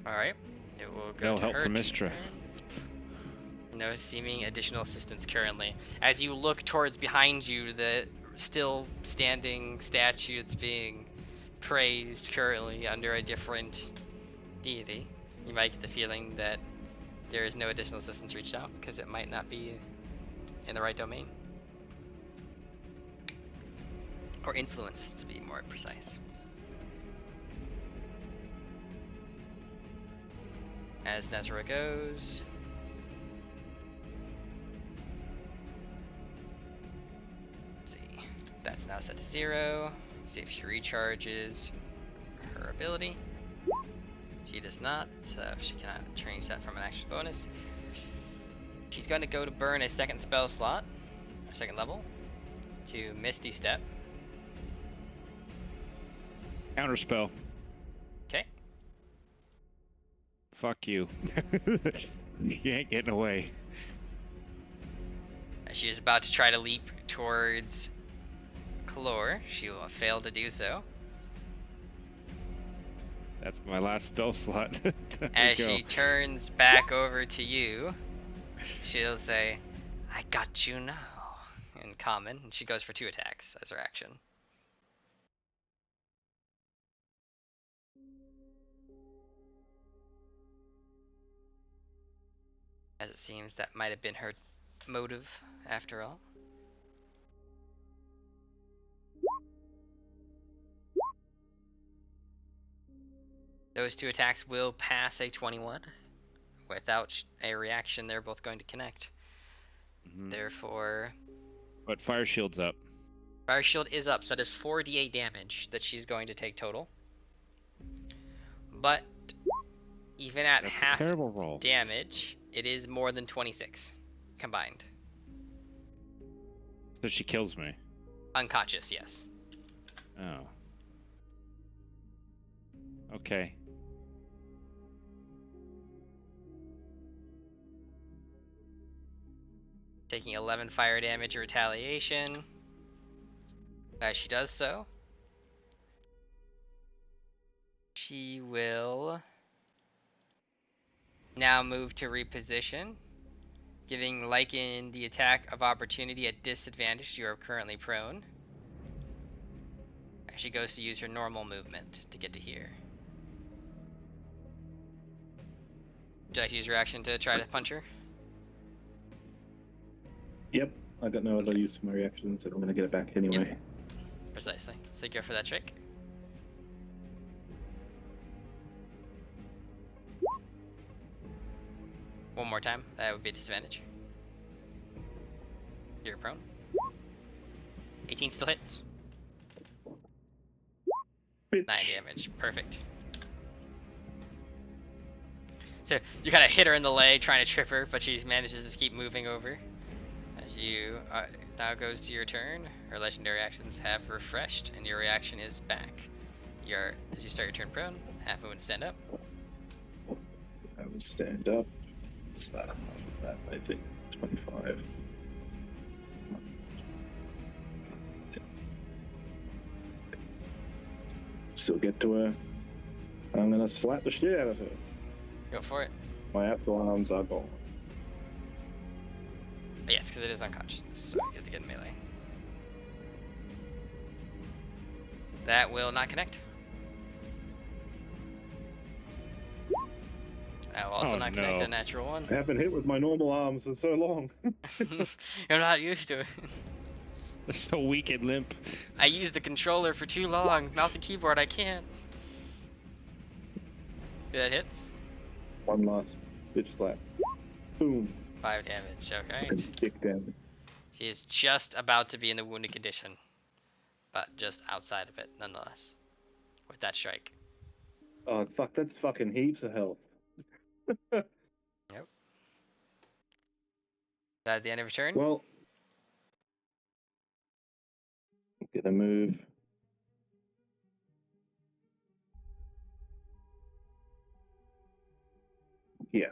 Alright. It will go
No
to
help
her
from Mistra.
turn. No seeming additional assistance currently. As you look towards behind you, the still standing statue that's being praised currently under a different deity, you might get the feeling that there is no additional assistance reached out because it might not be in the right domain. Or influence, to be more precise. As Nezra goes. Let's see. That's now set to 0. See if she recharges her ability. She does not, so she cannot change that from an action bonus. She's going to go to burn a second spell slot, or second level, to Misty Step.
Counterspell.
Okay.
Fuck you. You ain't getting away.
As She is about to try to leap towards Clore. She will fail to do so.
That's my last spell slot. There we
As
go.
she turns back over to you, she'll say, I got you now, in common, and she goes for 2 attacks as her action. As it seems that might have been her motive, after all. Those 2 attacks will pass a 21. Without a reaction, they're both going to connect.
Mhm.
Therefore,
But fire shield's up.
Fire Shield is up, so that is 4d8 damage that she's going to take total. But even at
That's a
half
terrible roll.
damage, it is more than 26 combined.
So she kills me.
Unconscious, yes.
Oh. Okay.
Taking 11 fire damage in retaliation. As she does so, she will now move to reposition, giving Lycan the attack of opportunity at disadvantage. You are currently prone. As she goes to use her normal movement to get to here. Would you like to use your action to try to punch her?
Yep, I got no other use for my reactions, and I'm gonna get it back anyway.
Precisely. So go for that trick. One more time. That would be a disadvantage. You're prone. 18 still hits. 9 damage. Perfect. So you kind of hit her in the leg, trying to trip her, but she manages to keep moving over. As you now goes to your turn, her legendary actions have refreshed, and your reaction is back. As you start your turn prone, half movement to stand up.
I will stand up. What's that? Half of that, I think. 25. Still get to her. I'm gonna slap the shit out of her.
Go for it.
My astral arms are gone.
Yes, because it is unconscious, so you have to get in melee. That will not connect. That will also not connect to a natural one.
I haven't hit with my normal arms for so long.
You're not used to it.
They're so weak and limp.
I used the controller for too long. Mouse and keyboard, I can't. That hits.
One last bitch slap. Boom.
5 damage, alright.
Kick down.
She is just about to be in the wounded condition, but just outside of it nonetheless, with that strike.
Oh fuck! That's fucking heaps of health.
Yep. Is that at the end of your turn?
Well, I'm gonna move. Yeah.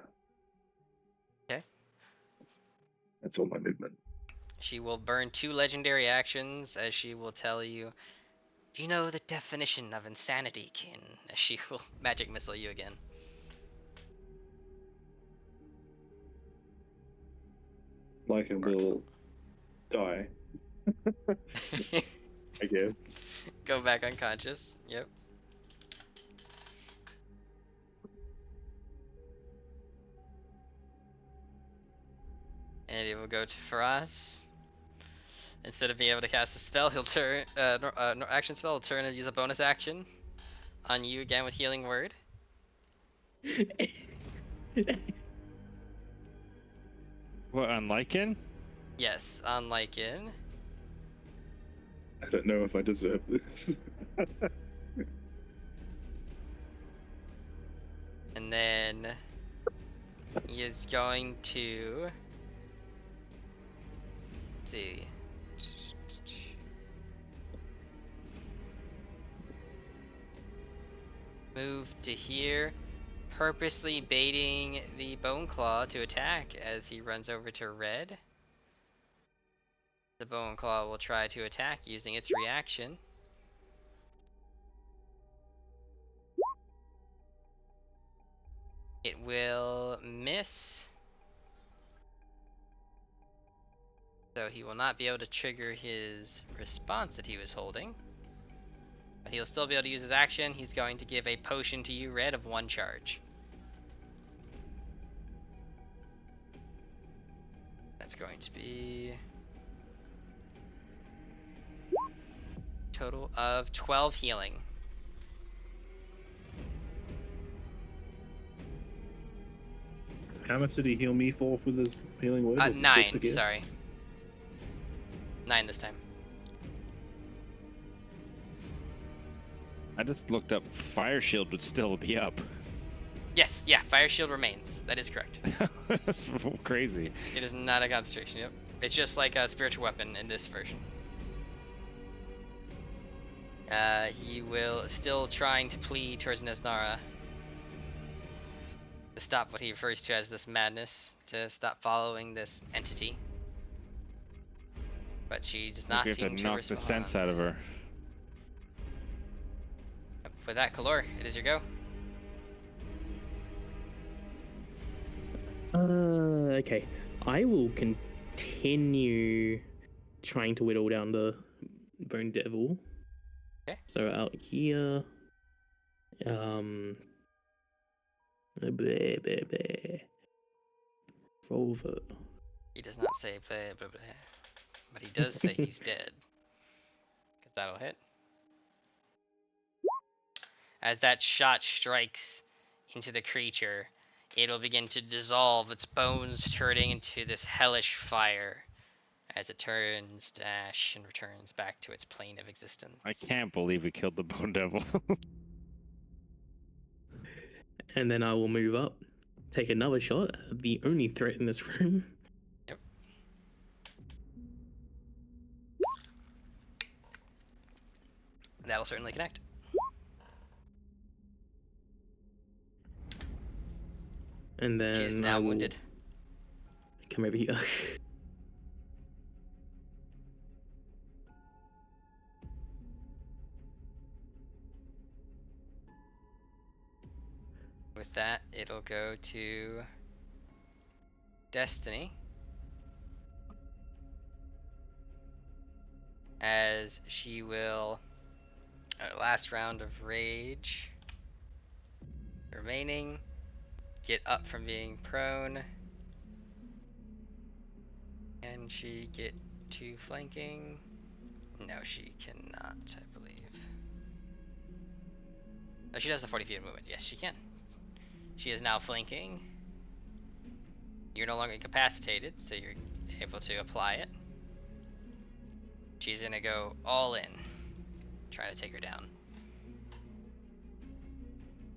Okay.
That's all my movement.
She will burn 2 legendary actions, as she will tell you, do you know the definition of insanity, kin? As she will magic missile you again.
Lycan will die, I guess.
Go back unconscious. Yep. And it will go to Faraz. Instead of being able to cast a spell, he'll turn action spell. He'll turn and use a bonus action on you again with Healing Word.
What, on Lycan?
Yes, on Lycan.
I don't know if I deserve this.
And then he is going to let's see. Move to here, purposely baiting the Bone Claw to attack as he runs over to Red. The Bone Claw will try to attack using its reaction. It will miss. So he will not be able to trigger his response that he was holding. But he'll still be able to use his action. He's going to give a potion to you, Red, of 1 charge. That's going to be total of 12 healing.
How much did he heal me for with his healing word? Was it
9,
6 again?
sorry. 9 this time.
I just looked up. Fire shield would still be up.
Yes, yeah, Fire Shield remains. That is correct.
That's crazy.
It is not a concentration, yep. It's just like a spiritual weapon in this version. He will still trying to plead towards Nesnara to stop what he refers to as this madness, to stop following this entity. But she does not
We have
seem
to
to
knock
respond.
the sense out of her.
With that, Kalor, it is your go.
Okay. I will continue trying to whittle down the Bone Devil.
Okay.
So out here. Bleh, bleh, bleh. Revolver.
He does not say blah blah blah, but he does say he's dead. Because that'll hit. As that shot strikes into the creature, it'll begin to dissolve, its bones turning into this hellish fire as it turns to ash and returns back to its plane of existence.
I can't believe we killed the Bone Devil.
And then I will move up, take another shot at the only threat in this room.
Yep. That'll certainly connect.
And
She is
then
now
I will
wounded.
come over here.
With that, it'll go to Destiny. As she will, last round of rage remaining, get up from being prone. Can she get to flanking? No, she cannot, I believe. Oh, she does the 40 feet of movement. Yes, she can. She is now flanking. You're no longer incapacitated, so you're able to apply it. She's gonna go all in, try to take her down.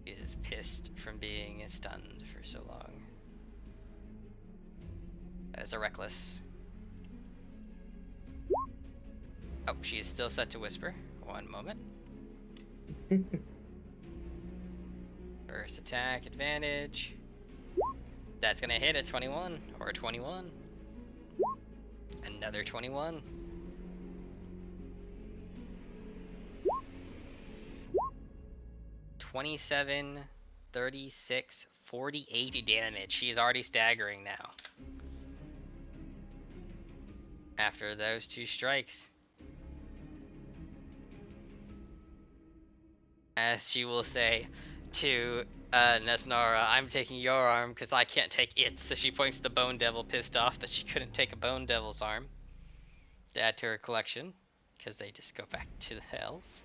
She is pissed from being stunned for so long. That is a reckless. Oh, she is still set to whisper. One moment. First attack advantage. That's gonna hit a 21 or a 21. Another 21. 27, 36, 48 damage. She is already staggering now. After those 2 strikes. As she will say to Nesnara, I'm taking your arm because I can't take it. So she points to the Bone Devil, pissed off that she couldn't take a Bone Devil's arm to add to her collection, because they just go back to the hells.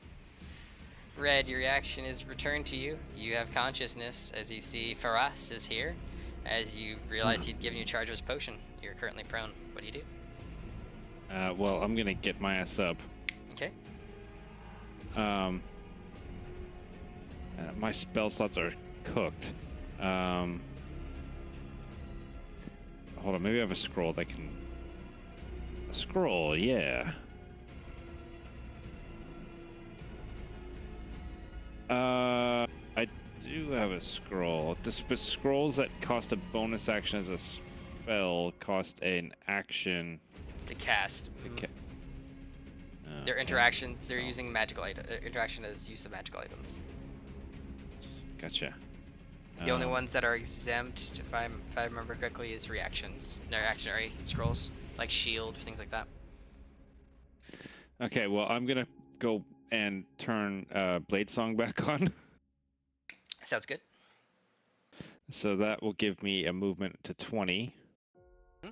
Red, your reaction is returned to you. You have consciousness as you see Faraz is here. As you realize he'd given you charge of his potion. You're currently prone. What do you do?
Well, I'm gonna get my ass up.
Okay.
My spell slots are cooked. Hold on, maybe I have a scroll that can... A scroll, yeah. I do have a scroll. Scrolls that cost a bonus action as a spell cost an action.
To to cast.
Okay.
Their
Okay,
interaction, they're
so-
using magical item. Interaction is use of magical items.
Gotcha.
The only ones that are exempt, if I remember correctly, is reactions. No, reactionary scrolls, like shield, things like that.
Okay, well, I'm gonna go and turn Blade Song back on.
Sounds good.
So that will give me a movement to 20.
Hmm?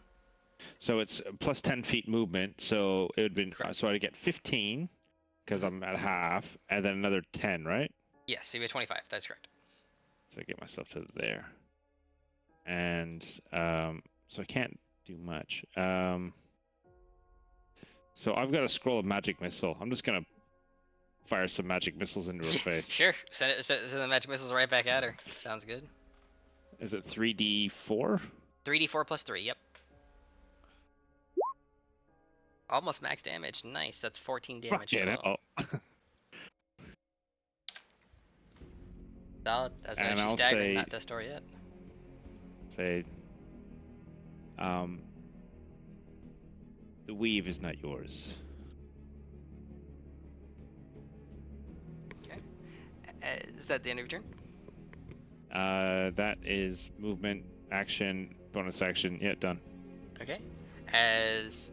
So it's plus 10 feet movement. So it would be
Correct.
so I'd get 15 because I'm at half, and then another 10, right?
Yes, so you have 25. That's correct.
So I get myself to there, and so I can't do much. So I've got a scroll of magic missile. I'm just gonna fire some magic missiles into her face.
Sure. Send the magic missiles right back at her. Sounds good.
Is it 3d4?
3d4 plus 3. Yep. Almost max damage. Nice. That's 14 damage.
Fucking
Total.
hell.
Solid. That's
And
no, she's
I'll
staggering.
say-
Not death story yet.
Say, the weave is not yours.
Okay. Is that the end of your turn?
That is movement, action, bonus action. Yeah, done.
Okay. As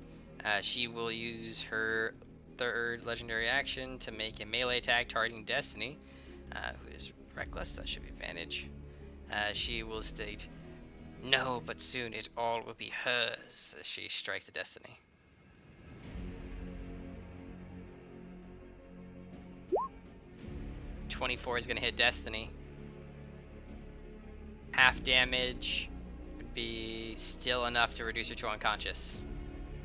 she will use her third legendary action to make a melee attack targeting Destiny, who is reckless. That should be advantage. She will state, "No, but soon it all will be hers." As she strikes the Destiny. "24 is going to hit Destiny. Half damage would be still enough to reduce her to unconscious.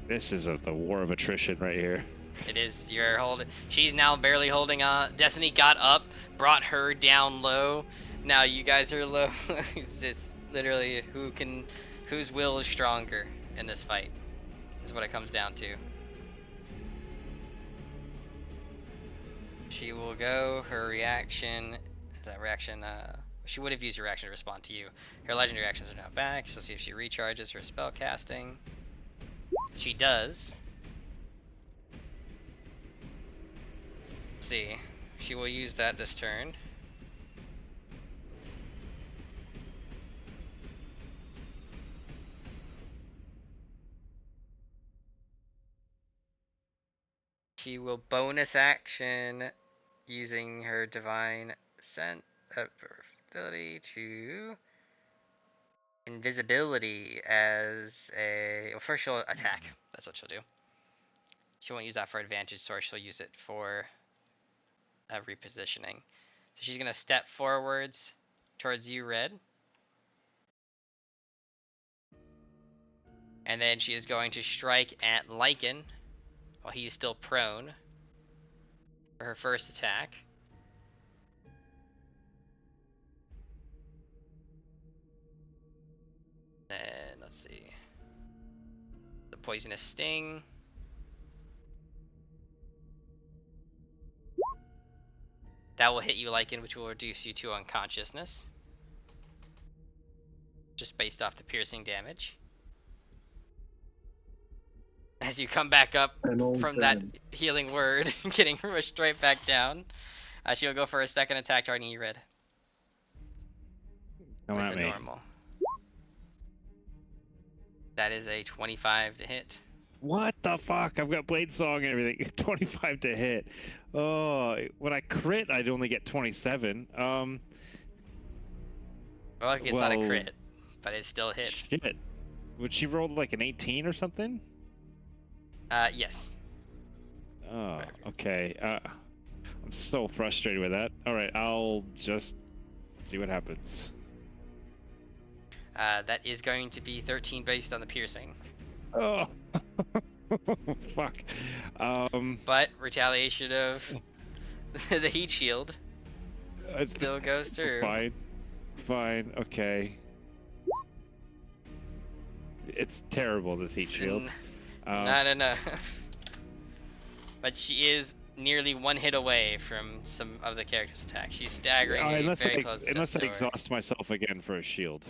This is the war of attrition right here.
It is. You're holding. She's now barely holding on. Destiny got up, brought her down low. Now you guys are low. It's literally whose will is stronger in this fight. Is what it comes down to. She will go. Her reaction. That reaction. She would have used her reaction to respond to you. Her legendary actions are now back. She'll see if she recharges her spell casting. She does. Let's see. She will use that this turn. She will bonus action using her divine ability to invisibility as a. Well, first she'll attack. That's what she'll do. She won't use that for advantage, so she'll use it for repositioning. So she's gonna step forwards towards you, Red. And then she is going to strike at Lycan while he's still prone for her first attack. And let's see. The poisonous sting. That will hit you, Lycan, which will reduce you to unconsciousness. Just based off the piercing damage. As you come back up
And all
from that
dead.
healing word, getting rushed right back down, she will go for a second attack targeting you, Red.
Come
With
at
the
me.
normal. That is a 25 to hit.
What the fuck? I've got blade song and everything. 25 to hit. Oh, when I crit, I'd only get 27.
Well, it's not a
Well,
crit, but it still hit.
Shit. Would she roll like an 18 or something?
Yes.
Oh, okay. I'm so frustrated with that. All right, I'll just see what happens.
That is going to be 13 based on the piercing.
Oh, fuck.
But retaliation of the heat shield
It's
still goes through.
Fine, okay. It's terrible, this heat shield.
Not enough. But she is nearly one hit away from some of the character's attacks. She's staggering
unless
very
I,
close to
unless I
death's door.
exhaust myself again for a shield.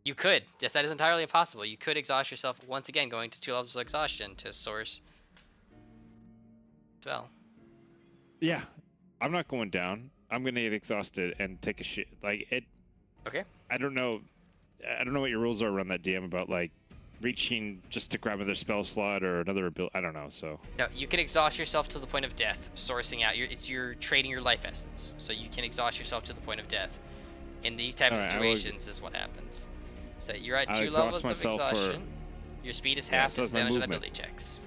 You could. Yes, that is entirely possible. You could exhaust yourself once again, going to 2 levels of exhaustion to source spell.
Yeah, I'm not going down. I'm gonna get exhausted and take a shit. Like it.
Okay.
I don't know. I don't know what your rules are around that DM about like reaching just to grab another spell slot or another ability. I don't know. So
No, you can exhaust yourself to the point of death, sourcing out you're trading your life essence. So you can exhaust yourself to the point of death. In these type of
Alright,
situations is what happens. So you're at
I'll
2
exhaust
levels of
myself for-
exhaustion. Your speed is
Yeah,
half,
so that's my
disadvantage on
movement.
ability checks.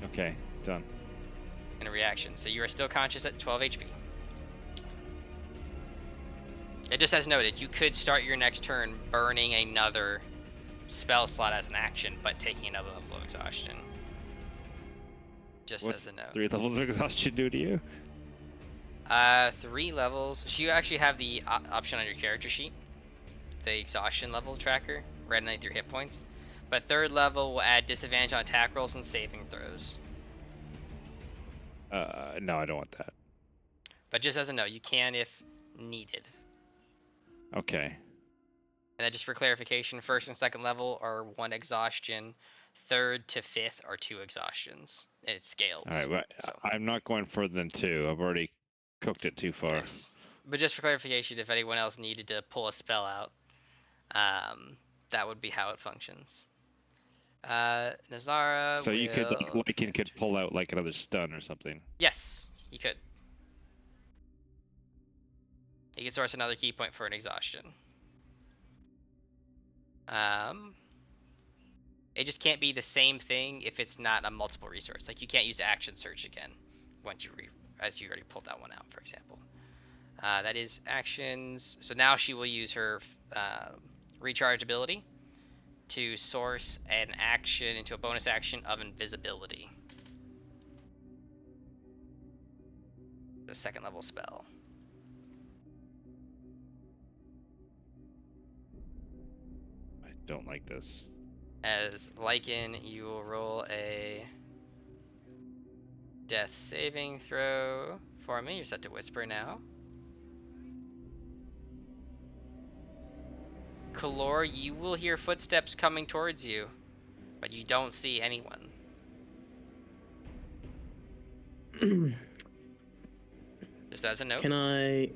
okay, done.
And a reaction. So you are still conscious at 12 HP. It just as noted, you could start your next turn burning another spell slot as an action, but taking another level of exhaustion. Just
What's
as a note.
3 levels of exhaustion do to you?
3 levels. So you actually have the option on your character sheet, the exhaustion level tracker, right underneath your hit points. But 3rd level will add disadvantage on attack rolls and saving throws.
No, I don't want that.
But just as a note, you can if needed.
Okay.
And then just for clarification, 1st and 2nd level are 1 exhaustion. 3rd to 5th are 2 exhaustions. And it scales.
All right. Well,
so.
I'm not going further than 2. I've already cooked it too far.
Nice. But just for clarification, if anyone else needed to pull a spell out, that would be how it functions. Nazara.
So you could
will...
Lycan could pull out like another stun or something.
Yes, you could. You can source another key point for an exhaustion. It just can't be the same thing if it's not a multiple resource. Like you can't use action search again once as you already pulled that one out, for example. That is actions. So now she will use her recharge ability to source an action into a bonus action of invisibility. The 2nd level spell.
I don't like this.
As Lycan, you will roll a death saving throw for me. You're set to whisper now. Kalor, you will hear footsteps coming towards you, but you don't see anyone. Just as a note.
Can I?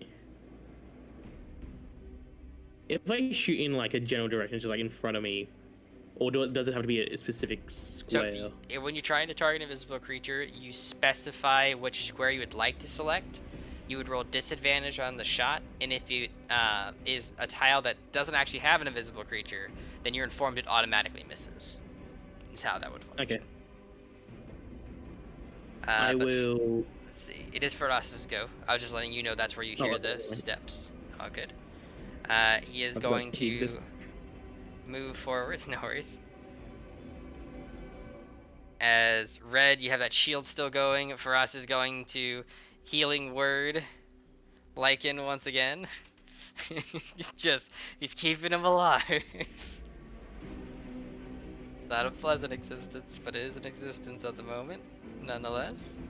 If I shoot in like a general direction, just like in front of me, or does it have to be a specific square?
So when you're trying to target an invisible creature, you specify which square you would like to select. You would roll disadvantage on the shot, and if it is a tile that doesn't actually have an invisible creature, then you're informed it automatically misses. That's how that would function.
Okay. I will.
Let's see. It is for us to go. I was just letting you know that's where you hear the
okay.
steps. Oh, good. He is
I've
going
got
to
just-
move forwards. No worries. As Red, you have that shield still going. For us, is going to healing word Lycan once again. he's keeping him alive. Not a pleasant existence, but it is an existence at the moment, nonetheless.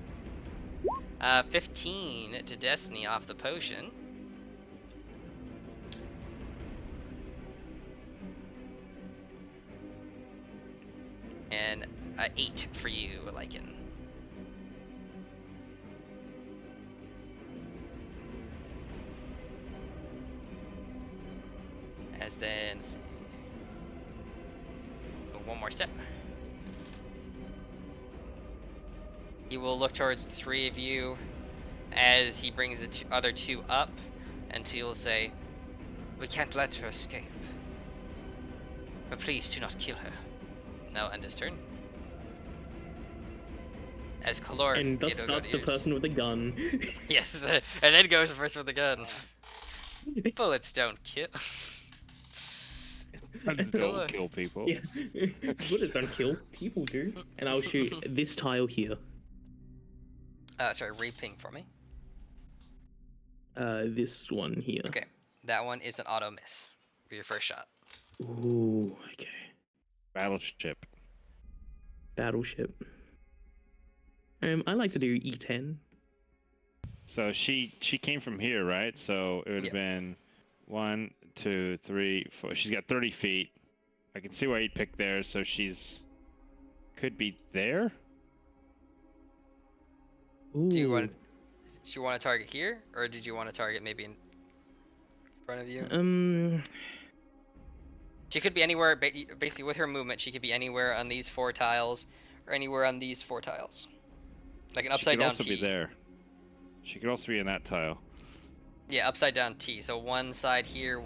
15 to Destiny off the potion. And 8 for you, Lycan. As then, let's see. One more step. He will look towards the 3 of you as he brings the other 2 up, and he will say, "We can't let her escape. But please do not kill her." Now end his turn. As Kalor,
And thus
it'll go
starts
to
the
yours.
person with the gun.
Yes, and then goes the person with the gun. Bullets don't kill.
Guns
Cool.
don't kill people.
Yeah. Bullets don't kill, people do. And I'll shoot this tile here.
Sorry, re-ping for me.
This one here.
Okay, that one is an auto miss for your first shot.
Ooh, okay.
Battleship.
Battleship. I like to do E10.
So she came from here, right? So it would have
Yep.
been 1, 2, 3, 4. She's got 30 feet. I can see why you'd pick there, so she's could be there.
Ooh.
Do you want to target here, or did you want to target maybe in front of you? She could be anywhere. Basically, with her movement, she could be anywhere on these 4 tiles, or anywhere on these 4 tiles, like an upside down T.
She could also be there. She could also be in that tile.
Yeah, upside down T. So one side here,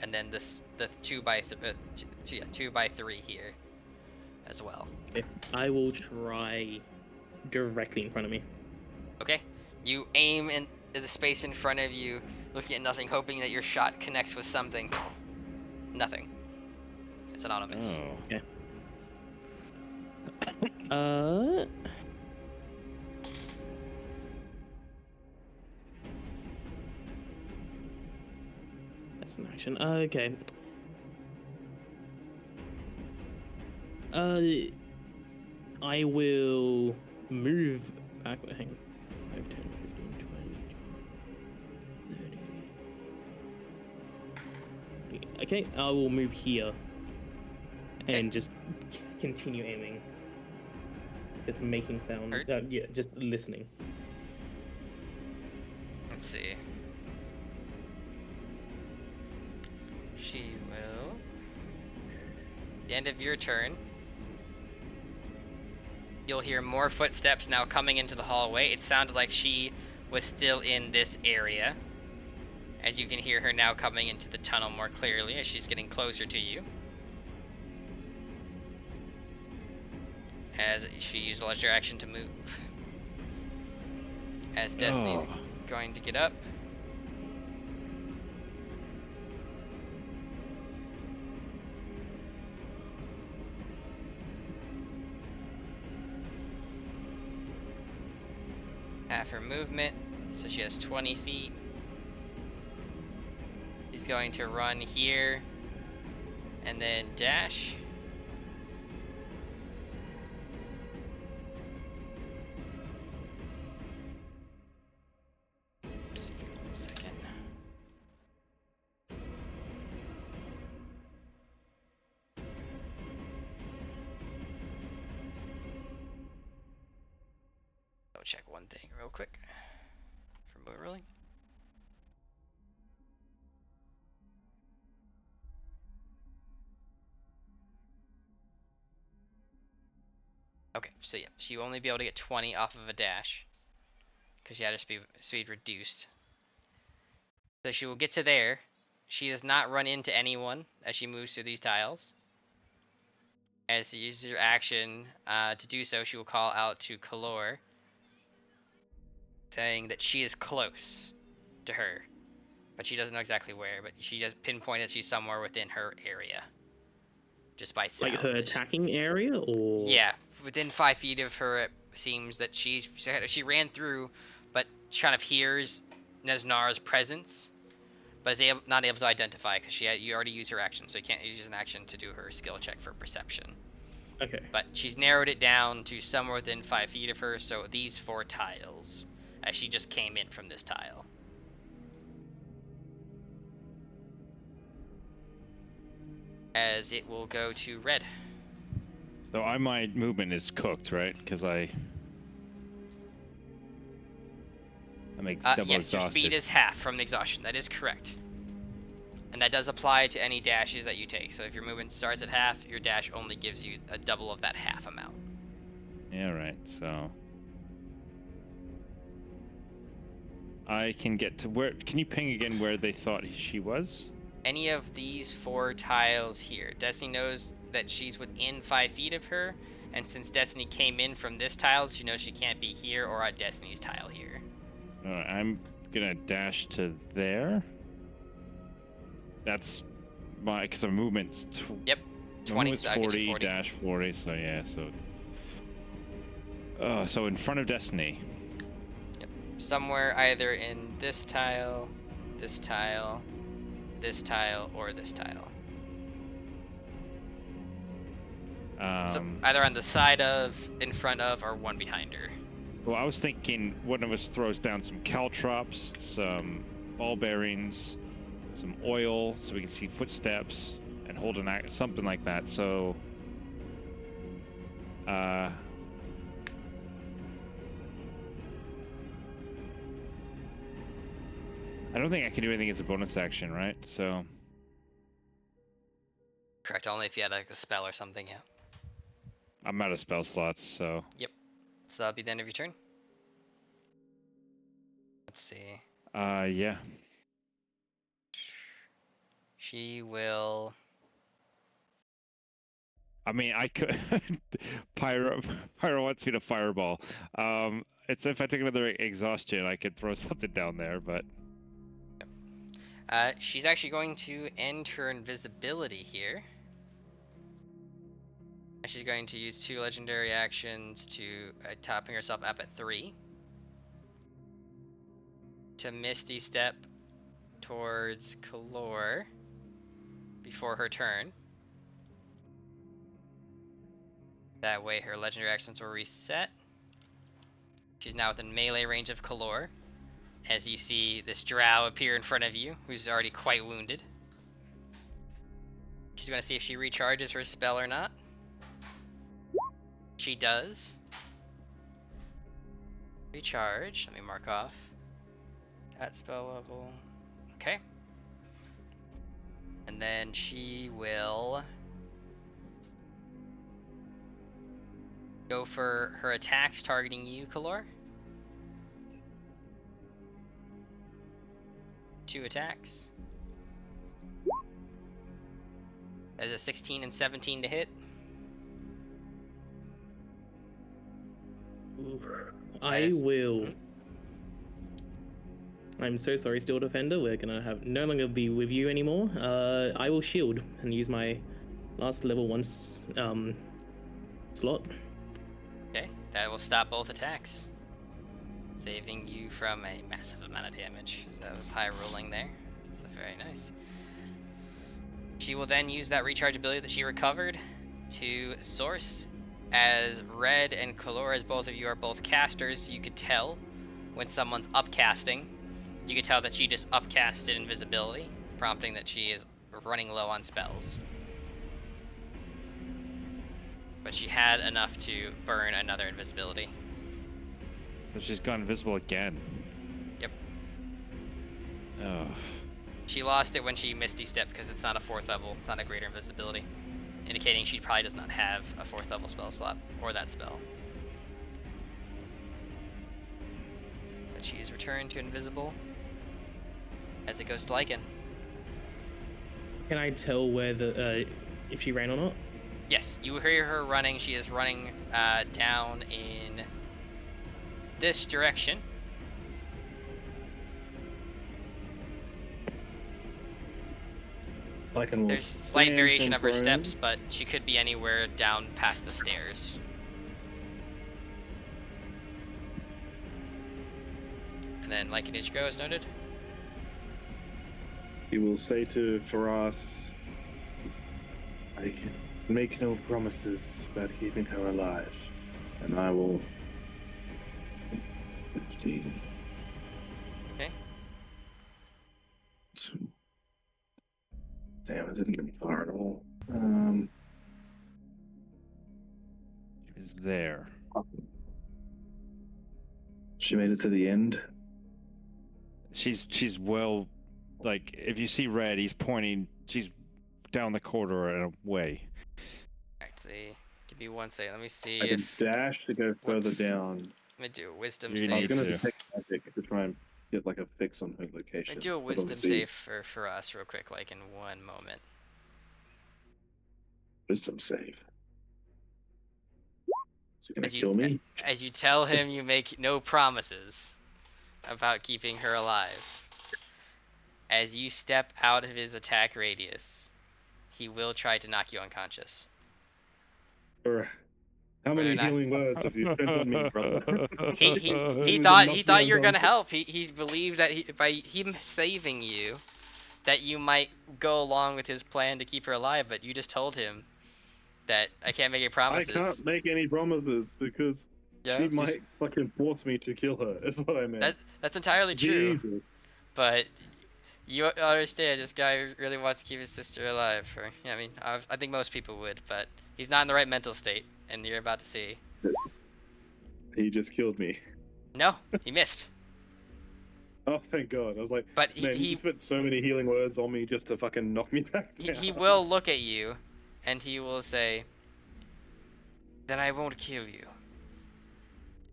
and then the 2 by 3 here, as well.
Okay. I will try directly in front of me.
Okay. You aim in the space in front of you, looking at nothing, hoping that your shot connects with something. Nothing. It's an auto miss.
Oh. Okay. That's an action. Okay. I will move back. Hang on. 5, 10, 15, 20, 30. Okay, I will move here and just continue aiming. Just making sound. Yeah, just listening.
Let's see. She will. The end of your turn. You'll hear more footsteps now coming into the hallway. It sounded like she was still in this area. As you can hear her now coming into the tunnel more clearly as she's getting closer to you. As she used a leisure action to move. As Destiny's going to get up. Half her movement, so she has 20 feet. She's going to run here and then dash. Oops, 1 second. I'll check one thing real quick for boat rolling. Okay, so yeah, she will only be able to get 20 off of a dash because she had her speed reduced. So she will get to there. She does not run into anyone as she moves through these tiles. As she uses her action to do so, she will call out to Kalor, saying that she is close to her, but she doesn't know exactly where, but she just pinpointed she's somewhere within her area. Just by sound.
Like her attacking area, or?
Yeah, within 5 feet of her, it seems that she ran through, but she kind of hears Nesnar's presence, but is not able to identify because you already used her action, so you can't use an action to do her skill check for perception.
Okay.
But she's narrowed it down to somewhere within 5 feet of her, so these 4 tiles, as she just came in from this tile. As it will go to red.
So my movement is cooked, right? Because I make double
yes,
exhausted.
your speed is half from the exhaustion. That is correct. And that does apply to any dashes that you take. So if your movement starts at half, your dash only gives you a double of that half amount.
Yeah, right. So I can get to where? Can you ping again where they thought she was?
Any of these 4 tiles here. Destiny knows that she's within 5 feet of her, and since Destiny came in from this tile, she knows she can't be here or at Destiny's tile here.
Alright, I'm gonna dash to there. That's my, because the movement's
Yep. 20
movement's 40, dash 40, so yeah, so in front of Destiny.
Yep. Somewhere either in this tile, this tile, this tile, or this tile. So either on the side of, in front of, or one behind her.
Well, I was thinking one of us throws down some caltrops, some ball bearings, some oil so we can see footsteps, and hold an act, something like that. So, I don't think I can do anything as a bonus action, right? So,
Correct. Only if you had like a spell or something. Yeah.
I'm out of spell slots, so.
Yep. So that'll be the end of your turn. Let's see.
Yeah.
She will.
I mean, I could. Pyro wants me to fireball. It's if I take another exhaustion, I could throw something down there, but.
She's actually going to end her invisibility here. And she's going to use 2 legendary actions to topping herself up at 3. To Misty Step towards Kalor before her turn. That way her legendary actions will reset. She's now within melee range of Kalor. As you see this drow appear in front of you, who's already quite wounded. She's going to see if she recharges her spell or not. She does. Recharge. Let me mark off. At spell level. Okay. And then she will go for her attacks targeting you, Kalor. 2 attacks. There's a 16 and 17 to hit.
I will. I'm so sorry, Steel Defender. We're gonna have no longer be with you anymore. I will shield and use my last level 1 slot.
Okay, that will stop both attacks, saving you from a massive amount of damage. So that was high rolling there. So very nice. She will then use that recharge ability that she recovered to source. As Red and Kalor, as both of you are both casters, you could tell when someone's upcasting. You could tell that she just upcasted invisibility, prompting that she is running low on spells. But she had enough to burn another invisibility.
So she's gone invisible again.
Yep.
Oh.
She lost it when she Misty Stepped because it's not a 4th level, it's not a greater invisibility. Indicating she probably does not have a 4th level spell slot, or that spell. But she is returned to invisible as it goes to Lycan.
Can I tell where the if she ran or not?
Yes, you hear her running. She is running down in this direction. There's slight variation of her steps, but she could be anywhere down past the stairs. And then Lycan Ichigo is noted.
He will say to Faraz, I can make no promises about keeping her alive, and I will. 15.
Okay.
Damn, it didn't get far at all.
She was there.
She made it to the end.
She's well, like, if you see Red, he's pointing, she's down the corridor and away.
Actually, give me 1 second. Let me see
I can
if.
dash to go further down.
Let me do a wisdom
You
save.
I was
need
gonna
to.
detect magic to try and get like a fix on her location.
Let me do a
but
wisdom
obviously-
save for us real quick, like in 1 moment.
Wisdom save. Is it gonna
As you-
kill me?
As you tell him you make no promises about keeping her alive. As you step out of his attack radius, he will try to knock you unconscious.
Or how
Whether or
many
not-
healing words have you spent on me, brother?
He
Maybe
thought
knock
he
you
thought you were gonna
unconscious.
help. He believed that by him saving you, that you might go along with his plan to keep her alive. But you just told him that I can't make any
I
promises.
can't make any promises because
Yeah,
she
just-
might fucking force me to kill her. Is what I meant.
That's entirely true.
Jesus.
But You understand, this guy really wants to keep his sister alive. Or, yeah, I mean, I think most people would, but he's not in the right mental state, and you're about to see.
He just killed me.
No, he missed.
Oh, thank God. I was like,
But
man, you just spent so many healing words on me just to fucking knock me back down.
he will look at you, and he will say, "Then I won't kill you."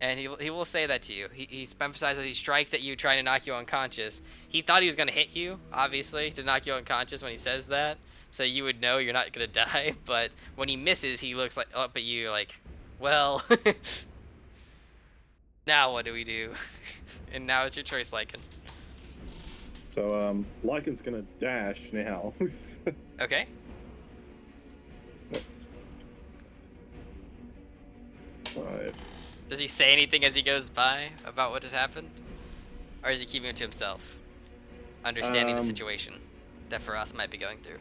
And he will say that to you. He emphasizes he strikes at you, trying to knock you unconscious. He thought he was gonna hit you, obviously, to knock you unconscious when he says that, so you would know you're not gonna die. But when he misses, he looks like up at you like, "Well, now what do we do?" And now it's your choice, Lycan.
So, Lycan's gonna dash now.
Okay.
That's 5.
Does he say anything as he goes by about what has happened, or is he keeping it to himself, understanding the situation that for us might be going through?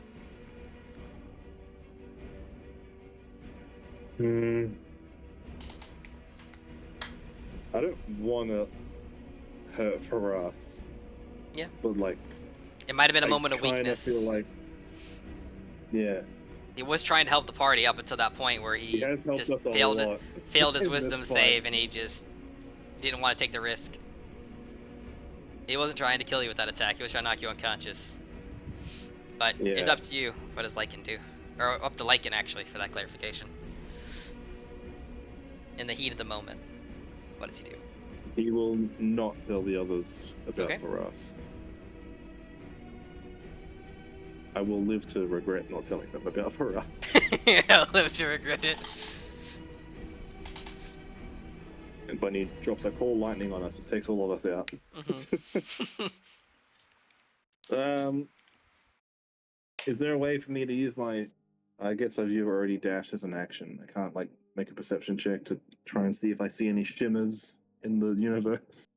I don't want to hurt for us.
Yeah.
But like,
It might have been a moment of
I kinda
weakness.
feel like, yeah.
He was trying to help the party up until that point where
He
he
has helped
just
us a
failed
lot
his
in this
wisdom
fight.
save, and he just didn't want to take the risk. He wasn't trying to kill you with that attack. He was trying to knock you unconscious. But it's
Yeah.
up to you. What does Lycan do? Or up to Lycan, actually, for that clarification. In the heat of the moment, what does he do?
He will not tell the others about
Okay.
for us. I will live to regret not telling them about for us.
I'll live to regret it.
And when he drops a cold lightning on us, it takes all of us out. Is there a way for me to use my? I guess you've already dashed as an action. I can't like make a perception check to try and see if I see any shimmers in the universe.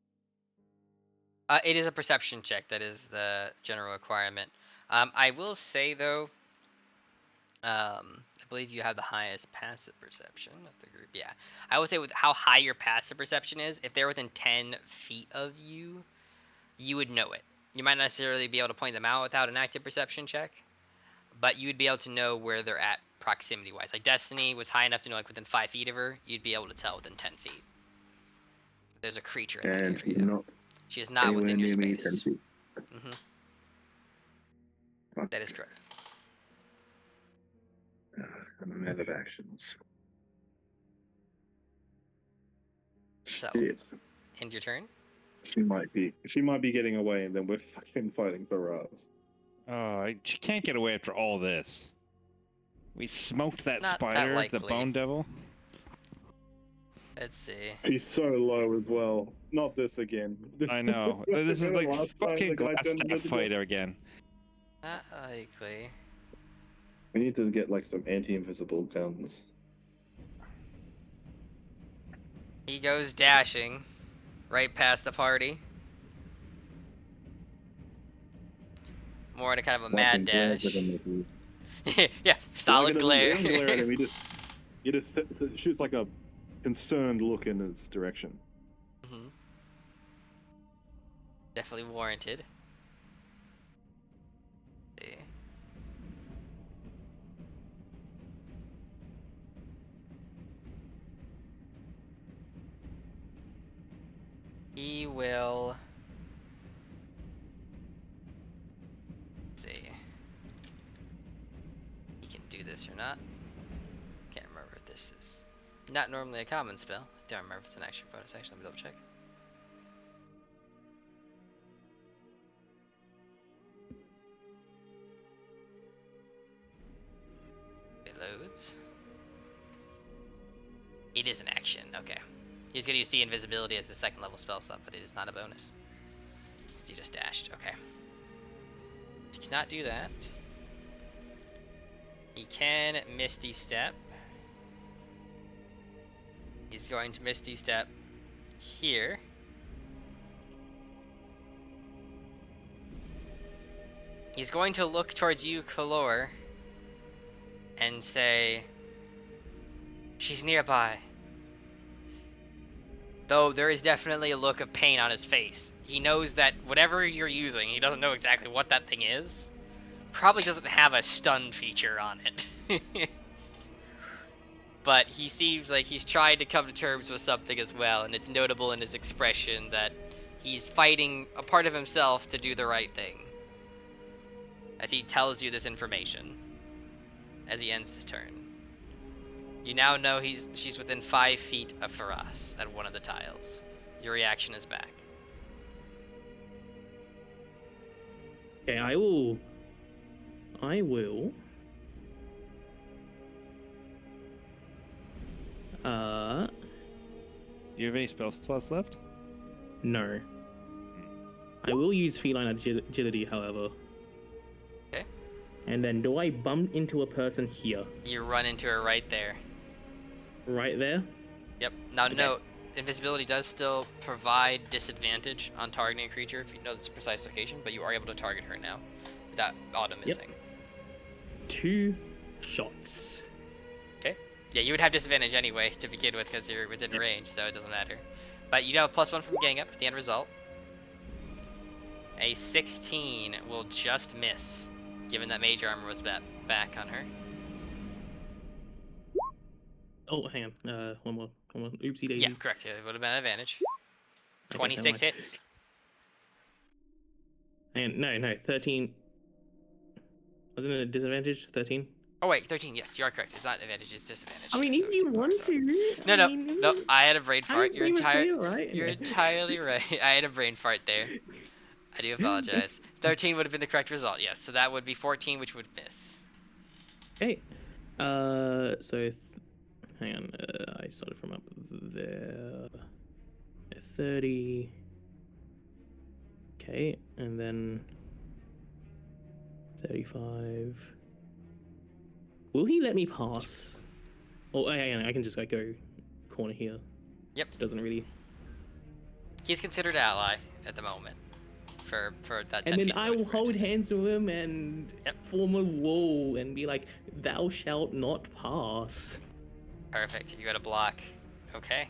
It is a perception check. That is the general requirement. I will say though, I believe you have the highest passive perception of the group. Yeah, I would say with how high your passive perception is, if they're within 10 feet of you, you would know it. You might not necessarily be able to point them out without an active perception check, but you would be able to know where they're at proximity-wise. Like Destiny was high enough to know like within 5 feet of her, you'd be able to tell within 10 feet. There's a creature in
And
that
she's
area.
not
She is not
anywhere
within your
near me 10
space.
feet. Fuck.
That is correct.
I'm out of actions.
So,
Shit.
end your turn.
She might be getting away, and then we're fucking fighting for us.
Oh, she can't get away after all this. We smoked that
Not that
spider, the
likely.
bone devil.
Let's see.
He's so low as well. Not this again.
I know. This is
Remember
like
last time
fucking
the guy
glass
turned
staff
into
fight again.
Not likely.
We need to get like some anti-invisible guns.
He goes dashing right past the party. More in a kind of a mad dash. Yeah, solid glare.
And he just shoots like a concerned look in his direction.
Definitely warranted. See. He will. Let's see. He can do this or not. Can't remember if this is not normally a common spell. I don't remember if it's an action bonus. Actually, let me double check. It loads. It is an action. Okay. He's gonna use invisibility as a second level spell slot, but it is not a bonus. You just dashed. Okay. He cannot do that. He can Misty Step. He's going to Misty Step here. He's going to look towards you, Kalor, and say, "She's nearby. Though there is definitely a look of pain on his face. He knows that whatever you're using, he doesn't know exactly what that thing is. Probably doesn't have a stun feature on it. But he seems like he's trying to come to terms with something as well, and it's notable in his expression that he's fighting a part of himself to do the right thing. As he tells you this information. As he ends his turn. You now know she's within 5 feet of Faraz at one of the tiles. Your reaction is back.
Okay, I will.
You have any spell slots left?
No. I will use feline agility, however.
Okay.
And then do I bump into a person here?
You run into her right there.
Right there?
Yep. Now
Okay.
note, invisibility does still provide disadvantage on targeting a creature if you know its precise location, but you are able to target her now without auto missing.
2 shots.
Okay. Yeah, you would have disadvantage anyway to begin with because you're within range, so it doesn't matter. But you have a +1 from gang up at the end result. A 16 will just miss, given that mage armor was back on her.
Oh, hang on. One more. Oopsie daisies.
Yeah, correct. It would have been an advantage.
Okay,
26
never mind.
hits.
And no, 13. Wasn't it a disadvantage? 13?
Oh wait, 13. Yes, you are correct. It's not advantage, it's disadvantage.
I mean,
So
if
it's
you
a bar,
want
so-
to.
No. I had a brain fart. You're
Right?
entirely right. I had a brain fart there. I do apologize. 13 would have been the correct result. Yes, so that would be 14, which would miss.
Okay. Hang on. I started from up there. 30. Okay, and then 35. Will he let me pass? Oh, hang on. I can just like go corner here.
Yep.
Doesn't really.
He's considered ally at the moment for that 10
And then
feet
I
away
will
from where
hold
it is.
hands with him and
Yep.
form a wall and be like, "Thou shalt not pass."
Perfect. You got a block. Okay.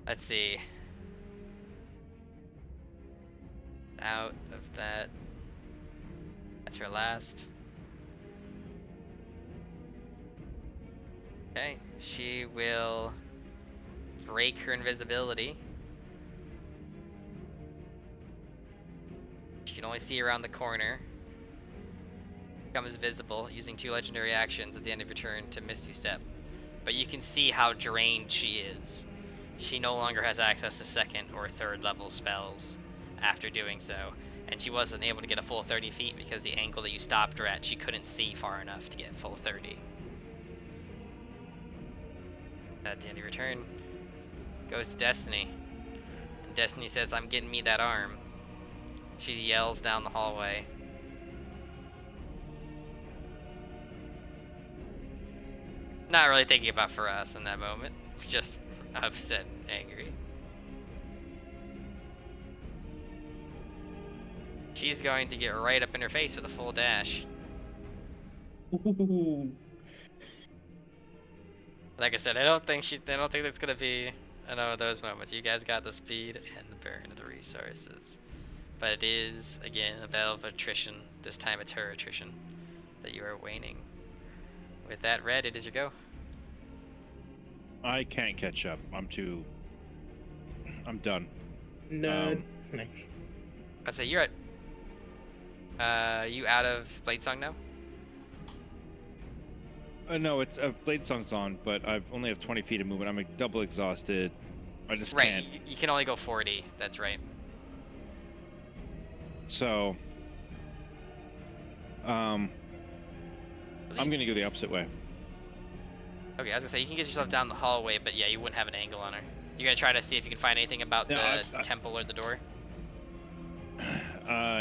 Let's see. Out of that. That's her last. Okay. She will break her invisibility. She can only see around the corner. Becomes visible using 2 legendary actions at the end of your turn to Misty Step. But you can see how drained she is. She no longer has access to 2nd or 3rd level spells after doing so. And she wasn't able to get a full 30 feet because the angle that you stopped her at, she couldn't see far enough to get full 30. At the end of your turn, goes to Destiny. And Destiny says, "I'm getting me that arm." She yells down the hallway. Not really thinking about Faraz in that moment. Just upset and angry. She's going to get right up in her face with a full dash.
Ooh.
Like I said, I don't think that's gonna be one of those moments. You guys got the speed and the burn of the resources. But it is, again, a battle of attrition. This time it's her attrition that you are waning. With that, Red, it is your go.
I can't catch up. I'm done.
Nerd.
I say you're at. You out of Blade Song now?
No, it's Blade Song's on, but I've only have 20 feet of movement. I'm like, double exhausted. I just
Right,
can't.
you can only go 40. That's right.
So, I'm gonna go the opposite way.
Okay, I was gonna say you can get yourself down the hallway, but yeah, you wouldn't have an angle on her. You're gonna try to see if you can find anything about
Yeah,
the temple or the door.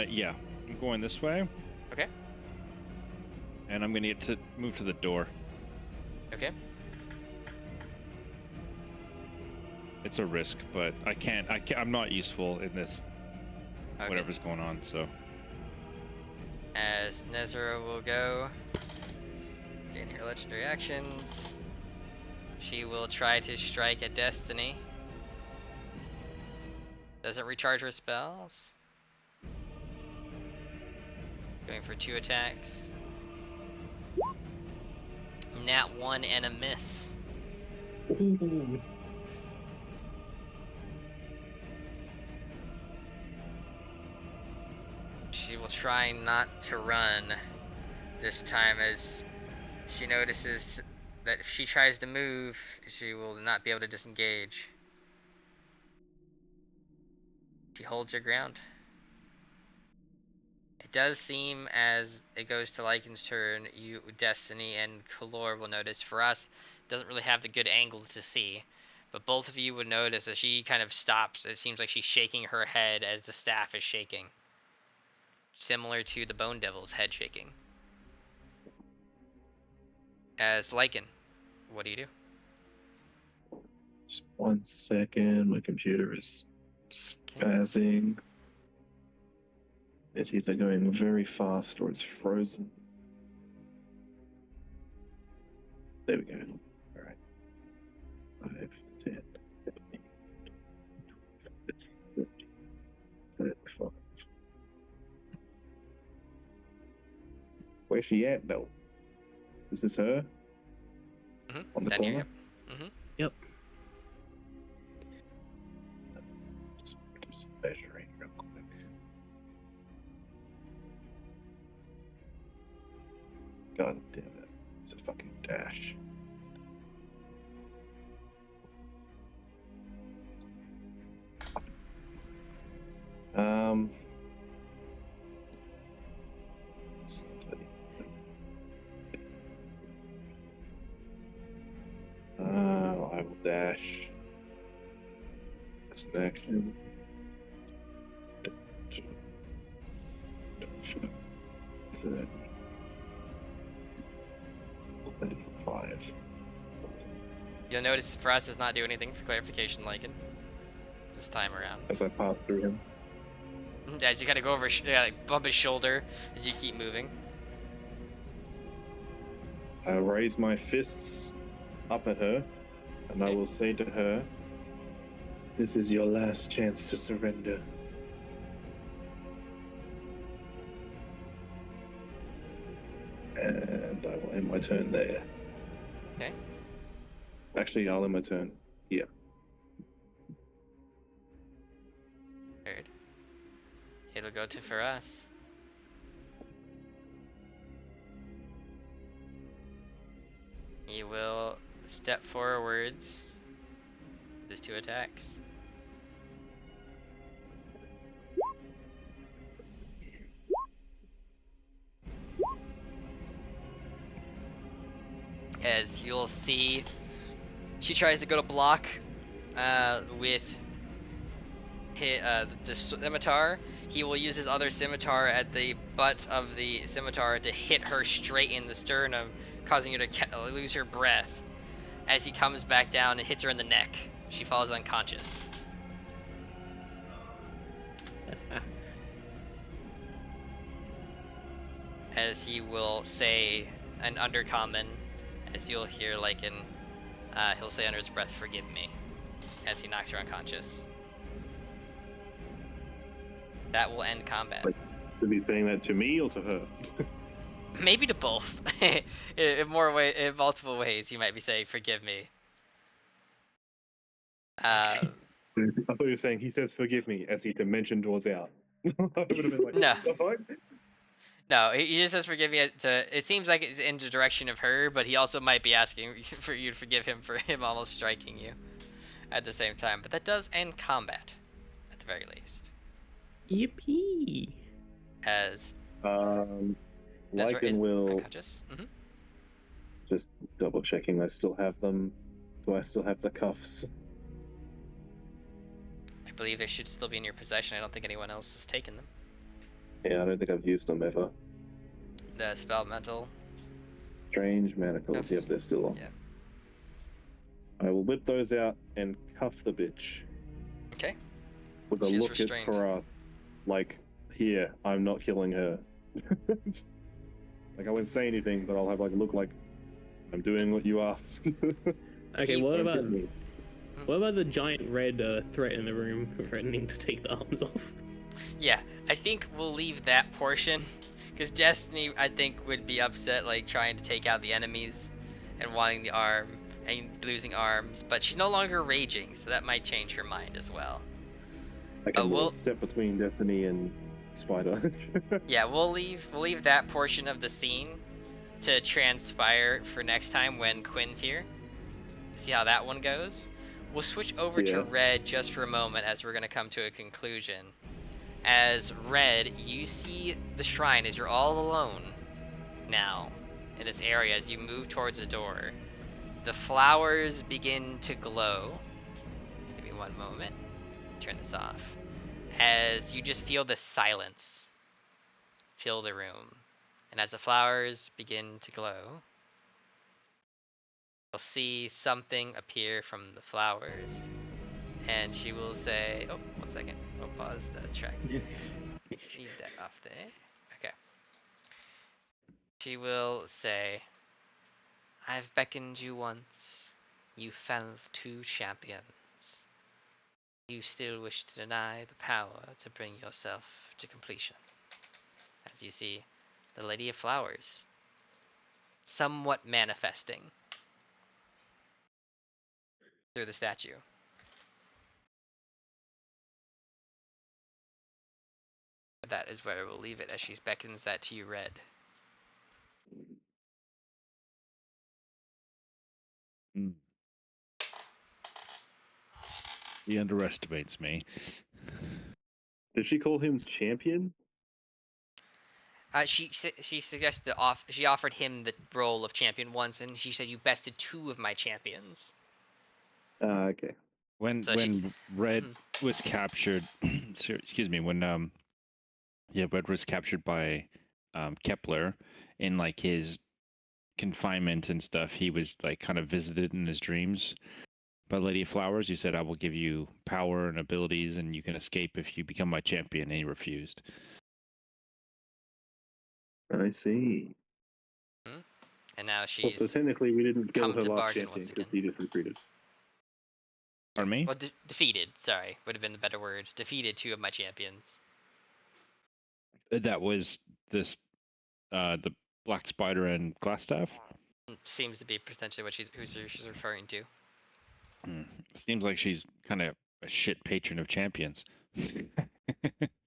Yeah, I'm going this way,
Okay.
and I'm gonna get to move to the door.
Okay.
It's a risk, but I can't. I'm not useful in this.
Okay.
Whatever's going on. So,
As Nezra will go. Gain her legendary actions. She will try to strike at Destiny. Doesn't recharge her spells. Going for 2 attacks. Nat 1 and a miss.
Ooh.
She will try not to run this time, as she notices that if she tries to move, she will not be able to disengage. She holds her ground. It does seem as it goes to Lycan's turn, you, Destiny, and Kalor will notice. For us, doesn't really have the good angle to see, but both of you would notice as she kind of stops. It seems like she's shaking her head as the staff is shaking, similar to the Bone Devil's head shaking. As Lycan, what do you do?
Just 1 second. My computer is spazzing. It's either going very fast or it's frozen. There we go. All right. 5, 10, 15, 20, 30, 35. Where's she at, though? Is this her? On the
Down here,
corner?
yep.
Yep.
Just do some measuring real quick. God damn it. It's a fucking dash. I will dash. That's an action. 30. 35.
You'll notice for us does not do anything for clarification, Lycan, this time around.
As I pass through him.
As you kind of go over, like, bump his shoulder as you keep moving.
I raise my fists up at her, and I will say to her, "This is your last chance to surrender." And I will end my turn there.
Okay.
Actually, I'll end my turn here.
Third. It'll go to for us. You will step forwards. There's 2 attacks. As you'll see, she tries to go to block with the scimitar. He will use his other scimitar at the butt of the scimitar to hit her straight in the sternum, causing her to lose her breath. As he comes back down and hits her in the neck, she falls unconscious. As he will say an undercommon, as you'll hear Lycan, he'll say under his breath, "Forgive me," as he knocks her unconscious. That will end combat.
Should be saying that to me or to her?
Maybe to both. in multiple ways, you might be saying, "Forgive me."
I thought you were saying he says "forgive me" as he dimension doors out. I would have been like,
No.
"What the fuck?"
No, he just says forgive me it seems like it's in the direction of her, but he also might be asking for you to forgive him for him almost striking you at the same time. But that does end combat, at the very least.
Yippee!
As
Lycan will
unconscious.
just double checking. I still have them. Do I still have the cuffs?
I believe they should still be in your possession. I don't think anyone else has taken them.
Yeah, I don't think I've used them ever.
The spell mental.
Strange manacles.
Yes.
Yep, they're still on.
Yeah.
I will whip those out and cuff the bitch.
Okay.
With a
She is
look at
restrained.
Farah, like, here, I'm not killing her. Like, I won't say anything, but I'll have like a look like I'm doing what you asked.
Okay,
He-
what about the giant red threat in the room threatening to take the arms off?
Yeah, I think we'll leave that portion, because Destiny, I think, would be upset, like, trying to take out the enemies and wanting the arm and losing arms, but she's no longer raging, so that might change her mind as well.
Okay,
But
we'll step between Destiny and Spider.
yeah, we'll leave that portion of the scene to transpire for next time when Quinn's here. See how that one goes. We'll switch over to
Yeah.
Red just for a moment as we're gonna come to a conclusion. As Red, you see the shrine as you're all alone now in this area as you move towards the door. The flowers begin to glow. Give me one moment. Turn this off. As you just feel the silence fill the room. And as the flowers begin to glow, you'll see something appear from the flowers. And she will say, oh, 1 second. I'll pause the track there. Leave that off there. Okay. She will say, I've beckoned you once. You fell 2 champions. You still wish to deny the power to bring yourself to completion. As you see, the Lady of Flowers, somewhat manifesting through the statue. That is where we'll leave it as she beckons that to you, Red.
Hmm. He underestimates me.
Did she call him champion?
She suggested she offered him the role of champion once, and she said you bested 2 of my champions.
Okay.
When
So she-
Red
Mhm.
was captured, excuse me, when Red was captured by Kepler in like his confinement and stuff, he was like kind of visited in his dreams by Lady of Flowers. He said, I will give you power and abilities and you can escape if you become my champion, and he refused.
I see.
And now
Well,
she's
so technically we didn't kill
come
her
to
last
bargain
champion
once
because
again.
he just retreated.
Pardon me?
Well, defeated. Sorry, would have been the better word. Defeated 2 of my champions.
That was this the Black Spider and Glassstaff.
Seems to be potentially what she's referring to.
Seems like she's kind of a shit patron of champions.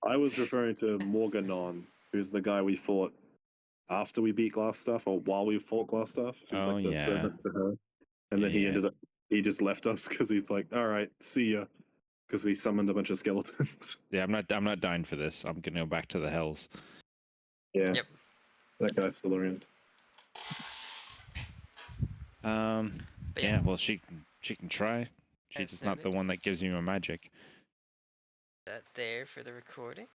I was referring to Morganon, who's the guy we fought after we beat Glassstaff or while we fought Glassstaff. He was
Oh,
like the
yeah.
servant to her. And then
Yeah.
he just left us because he's like, all right, see ya. Because we summoned a bunch of skeletons.
Yeah, I'm not dying for this. I'm gonna go back to the hells.
Yeah.
Yep.
That guy's still around.
But
Yeah, well she can try. She's
As
just not the
noted.
one that gives you a magic.
That there for the recording.